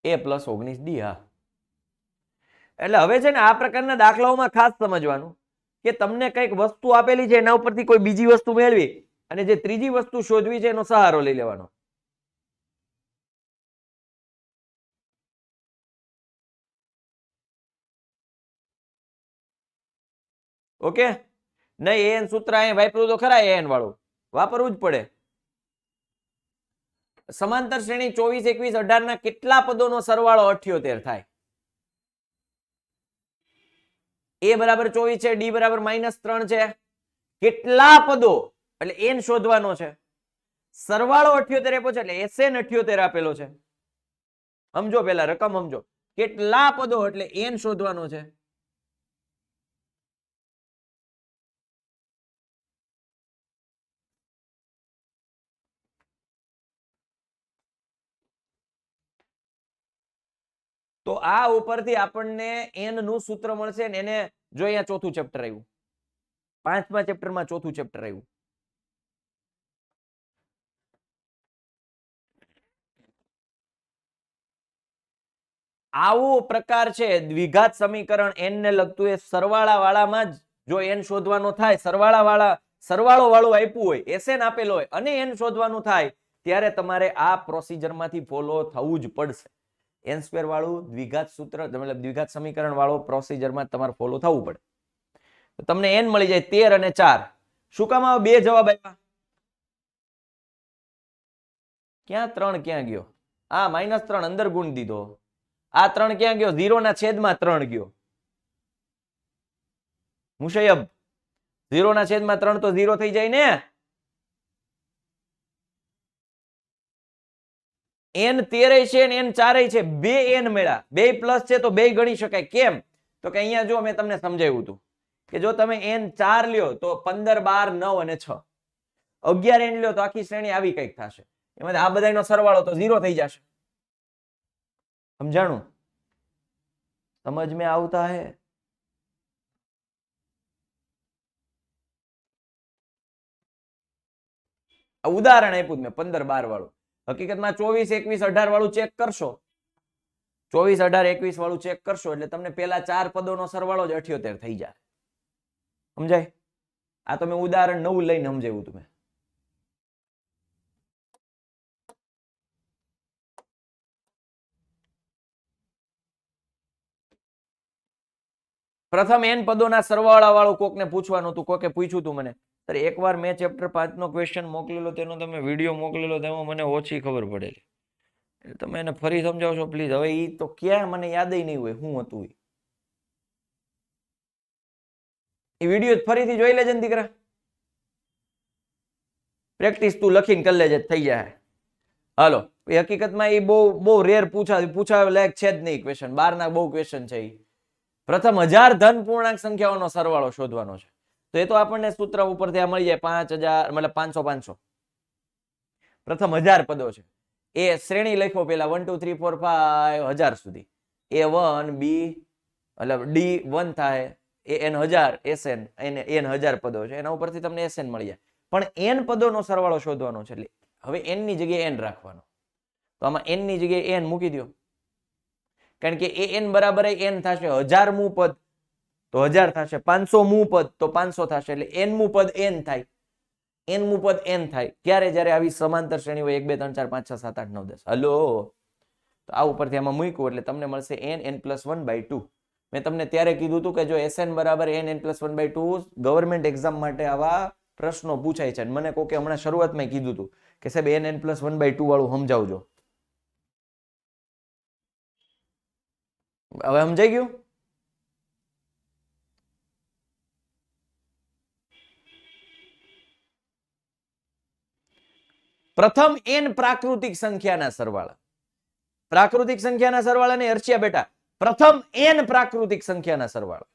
a plus 19D. હા, એટલે હવે છે ને આ પ્રકારના દાખલાઓમાં ખાસ સમજવાનું કે તમને કઈક વસ્તુ આપેલી છે એના ઉપરથી કોઈ બીજી વસ્તુ મેળવી અને જે ત્રીજી વસ્તુ શોધવી છે એનો સહારો લઈ લેવાનો. ઓકે, નહીં, એન સૂત્ર અહીંયા વાપર્યું તો ખરા, એન વાળું વાપરવું જ પડે. સમાંતર શ્રેણી 24, 21, 18 ના કેટલા પદોનો સરવાળો 78 થાય? એ બરાબર 24 છે, ડી બરાબર -3 છે. કેટલા પદો એટલે એન શોધવાનો છે. સરવાળો 78 આપ્યો છે એટલે એસએન 78 આપેલો છે. સમજો, પેલા રકમ સમજો. કેટલા પદો એટલે એન શોધવાનો છે. તો આ ઉપરથી આપણને એન નું સૂત્ર મળશે ને એને જો અહીંયા ચોથું ચેપ્ટર આવ્યું, 5મા ચેપ્ટરમાં ચોથું ચેપ્ટર આવ્યું. આવો પ્રકાર છે દ્વિઘાત સમીકરણ એન ને લગતું. એ સરવાળા વાળામાં જ જો એન શોધવાનો થાય, સરવાળો વાળું આપ્યું હોય, એસએન આપેલો હોય અને એન શોધવાનું થાય ત્યારે તમારે આ પ્રોસિજરમાંથી ફોલો થવું જ પડશે. એન સ્ક્વેર વાળું દ્વિઘાત સૂત્ર મતલબ દ્વિઘાત સમીકરણ વાળો પ્રોસિજરમાં તમારે ફોલો થવું પડે. તો તમને એન મળી જાય 13 અને 4. શું કામ આવે? બે જવાબ આપ્યા. ક્યાં 3 ક્યાં ગયો? આ -3 અંદર ગુણ દીધો. આ 3 ક્યાં ગયો? 0 ના છેદમાં 3 ગયો. મુશયબ 0 ના છેદમાં 3 તો 0 થઈ જાય ને. એન 13 છે ને એન 4 છે, બે એન મળ્યા, બે પ્લસ છે તો બે ગણી શકાય. કેમ? તો કે અહીંયા જો મેં તમને સમજાવ્યું હતું કે જો તમે એન 4 લ્યો તો 15, 12, 9 અને 6. 11 એન લ્યો તો આખી શ્રેણી આવી કઈક થશે. એમાં આ બધાનો સરવાળો તો 0 થઈ જશે. સમજાણું? સમજ में આવતા હે? ઉદાહરણ આપ્યું મેં 15, 12 વાળું. હકીકતમાં 24, 21, 18 વાળું ચેક કરશો. 24, 18, 21 વાળું ચેક કરશો એટલે તમને પેલા 4 પદોનો સરવાળો જ 78 થઈ જાય. સમજાય? આ તો મેં ઉદાહરણ 9 લઈને સમજાવ્યું તમે. પ્રથમ એન પદોના સરવાળા વાળું કોકને પૂછવાનું હતું, કોકે પૂછ્યું હતું મને. સર એકવાર મેં ચેપ્ટર 5 નો ક્વેશ્ચન મોકલેલો, તેનો તમે વિડીયો મોકલેલો, તેમાં મને ઓછી ખબર પડેલી. તમે એને ફરી સમજાવશો પ્લીઝ? હવે ઈ તો ક્યાં મને યાદ નહીં હોય શું હતું. એ વિડીયો ફરીથી જોઈ લેજે ને દીકરા. પ્રેક્ટિસ તું લખીને કરી લેજે, થઈ જાય. હાલો, એ હકીકતમાં એ બહુ રેર પૂછાવે લાયક છે જ નહીં ક્વેશ્ચન. 12 ના બહુ ક્વેશ્ચન છે. પ્રથમ 1000 ધન પૂર્ણાંક સંખ્યાઓનો સરવાળો શોધવાનો છે. તો એ તો આપણને સૂત્ર ઉપરથી આ મળી જાય 5000 મતલબ 500 500. પ્રથમ 1000 પદો છે. એ શ્રેણી લખો પેલા 1 2 3 4 5 1000 સુધી. A1 B મતલબ D1 થાય, AN 1000, SN N 1000 પદો છે. એના ઉપરથી તમને SN મળી જાય. પણ n પદોનો સરવાળો શોધવાનો છે એટલે હવે n ની જગ્યાએ n રાખવાનો. તો આમાં n ની જગ્યાએ n મૂકી દો. કારણ કે an બરાબર n થશે. 1000 મું પદ તો 1000 થશે, 500 મું પદ તો 500 થશે. એટલે n મું પદ n થાય, n મું પદ n થાય. ક્યારે? જ્યારે આવી સમાંતર શ્રેણી હોય 1 2 3 4 5 6 7 8 9 10. હલો, તો આ ઉપરથી આમાં મૂક્યું એટલે તમને મળશે n+1/2. મેં તમને ત્યારે કીધું હતું કે જો SN બરાબર n+1/2 ગવર્મેન્ટ એક્ઝામ માટે આવા પ્રશ્નો પૂછાય છે. મને કોકે હમણાં શરૂઆતમાં કીધું હતું કે સાહેબ n+1/2 વાળું સમજાવજો. હવે સમજાઈ ગયું? પ્રથમ n પ્રાકૃતિક સંખ્યાના સરવાળા. પ્રાકૃતિક સંખ્યાના સરવાળા ને હર્ષિયા બેટા, પ્રથમ n પ્રાકૃતિક સંખ્યાના સરવાળા.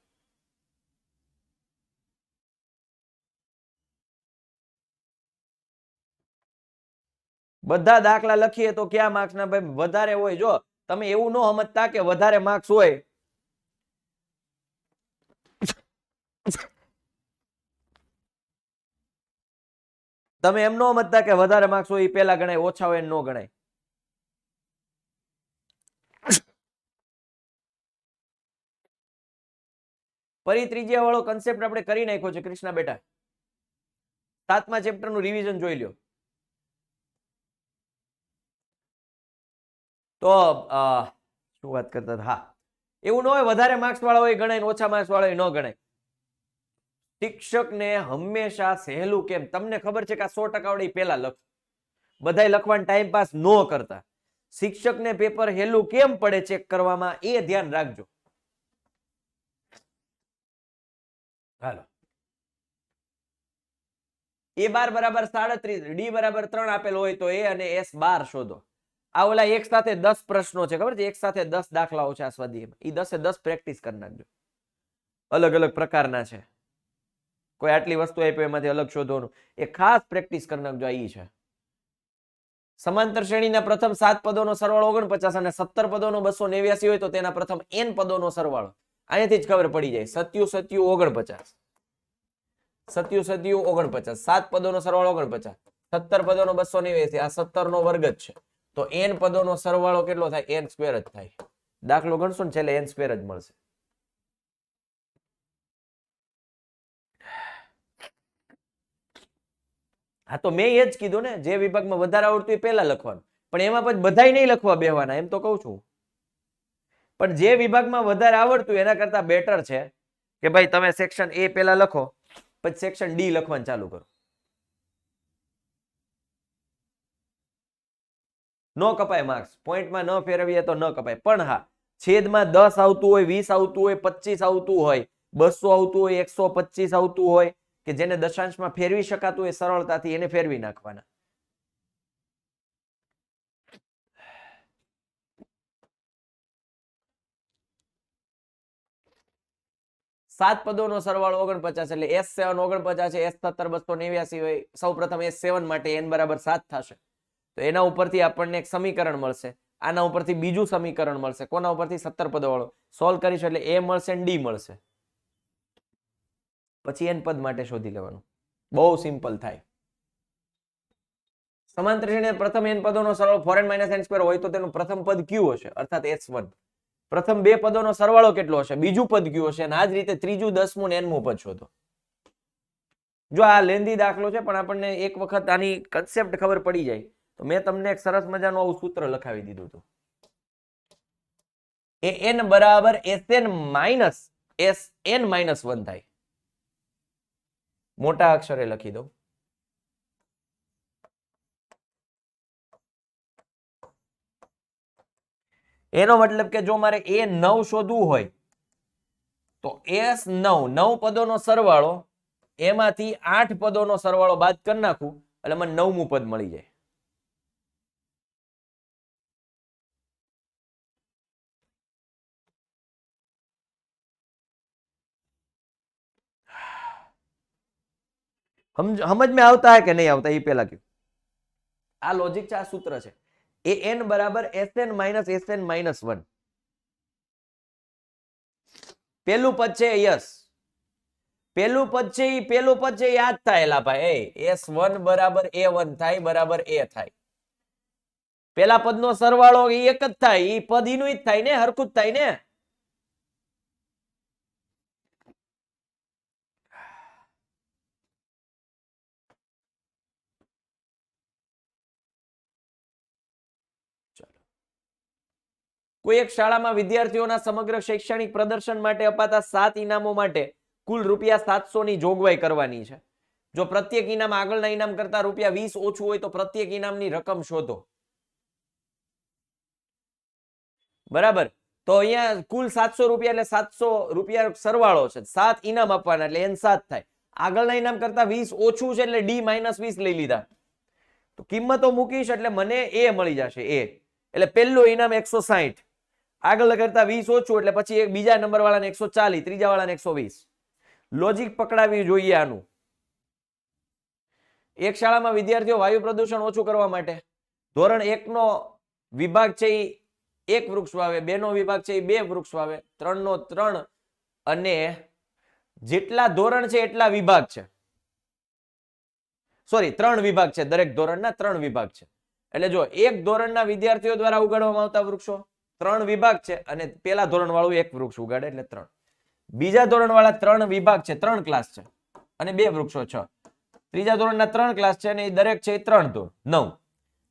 બધા દાખલા લખીએ તો ક્યાં માર્ક્સ ના ભાઈ વધારે હોય? જો તમે એવું ન સમજતા કે વધારે માર્ક્સ હોય. તમે એમ ન સમજતા કે વધારે માર્ક્સ હોય એ પેલા ગણાય, ઓછા હોય ન ગણાય. ફરી ત્રિજ્યા વાળો કન્સેપ્ટ આપણે કરી નાખ્યો છે કૃષ્ણા બેટા. 7મા ચેપ્ટર નું રિવિઝન જોઈ લ્યો. તો શું વાત કરતા હતા? હા, એવું ન હોય વધારે માર્ક્સ વાળા હોય ગણાય, ઓછા માર્ક્સ વાળા હોય ન ગણાય. શિક્ષકને હંમેશા સહેલું કેમ? તમને ખબર છે કે આ 100% આવડે પહેલા લખ, બધાય લખવાનો ટાઈમ પાસ ન કરતા. શિક્ષકને પેપર હેલું કેમ પડે ચેક કરવામાં, એ ધ્યાન રાખજો. હાલો, A12 બરાબર 37, D બરાબર 3 આપેલ હોય તો A અને S12 શોધો. આ ઓલા એક સાથે 10 પ્રશ્નો છે, ખબર છે? એક સાથે 10 દાખલાઓ છે આ સ્વાધ્યાયમાં. એ 10 પ્રેક્ટિસ કરી નાખજો. અલગ અલગ પ્રકારના છે. કોઈ આટલી વસ્તુ આપે એમાંથી અલગ શોધવાનું, એ ખાસ પ્રેક્ટિસ કરી નાખજો. આ છે સમાંતર શ્રેણીના પ્રથમ 7 પદોનો સરવાળો 49 અને 17 પદોનો 289 હોય તો તેના પ્રથમ n પદોનો સરવાળો. અહીંયાથી જ ખબર પડી જાય. 7 49, 7 પદોનો સરવાળો 49, 17 પદોનો 289, આ 17 નો વર્ગ જ છે. તો n પદોનો સરવાળો કેટલો થાય? n સ્ક્વેર જ થાય. દાખલો ગણશો ને છેલ્લે n સ્ક્વેર જ મળશે. હા, તો મેં એ જ કીધું ને, જે વિભાગમાં વધારે આવડતું એ પહેલા લખવાનું. પણ એમાં પછી બધાય નહીં લખવા બેહવાના, એમ તો કહું છું. પણ જે વિભાગમાં વધારે આવડતું એના કરતા બેટર છે કે ભાઈ તમે સેક્શન A પહેલા લખો, પછી સેક્શન D લખવાનું ચાલુ કરો. ન કપાય માર્ક્સ, પોઈન્ટમાં ન ફેરવીએ તો ન કપાય. પણ હા, છેદમાં 10 આવતું હોય, 20 આવતું હોય, 25 આવતું હોય, 200 આવતું હોય, 125 આવતું હોય, કે જેને દશાંશમાં ફેરવી શકાતું હોય સરળતાથી, એને ફેરવી નાખવાના. સાત પદોનો સરવાળો 49 એટલે S7 49 છે, S17 289 હોય. સૌ પ્રથમ S7 માટે n બરાબર 7 થશે. તો એના ઉપરથી આપણને એક સમીકરણ મળશે. આના ઉપરથી બીજું સમીકરણ મળશે. કોના ઉપરથી? 17 પદો વાળો. સોલ્વ કરીશું એટલે A મળશે અને D મળશે. પછી n પદ માટે શોધી લેવાનું. બહુ સિમ્પલ થાય. સમાંતર શ્રેણીના પ્રથમ n પદોનો સરવાળો 4n - n² હોય તો તેનું પ્રથમ પદ કયું હશે? અર્થાત S1. પ્રથમ બે પદોનો સરવાળો કેટલો હશે? બીજું પદ કયું હશે? અને આ જ રીતે ત્રીજું, 10મું ને 9મું પદ શોધો. જો આ લેન્ધી દાખલો છે, પણ આપણને એક વખત આની કન્સેપ્ટ ખબર પડી જાય તો મેં તમને એક સરસ મજાનું આવું સૂત્ર લખાવી દીધું હતું. એ n બરાબર Sn - S1 થાય. મોટા અક્ષરે લખી દો. એનો મતલબ કે જો મારે A9 શોધવું હોય તો S9 9 પદોનો સરવાળો, એમાંથી 8 પદોનો સરવાળો બાદ કરી નાખું એટલે મને 9મું પદ મળી જાય. સમજ में આવતા હે કે નહીં આવતા એ પેલા કયો. આ લોજિક છે, આ સૂત્ર છે. an બરાબર Sn - Sn - 1. પેલું પદ છે યસ, પેલું પદ છે એ પેલું પદ છે યાદ થાય એલા ભાઈ. S1 બરાબર A1 થાય બરાબર A થાય. પેલા પદનો સરવાળો એ એક જ થાય, એ પદ એનું જ થાય ને, હરખું જ થાય ને. કોઈ એક શાળામાં વિદ્યાર્થીઓના સમગ્ર શૈક્ષણિક પ્રદર્શન માટે અપાતા 7 ઇનામો માટે કુલ ₹700 ની જોગવાઈ કરવાની છે. જો પ્રત્યેક ઇનામ આગળના ઇનામ કરતા ₹20 ઓછું હોય તો પ્રત્યેક ઇનામની રકમ શોધો. બરાબર. તો અહીંયા કુલ ₹700 એટલે ₹700 સરવાળો છે. 7 ઇનામ આપવાના એટલે n 7 થાય. આગળના ઇનામ કરતા 20 ઓછું છે એટલે D - 20 લઈ લીધા. તો કિંમતો મૂકીશ એટલે મને A મળી જશે. A એટલે પહેલું ઇનામ 160, આગળ કરતા 20 ઓછું એટલે પછી એક બીજા નંબર વાળાને 140, ત્રીજા વાળાને 120. લોજિક પકડાવી જોઈએ આનું. એક શાળામાં વિદ્યાર્થીઓ વાયુ પ્રદૂષણ ઓછું કરવા માટે ધોરણ 1 નો વિભાગ છે એ 1 વૃક્ષ વાવે, 2 નો વિભાગ છે એ 2 વૃક્ષ વાવે, 3 નો 3, અને જેટલા ધોરણ છે એટલા વિભાગ છે. સોરી, 3 વિભાગ છે, દરેક ધોરણના 3 વિભાગ છે. એટલે જો એક ધોરણના વિદ્યાર્થીઓ દ્વારા ઉગાડવામાં આવતા વૃક્ષો 3 વિભાગ છે, અને પેલા ધોરણ વાળું 1 વૃક્ષ ઉગાડે એટલે 3. બીજા ધોરણ વાળા 3 વિભાગ છે, 3 ક્લાસ છે અને 2 વૃક્ષો 6. ત્રીજા ધોરણના 3 ક્લાસ છે અને એ દરેક છે 3 ધોરણ 9.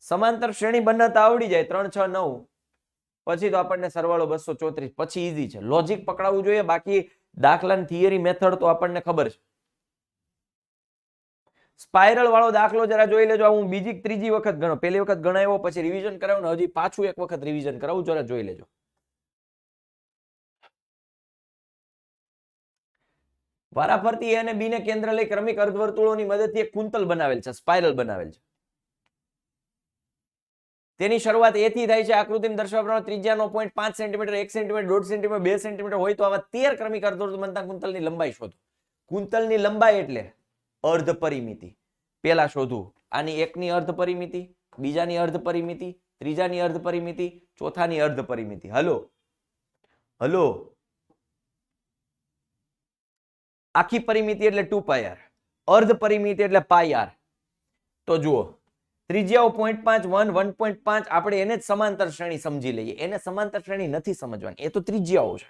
સમાંતર શ્રેણી બનાવતા આવડી જાય 3 6 9, પછી તો આપણને સરવાળો 234, પછી ઈઝી છે. લોજિક પકડાવવું જોઈએ, બાકી દાખલાની થિયરી મેથડ તો આપણને ખબર છે. સ્પાઇરલ વાળો દાખલો જરા જોઈ લેજો. હું બીજી ત્રીજી વખત ગણો, પહેલી વખત ગણાવ્યો પછી રિવિઝન કરાવું ને હજી પાછું એક વખત રિવિઝન કરાવું, જરા જોઈ લેજો. વારાફરતી એ અને બી ને કેન્દ્ર લઈ ક્રમિક અર્ધવર્તુળોની મદદથી એક કુંતલ બનાવેલ છે, સ્પાઇરલ બનાવેલ છે. તેની શરૂઆત એ થી થાય છે. આકૃતિમાં દર્શાવ્યા પ્રમાણે ત્રિજ્યાનો 0.5 સેન્ટીમીટર, 1 સેન્ટીમીટર, 1.5 સેન્ટીમીટર, 2 સેન્ટીમીટર હોય તો આવા 13 ક્રમિક અર્ધવર્તુળ બનતા કુંતલની લંબાઈ શોધો. કુંતલની લંબાઈ એટલે અર્ધ પરિમિતિ. પેલા શોધવું, આની એકની અર્ધ પરિમિતિ, બીજાની અર્ધ પરિમિતિ, ત્રીજાની અર્ધ પરિમિતિ, ચોથાની અર્ધ પરિમિતિ. હલો હલો, આખી પરિમિતિ એટલે 2πr, અર્ધ પરિમિતિ એટલે πr. તો જુઓ, ત્રિજ્યાઓ 0.5, 1, 1.5, આપણે એને જ સમાંતર શ્રેણી સમજી લઈએ. એને સમાંતર શ્રેણી નથી સમજવાની, એ તો ત્રિજ્યાઓ છે.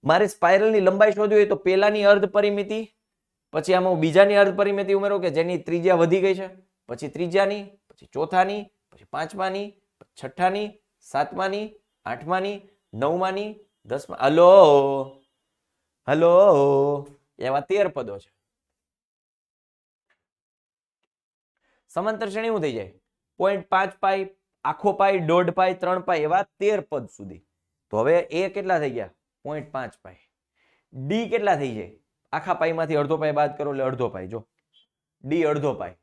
મારે સ્પાઇરલની લંબાઈ શોધવી હોય તો પેલાની અર્ધ પરિમિતિ, પછી આમાં હું બીજાની અર્ધ પરિમિતિ ઉમેરો કે જેની ત્રિજ્યા વધી ગઈ છે, પછી ત્રીજાની, પછી ચોથાની, પછી પાંચમાની, છઠ્ઠાની, સાતમાની, આઠમાની, નવમાની, 10મા. હલો હલો, એવા 13 પદો છે. સમાંતર શ્રેણી શું થઈ જાય? 0.5 પાઈ, આખો પાઈ, 1.5 પાઈ, 3 પાઈ, એવા 13 પદ સુધી. તો હવે એ કેટલા થઈ ગયા? 0.5 પાઈ. ડી કેટલા થઈ જાય? આખા પાઈમાંથી અડધો પાઈ બાદ કરો એટલે અડધો પાઈ. જો ડી અડધો પાઈ.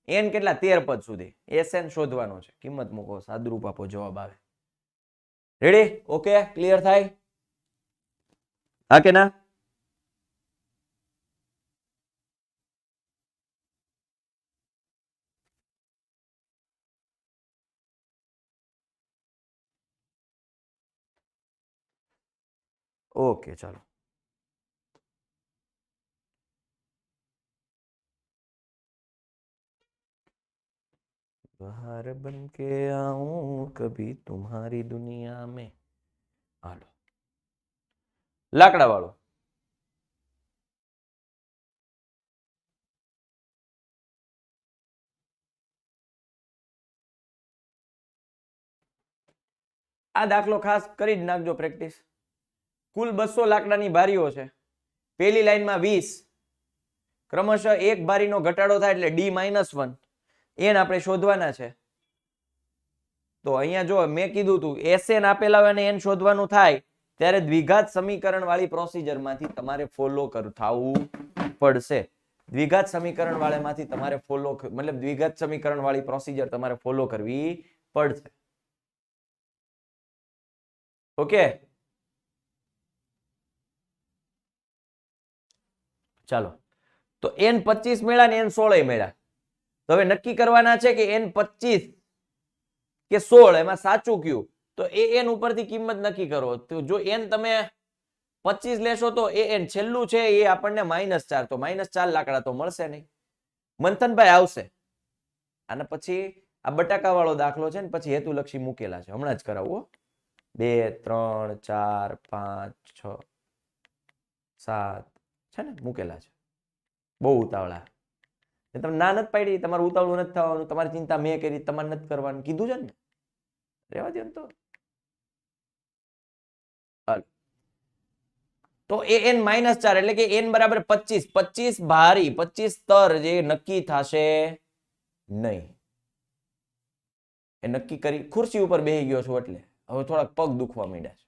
એન કેટલા? 13 પદ સુધી. એસએન શોધવાનો છે. કિંમત મૂકો, સાદુરૂપ આપો, જવાબ આવે. રેડી? ઓકે, ક્લિયર થાય? હા કે ના? ओके चलो बाहर बन के आऊं कभी तुम्हारी दुनिया में. हालो लाकड़ा वालों आ दाखलो खास करी ज नाखजो प्रेक्टिस. कुल 200 लाकडानी बारीओ छे. पहली लाइन में 20 क्रमशः एक बारीनो घटाडो थाय એટલે D-1 एन આપણે શોધવાના છે. તો અહીંયા જો મેં કીધું તું SN આપેલા હોય અને n શોધવાનું થાય ત્યારે દ્વિઘાત સમીકરણ વાળી પ્રોસિજર માંથી તમારે ફોલો થવું પડશે. દ્વિઘાત સમીકરણ વાળામાંથી તમારે ફોલો મતલબ દ્વિઘાત સમીકરણ વાળી પ્રોસિજર તમારે ફોલો કરવી પડશે. ઓકે ચાલો, તો n 25 મળ્યા ને n 16 મળ્યા. તો હવે નક્કી કરવાના છે કે n 25 કે 16 એમાં સાચું કયું. તો an ઉપરથી કિંમત નક્કી કરો. તો જો n તમે 25 લેશો તો an છેલ્લું છે એ આપણને -4, તો -4 લાકડા તો મળશે નહીં. મંથનભાઈ આવશે અને પછી આ બટાકા વાળો દાખલો છે ને પછી હેતુલક્ષી મૂકેલા છે, હમણાં જ કરાવું. 2, 3, 4, 5, 6, 7 છે ને મૂકેલા છે. બહુ ઉતાવળા. તમે ના નથી પાડી, તમારે ઉતાવળું નથી થવાનું, તમારી ચિંતા મેં કરી, તમારે નથી કરવાનું કીધું છે ને, રહેવા દો ને. તો an -4 એટલે કે n બરાબર 25. 25 ભારી, 25 સ્તર જે નક્કી થશે નહીં. એ નક્કી કરી ખુરશી ઉપર બેસી ગયો છું એટલે હવે થોડાક પગ દુખવા માંડ્યા છે.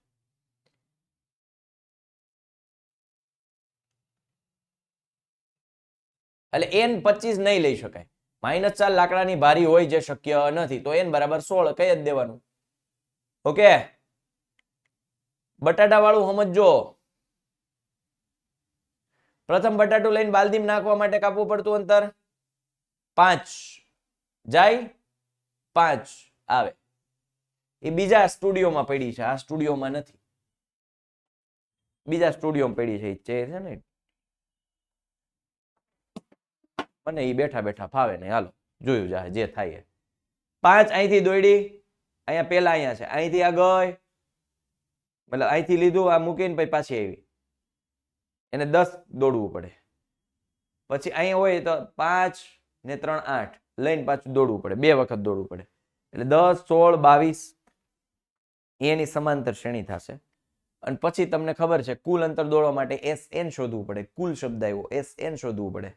એટલે n 25 નહીં લઈ શકાય. -4 લાકડાની ભારી હોય જે શક્ય નથી. તો n બરાબર 16 કહી જ દેવાનું. ઓકે, બટાટા વાળું સમજો. પ્રથમ બટાટું લઈને બાલદીમાં નાખવા માટે કાપવું પડતું અંતર 5 જાય 5 આવે. એ બીજા સ્ટુડિયોમાં પડી છે, આ સ્ટુડિયોમાં નથી. બીજા સ્ટુડિયોમાં પડી છે. ચેર છે ને મને એ બેઠા બેઠા ફાવે નહીં. હાલો જોયું જાય જે થાય. 5 અહીંથી દોડી, અહીંયા પેલા અહીંયા છે, અહીંથી આ ગઈ મતલબ અહીંથી લીધું, આ મૂકીને પછી પાછી આવી. એને 10 દોડવું પડે. પછી અહીંયા હોય તો 5 ને 3 8 લઈને પાછું દોડવું પડે, 2 વખત દોડવું પડે. એટલે 10, 16, 22 એની સમાંતર શ્રેણી થશે. અને પછી તમને ખબર છે કુલ અંતર દોડવા માટે SN શોધવું પડે. કુલ શબ્દ આવ્યો, SN શોધવું પડે.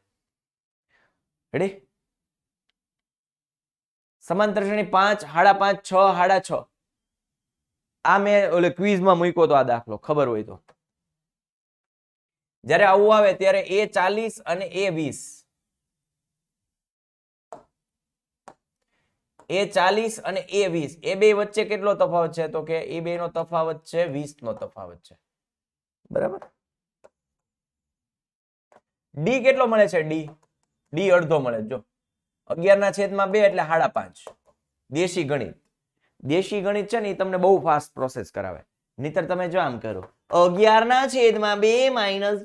રેડી? સમાંતર શ્રેણી 5, 5.5, 6, 6.5. આ મેં ઓલે ક્વિઝમાં મૂક્યો તો આ દાખલો, ખબર હોય તો. જ્યારે આવું આવે ત્યારે A40 અને A20. A40 અને A20 એ બે વચ્ચે કેટલો તફાવત છે? તો કે એ બે નો તફાવત છે 20 નો તફાવત છે. બરાબર? ડી કેટલો મળે છે? ડી અડધો મળે. જો 11/2 એટલે 5.5. દેશી ગણિત. દેશી ગણિત છે ને એ તમને બહુ ફાસ્ટ પ્રોસેસ કરાવે. નહીતર તમે જો આમ કરો 11/2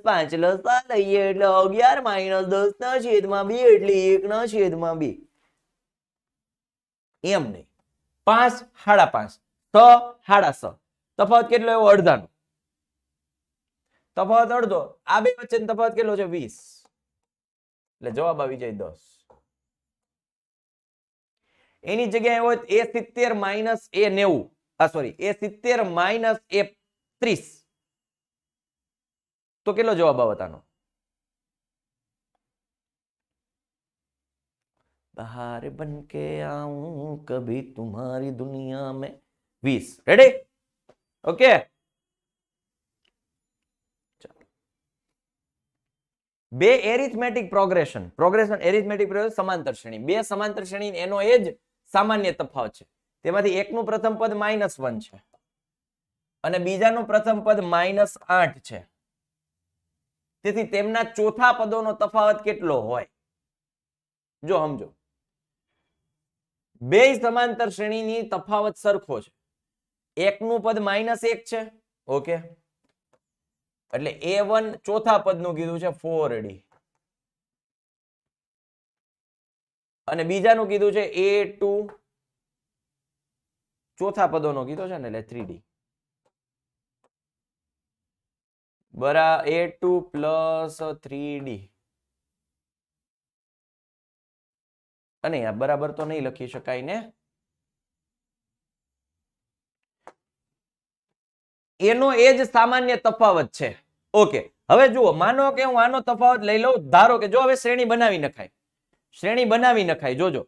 - 5 લસા લઈએ એટલે 11 - 10/2 એટલે 1/2. એમ નહીં. 5, 5.5, 6, 6.5. તફાવત કેટલો? એવો અડધાનો તફાવત, અડધો. આ બે વચ્ચેનો તફાવત કેટલો છે? 20. એટલે જવાબ આવી જાય 10. એની જગ્યાએ હોય A70 - A90, sorry A70 - A30, તો કેટલો જવાબ આવતાનો? બહાર બન કે આऊं કભી તુમ્હારી દુનિયા મેં. 20. રેડી? ઓકે. બે એરિથમેટિક પ્રોગ્રેશન એરિથમેટિક પ્રોગ્રેશન સમાંતર શ્રેણી. બે સમાંતર શ્રેણી એનો એ જ સામાન્ય તફાવત છે. તેમાંથી એકનું પ્રથમ પદ -1 છે અને બીજાનું પ્રથમ પદ -8 છે. તેથી તેમના ચોથા પદોનો તફાવત કેટલો હોય? જો સમજો, બે સમાંતર શ્રેણીની તફાવત સરખો છે. એકનું પદ -1 છે. ઓકે, એટલે A1 ચોથા પદનું કીધું છે 4D અને બીજાનું કીધું છે A2 ચોથા પદોનો કીધો છે ને, એટલે 3D. A2 plus 3D. અને આ બરાબર તો નહીં લખી શકાય ને. એનો એ જ સામાન્ય તફાવત છે. ઓકે, હવે જુઓ, માનો કે હું આનો તફાવત લઈ લઉં. ધારો કે જો હવે શ્રેણી બનાવી નખાય. જોજો,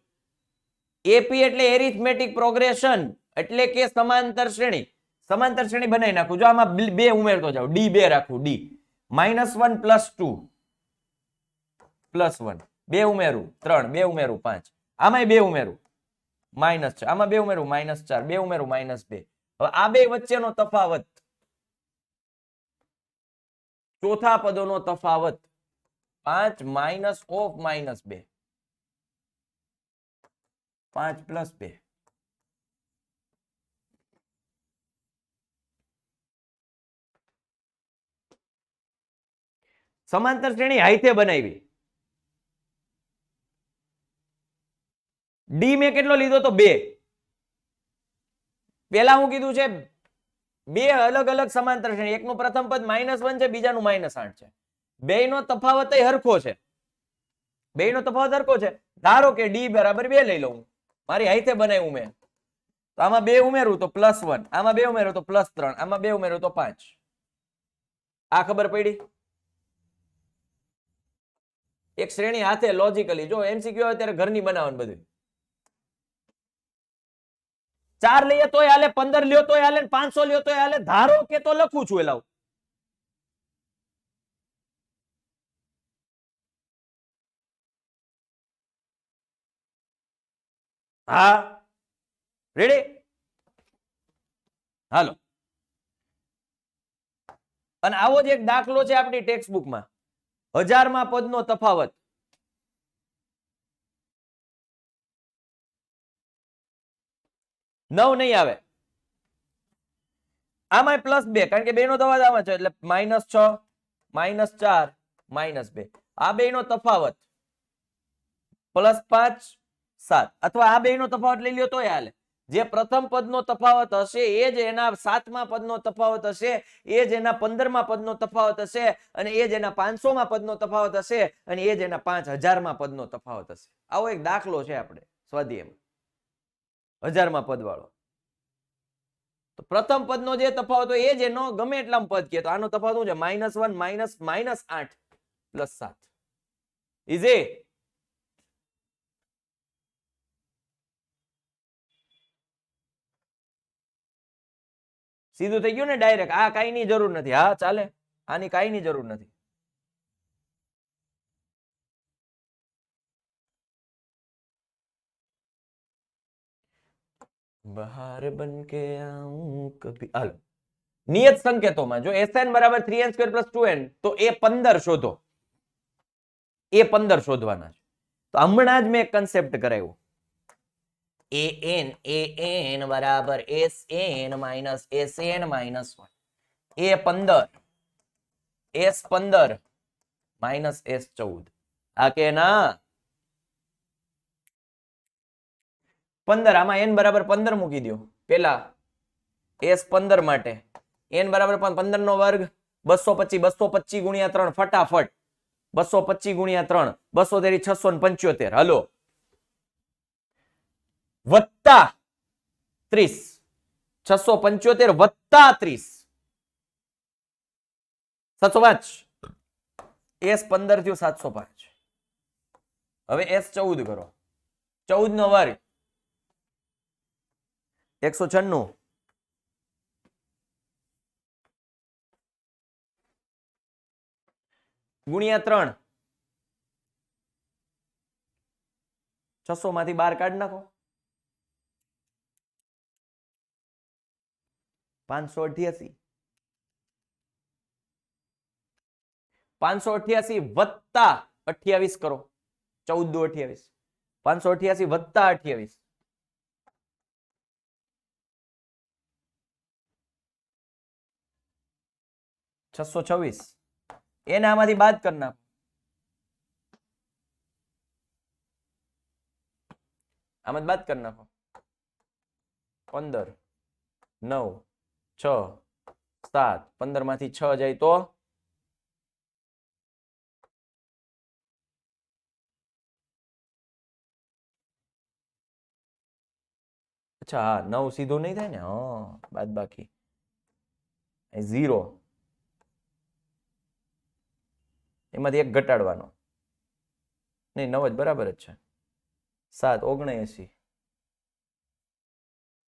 AP એટલે એરિથમેટિક પ્રોગ્રેશન, એટલે કે સમાંતર શ્રેણી. સમાંતર શ્રેણી બનાવી નાખું. જો આમાં બે ઉમેરતો જાવ, D2 રાખું. D -1 + 2 + 1, 2 ઉમેરું 3, 2 ઉમેરું 5, આમાંય 2 ઉમેરું -6, આમાં 2 ઉમેરું -4, 2 ઉમેરું -2. હવે આ બે વચ્ચેનો તફાવત, ચોથા પદોનો તફાવત 5 - -2, 5 + 2. સમાંતર શ્રેણી હાઈથે બનાવી. ડી મેં કેટલો લીધો? તો 2. પેલા હું કીધું છે બે અલગ અલગ સમાંતર શ્રેણી. એકનું પ્રથમ પદ -1 છે, બીજાનું -8 છે. બેયનો તફાવત હરખો છે. ધારો કે D બરાબર 2 લઈ લઉં. મારી હાઈથે બનાવ્યું મેં. તો આમાં 2 ઉમેરું તો +1, આમાં 2 ઉમેરું તો +3, આમાં 2 ઉમેરું તો 5. આ ખબર પડી? એક શ્રેણી હાથે લોજિકલી. જો MCQ આવે ત્યારે ઘરની બનાવવાનું બધું. 4 લઈએ તોય હાલે, 15 લ્યો તોય હાલે, 500 લ્યો તોય હાલે. ધારો કે તો લખું છું. એલાવ હા, રેડી? હાલો, અને આવો જ એક દાખલો છે આપણી ટેક્સ્ટ બુકમાં. 1000માં પદનો તફાવત. નવ નહીં આવે. આમાં +2, કારણ કે બેનો તફાવત આમાં છે, એટલે -6, -4, -2. આ બેનો તફાવત +5, 7. અથવા આ બેનો તફાવત લઈ લ્યો તોય હાલે. જે પ્રથમ પદનો તફાવત હશે એ જ એના 7મા પદનો તફાવત હશે, એ જ એના 15મા પદનો તફાવત હશે, અને એ જ એના 500મા પદનો તફાવત હશે, અને એ જ એના 5000મા પદનો તફાવત હશે. આવો એક દાખલો છે આપણે સ્વાધ્યાયમાં 1000મા પદ વાળો. તો પ્રથમ પદનો જે તફાવત હોય એ જ એનો ગમે એટલા પદ કે. તો આનો તફાવત શું છે? -1 -8 + 7. ઇઝી. સીધું થઈ ગયું ને ડાયરેક્ટ. આ કાઈ ની જરૂર નથી. હા ચાલે, આની કાઈ ની જરૂર નથી. બહાર બન કે આऊं કભી. હાલ નિયત સંકેતોમાં જો SN બરાબર 3n² + 2n તો A15 શોધો. A15 શોધવાના છે. તો હમણાં જ મેં એક કન્સેપ્ટ કરાવ્યો. an બરાબર SN minus SN minus 1. A15 S15 minus S14. આ કે ના 15, આમાં n બરાબર 15 મૂકી દો પેલા S15 માટે. n બરાબર 15 નો વર્ગ 225, 225 ગુણ્યા 3 ફટાફટ. 225 ગુણ્યા 3 200 તેરી 675. હલો વત્તા 30, 675 વત્તા 30, 705. S15 થયું 705. હવે S14 કરો. 14 નો વર્ગ 196 ગુણ્યા 3, 600 માંથી 12 કાઢી નાખો. 588. 588 વત્તા 28 કરો. 14 દુ 28. 588 વત્તા 28. 626. એને આમાંથી બાદ કરી નાખો. આમાંથી બાદ કરી નાખો. 15, 9, 6, 7. 15 માંથી 6 જાય તો અચ્છા હા 9 સીધો નહીં થાય ને. હા બાદ બાકી 0. એમાંથી એક ઘટાડવાનો. નહીં 9 જ બરાબર જ છે. 7, 79.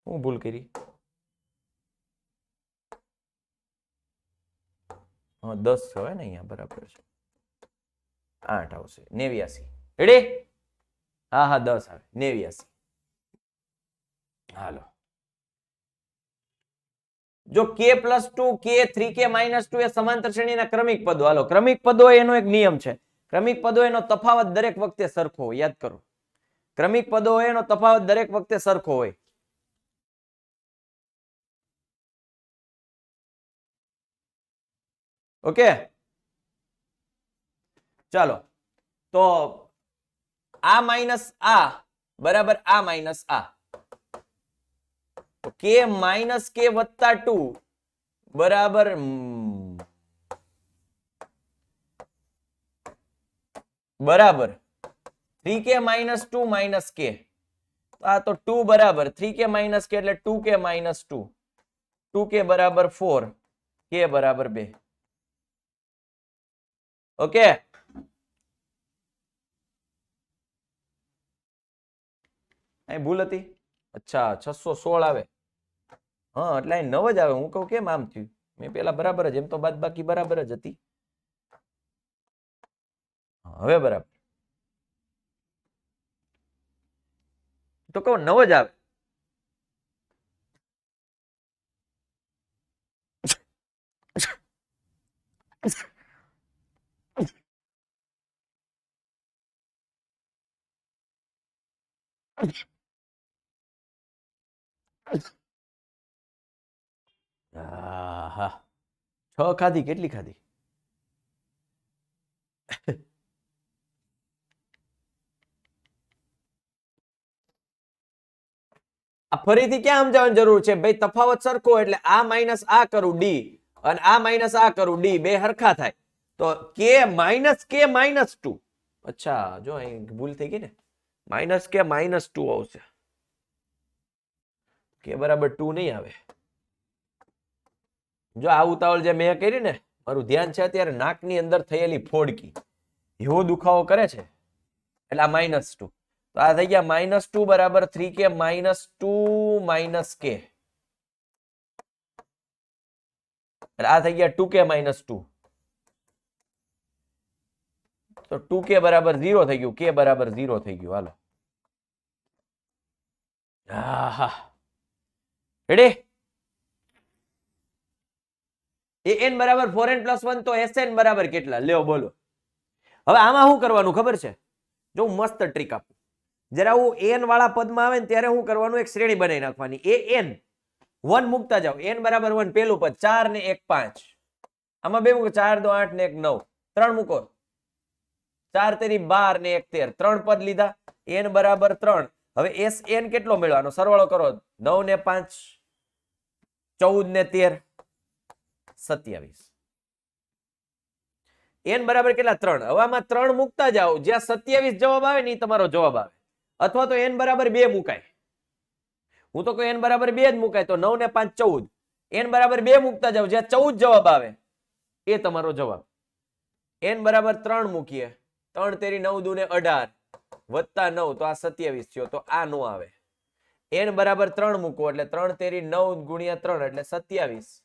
હું ભૂલ કરી. હા 10 હોય ને અહીંયા બરાબર છે. 8 આવશે 89. રેડી? હા હા 10 આવે 89. હાલો જો k+2 k 3k - 2 એ સમાંતર શ્રેણીના ક્રમિક પદો. હાલો ક્રમિક પદો એનો એક નિયમ છે. ક્રમિક પદો એનો તફાવત દરેક વખતે સરખો હોય. યાદ કરો, ક્રમિક પદો એનો તફાવત દરેક વખતે સરખો હોય. ઓકે ચાલો તો આ માઇનસ આ બરાબર આ માઇનસ આ. k માઇનસ k વત્તા 2 બરાબર બરાબર 3k - 2 માઇનસ k. આ તો 2 બરાબર 3k - k એટલે 2k - 2. 2k બરાબર 4, k બરાબર 2. ઓકે અહીં ભૂલ હતી. અચ્છા 616 આવે. હા એટલે અહીં 9 જ આવે. હું કહું કેમ આમ થયું? મેં પેલા બરાબર જ, એમ તો બાદ બાકી બરાબર જ હતી. હવે બરાબર તો કહું 9 જ આવે. આહા 6 ખાધી. કેટલી ખાધી? આ ફરીથી ક્યાં સમજાવવાની જરૂર છે ભાઈ? તફાવત સરખો એટલે આ માઇનસ આ કરું ડી અને આ માઇનસ આ કરું ડી, બે હરખા થાય તો k - 2. અચ્છા જો અહીં ભૂલ થઈ ગઈ ને. -k - 2 આવશે. k બરાબર 2 નહીં આવે. જો આ ઉતાવળ જે મેં કરી ને, મારું ધ્યાન છે અત્યારે નાકની અંદર થયેલી ફોડકી, એવો દુખાવો કરે છે એટલે આ -2. તો આ થઈ ગયા -2 બરાબર 3k - 2 - k. એટલે આ થઈ ગયા 2k માઇનસ 2, તો 2k બરાબર 0 થઈ ગયું, k બરાબર 0 થઈ ગયું. હાલો રેડી. an બરાબર 4n plus 1 તો sn બરાબર કેટલા લ્યો બોલો. હવે આમાં શું કરવાનું ખબર છે? જો મસ્ત ટ્રીક આપું. જરા હું n વાળા પદમાં આવે ને ત્યારે શું કરવાનું, એક શ્રેણી બનાવી નાખવાની. an 1 મૂકતા જાઓ, n બરાબર 1 પેલું પદ 4 ને 1 5, આમાં બે મૂકો 4 2 8 ને 1 9, 3 મૂકો 4 તેરી 12 ને 1 13, 3 પદ લીધા, n બરાબર 3. હવે sn કેટલો મેળવવાનો? સરવાળો કરો, 9 ને 5 14 ને 13 27. n બરાબર કેટલા? 3. હવે આમાં 3 મૂકતા જાઓ, જ્યાં 27 જવાબ આવે ને એ તમારો જવાબ આવે. અથવા તો n બરાબર 2 મુકાય. હું તો કહું n બરાબર 2 જ મુકાય, તો 9 ને 5 14. n બરાબર 2 મૂકતા જાઓ, જ્યાં 14 જવાબ આવે એ તમારો જવાબ. n બરાબર 3 મૂકીએ, 3 તેરી 9 દુ ને 18 વત્તા 9, તો આ 27 થયો, તો આ નો આવે. n બરાબર 3 મૂકો એટલે 3 તેરી 9 ગુણ્યા 3 એટલે 27.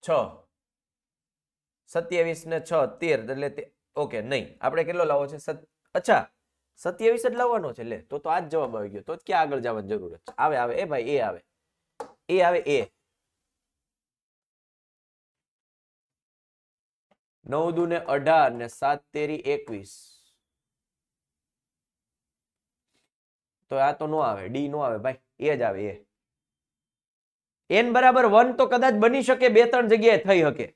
6 27 ને 6 13 એટલે ઓકે નહીં, આપણે કેટલો લાવવો છે? અચ્છા 27 જ લાવવાનો છે. લે તો આ જ જવાબ આવી ગયો, તો જ ક્યાં આગળ જવાની જરૂર છે? આવે આવે એ ભાઈ, એ આવે, એ આવે, એ 9 દુ ને 18 ને 7 તેરી 21, તો આ તો નો આવે, ડી નો આવે ભાઈ, એ જ આવે, એ. n બરાબર 1 તો કદાચ બની શકે, 2-3 જગ્યાએ થઈ શકે,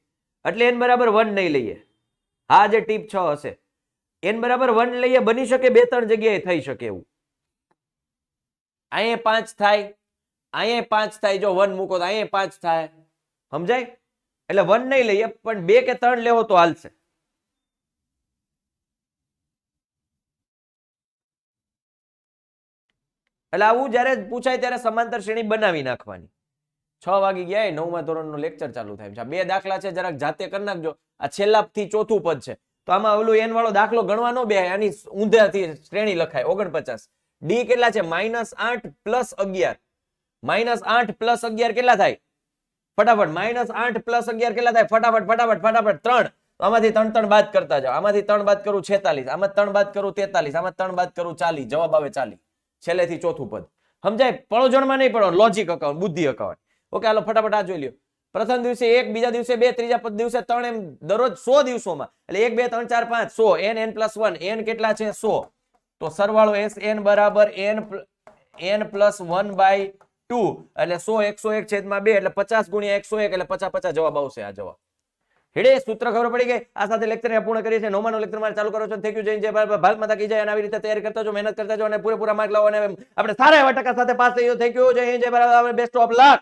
એટલે n બરાબર 1 નહીં લઈએ. હા જે ટીપ 6 હશે, n બરાબર 1 લઈએ, બની શકે 2-3 જગ્યાએ થઈ શકે એવું. અહીંયા 5 થાય, અહીંયા 5 થાય, જો 1 મૂકો તો અહીંયા 5 થાય, સમજાય? એટલે 1 નહીં લઈએ, પણ 2 કે 3 લેવો તો હાલશે. એટલે આવું જયારે પૂછાય ત્યારે સમાંતર શ્રેણી બનાવી નાખવાની. 6 વાગી ગયા, 9મા ધોરણનો લેક્ચર ચાલુ થાય છે. 2 દાખલા છે, જરાક જાતે કરી નાખજો. આ છેલ્લા થી ચોથું પદ છે, તો આમાં ઓલું n વાળો દાખલો ગણવા નો બે, આની ઊંધાથી શ્રેણી લખાય. 49 ડી કેટલા છે? -8 પ્લસ 11. -8 પ્લસ 11 કેટલા થાય? ફટાફટ -8 પ્લસ 11 કેટલા થાય? ફટાફટ ફટાફટ ફટાફટ 3. આમાંથી 3 3 બાદ કરતા જાઓ. આમાંથી 3 બાદ કરું 46, આમાં 3 બાદ કરું 43, આમાં 3 બાદ કરું 40, જવાબ આવે 40. છેલ્લેથી ચોથું પદ. સમજાય? પળોજણમાં નહીં પડો, લોજિક અકાઉન્ટ, બુદ્ધિ અકાઉન્ટ. ઓકે હાલો ફટાફટ આ જોઈ લ્યો. પ્રથમ દિવસે 1, બીજા દિવસે 2, ત્રીજા દિવસે 3, એમ દરરોજ 100 દિવસોમાં. એટલે 1 2 3 4 5 100, n plus 1, n કેટલા છે? 100. તો સરવાળો sn બરાબર n plus 1/2, એટલે 100 101 છેદમાં 2, એટલે 50 ગુણ્યા 101, એટલે 50 50 જવાબ આવશે. આ જવાબ હેડે સૂત્ર ખબર પડી ગઈ. આ સાથે લેક્ચર પૂર્ણ કરીએ છીએ. 9માનો લેક્ચર મારે ચાલુ કરો છો. Thank you. જય જય ભારત માતા કી જય. અને આવી રીતે તૈયારી કરતા જો, મહેનત કરતા જો, અને પૂરેપૂરા માર્ક લાવો, અને આપણે સારા એવા ટકા સાથે પાસ થઈ જાઓ. Thank you. જય જય ભારત. Best of luck.